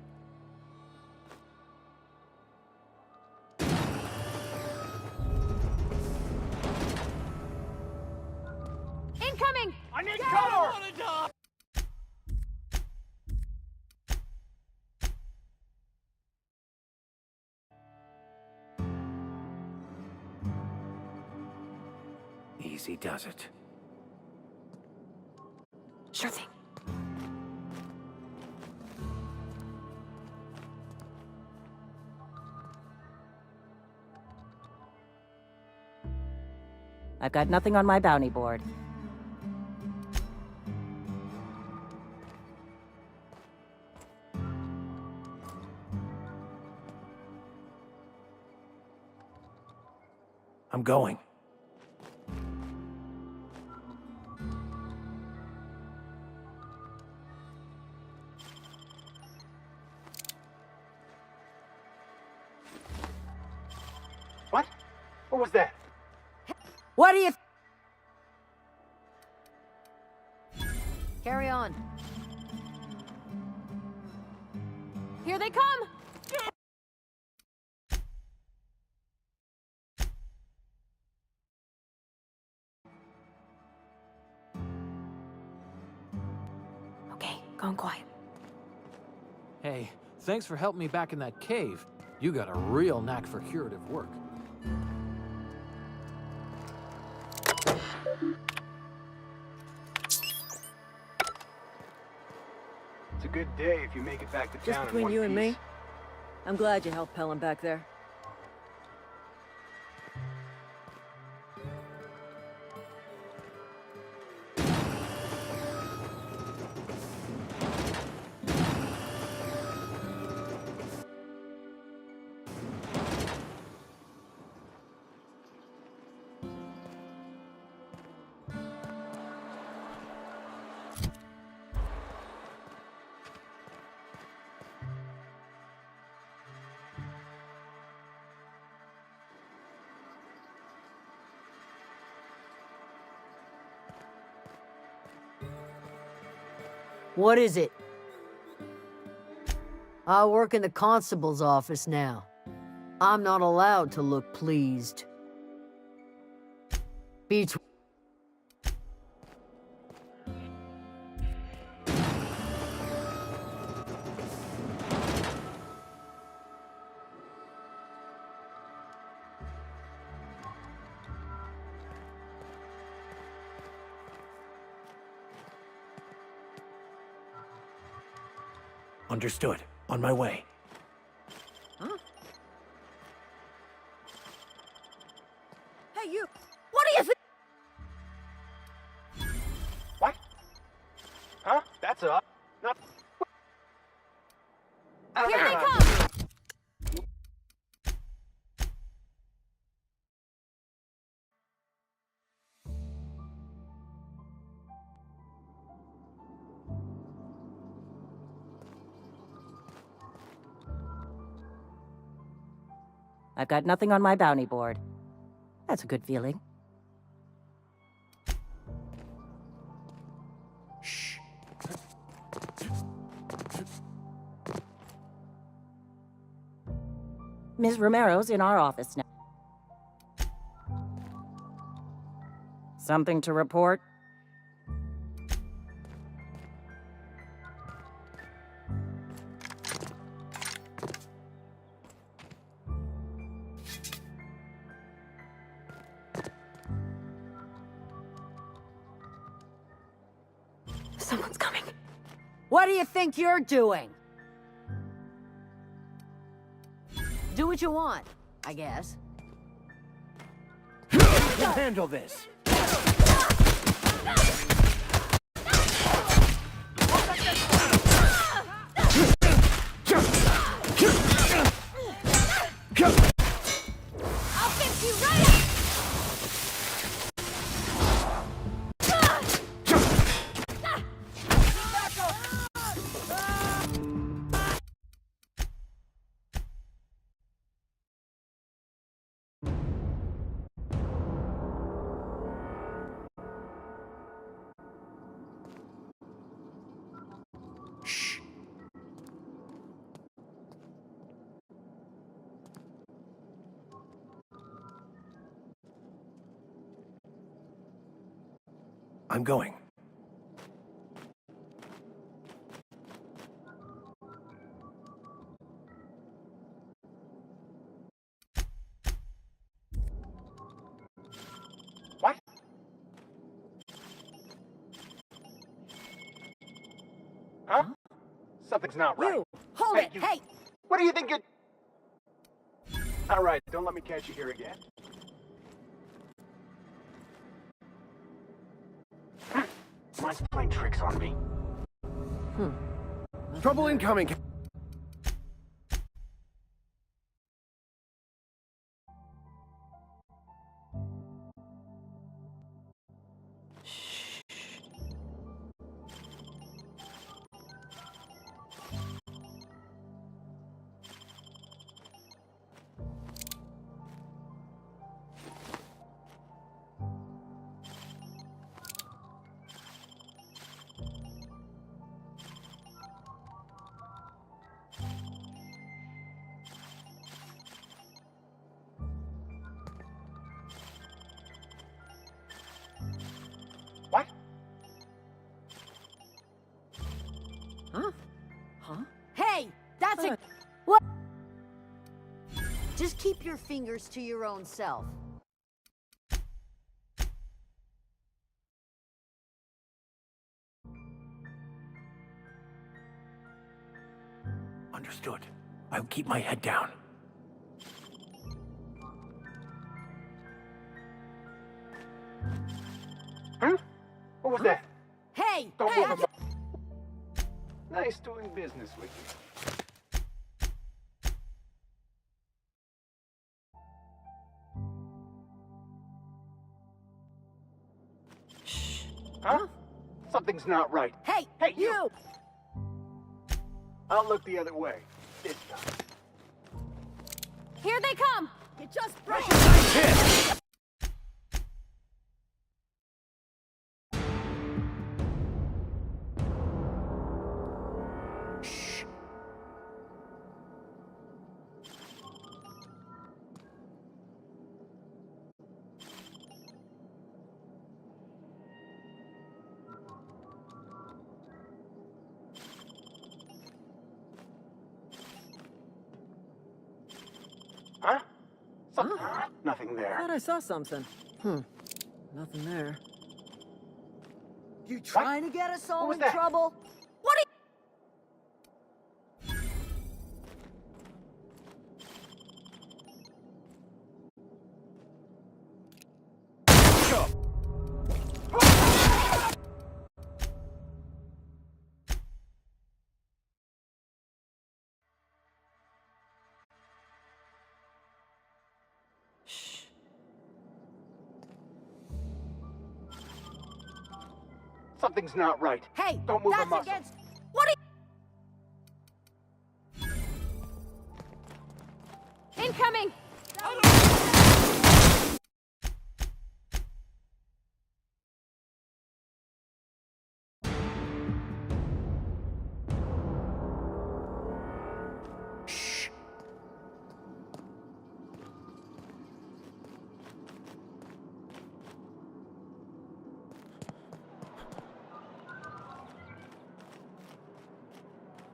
Incoming! I need cover! Easy does it. Sure thing. I've got nothing on my bounty board. I'm going. What? What was that? What do you... Carry on. Here they come! Okay, going quiet. Hey, thanks for helping me back in that cave. You got a real knack for curative work. It's a good day if you make it back to Just town in between one you and piece. me, I'm glad you helped Pelham back there. What is it? I work in the constable's office now. I'm not allowed to look pleased. Between Understood. On my way. Huh? Hey, you! What do you think? What? Huh? That's up. Not. Here they come! I've got nothing on my bounty board. That's a good feeling. Shh. Ms. Romero's in our office now. Something to report? Someone's coming. What do you think you're doing? Do what you want, I guess. You can handle this. I'll fix you right up! Shh. I'm going. What? Huh? Something's not right. You! Hold it! Hey! What do you think you're... All right, don't let me catch you here again. Mine's playing tricks on me. Trouble incoming. What? Huh? Huh? Hey! That's it! What? Just keep your fingers to your own self. Understood. I'll keep my head down. Huh? What was that? Hey! Don't Hey! move him. Nice doing business with you. Huh? Something's not right. Hey! Hey, you! I'll look the other way. This time. Here they come! You just broke it! Huh? Nothing there. Thought I saw something. Nothing there. You trying to get us all in trouble? What are you... Something's not right. Hey, Don't move a that's muscle. against... What are you... Incoming!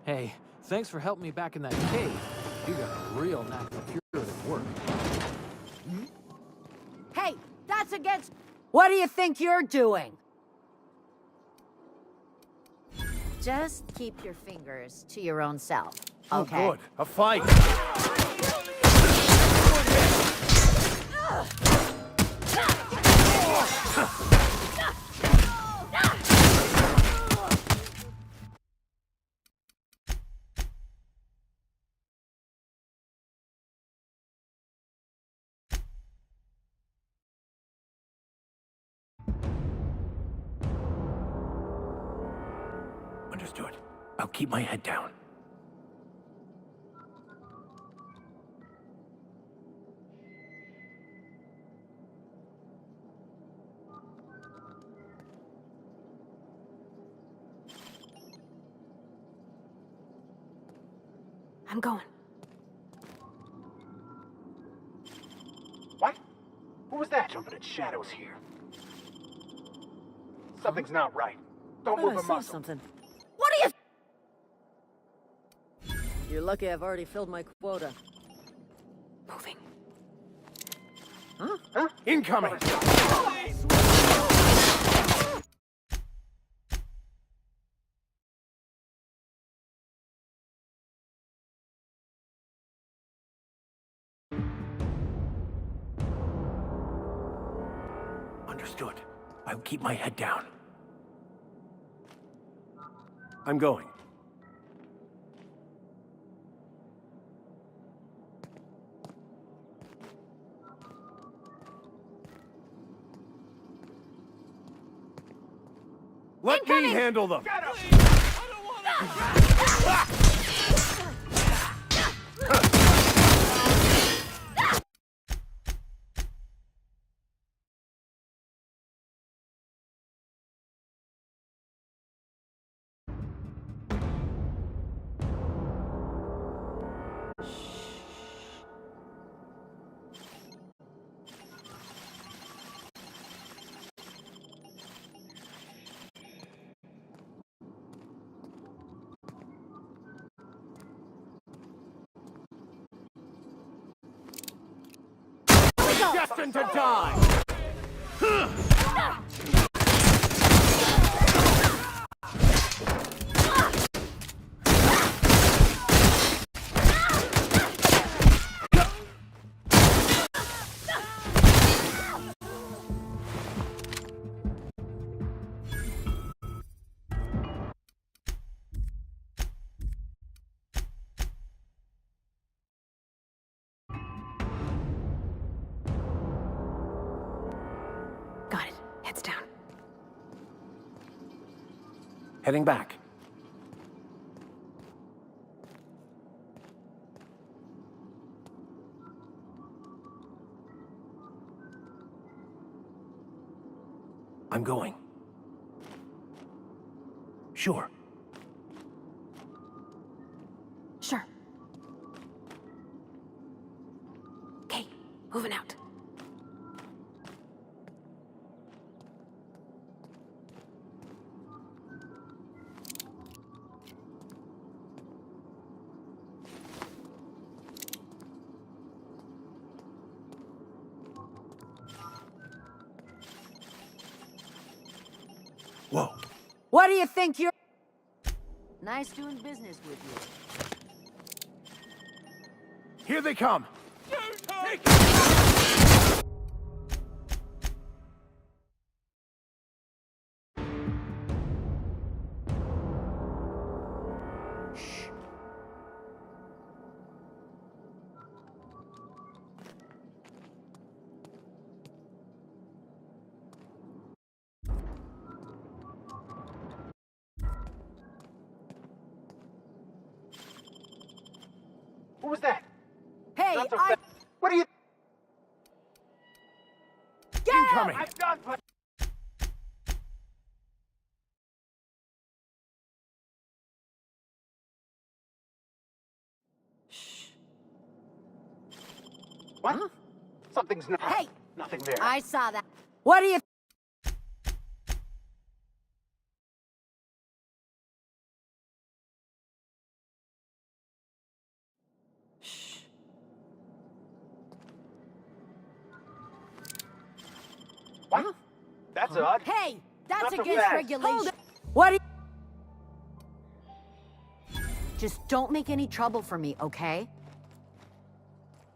Hey, thanks for helping me back in that cave. You got a real knack for curative work. Hey, that's against... What do you think you're doing? Just keep your fingers to your own self, okay? Oh, good. A fight. Understood. I'll keep my head down. I'm going. What? Who was that jumping at shadows here? Something's not right. Don't Thought move I a saw muscle. something. What are you... You're lucky I've already filled my quota. Moving. Huh? Incoming! Understood. I'll keep my head down. I'm going. Let me handle them! Destined to die! Got it. Heads down. Heading back. I'm going. Sure. Sure. Okay, moving out. Whoa. What do you think you're... Nice doing business with you. Here they come. Who was that? Hey, Not so I... fast. What are you... Get Incoming. I'm done, but... What? Huh? Something's not... Hey! Nothing there. I saw that. What do you... What? Huh? That's odd. Hey! That's Not so against fast. regulation. What do you... Just don't make any trouble for me, okay?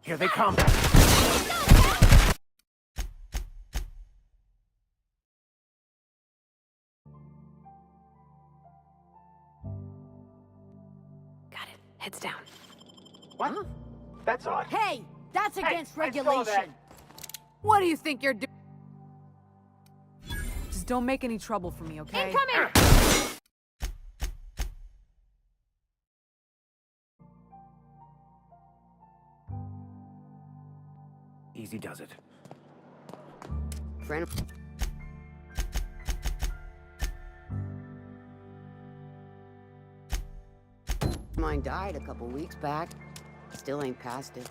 Here they come. Got it. Heads down. What? Huh? That's odd. Hey! That's against I saw that. regulation. What do you think you're doing? Just don't make any trouble for me, okay? Incoming! Easy does it. Friend... Mine died a couple weeks back. Still ain't past it.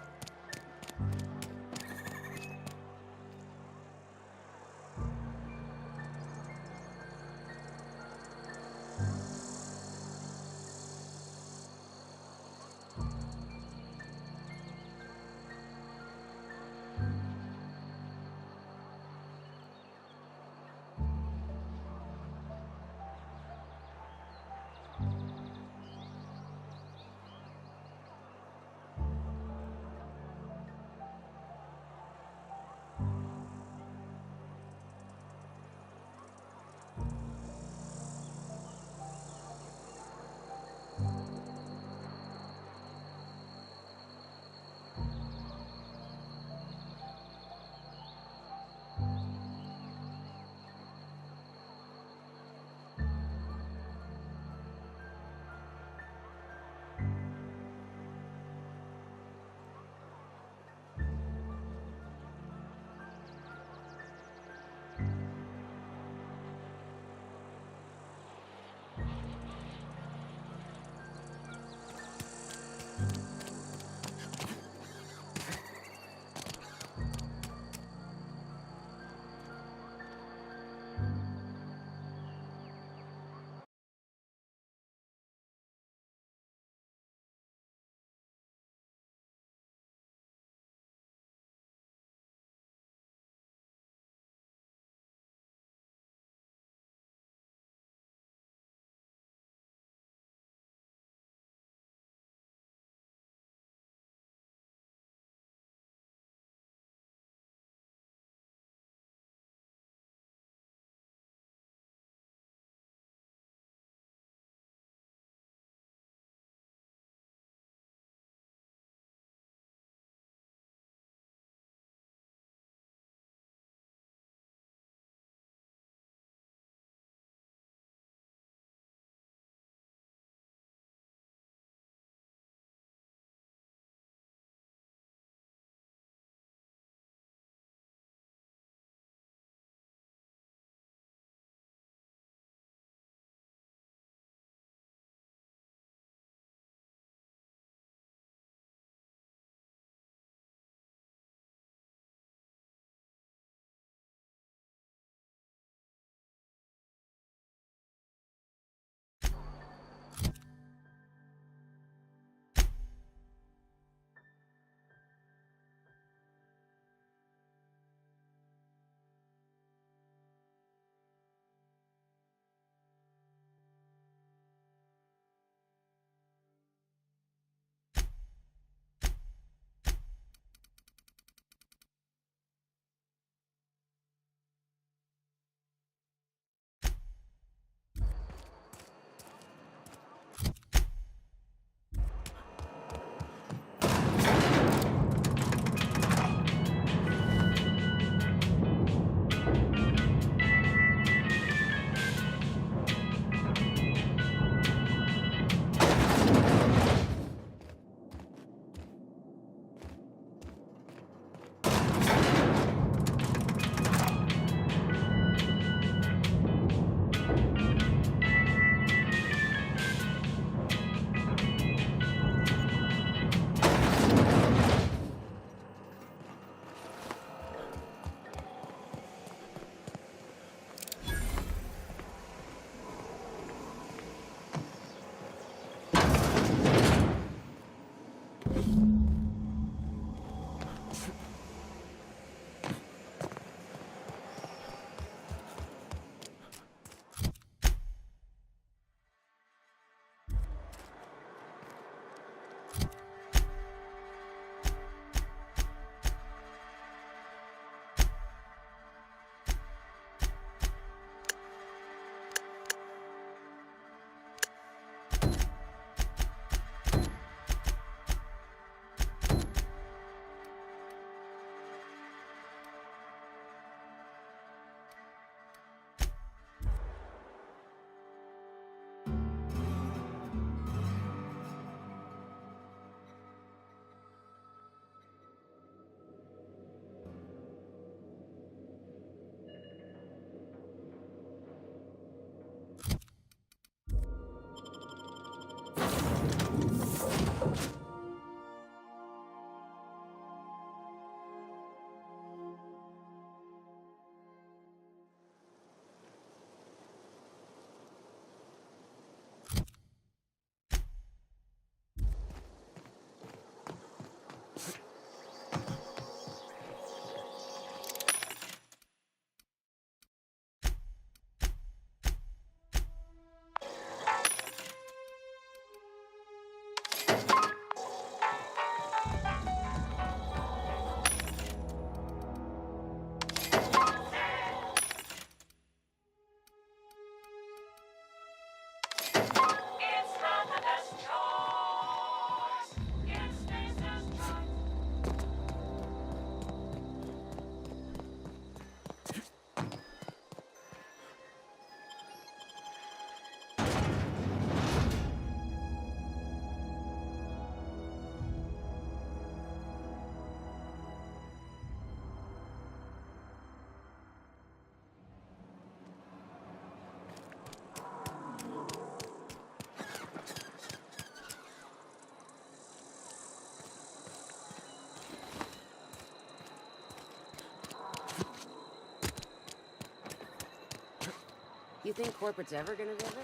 You think corporate's ever gonna visit?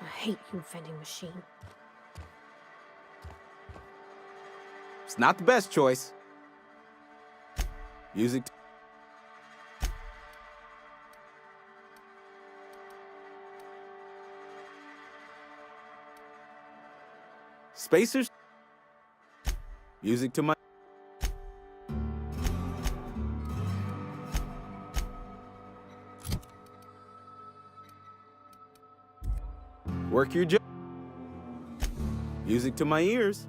I hate you, vending machine. It's not the best choice. Music. Spacers. Music to my. Work your job. Music to my ears.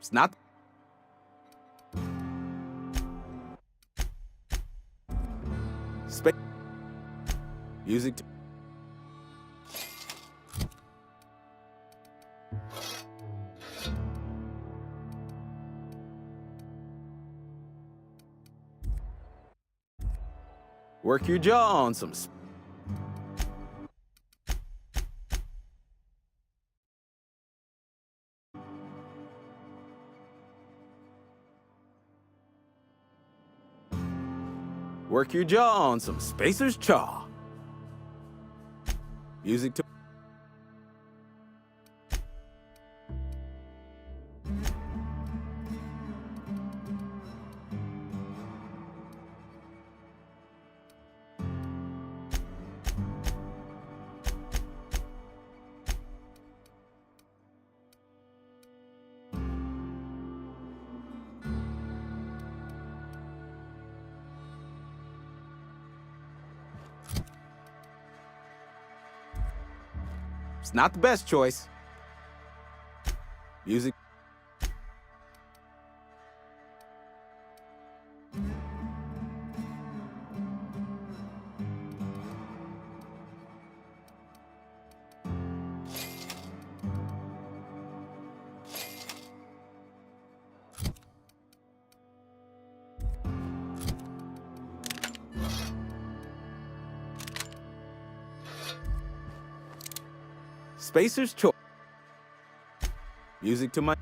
It's not. Music to. Work your jaw on some. Work your jaw on some Spacers Chaw. Music to. It's not the best choice. Music. Spacers Choice. Music to my.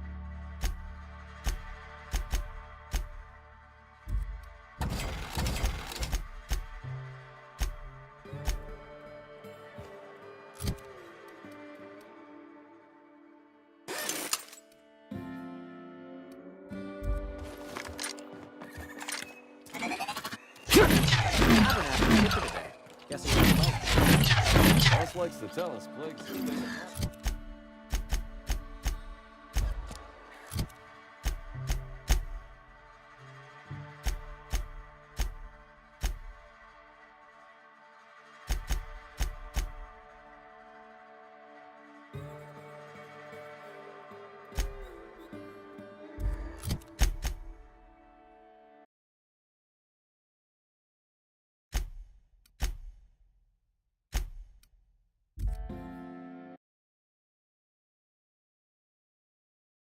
Boss likes to tell us plagues.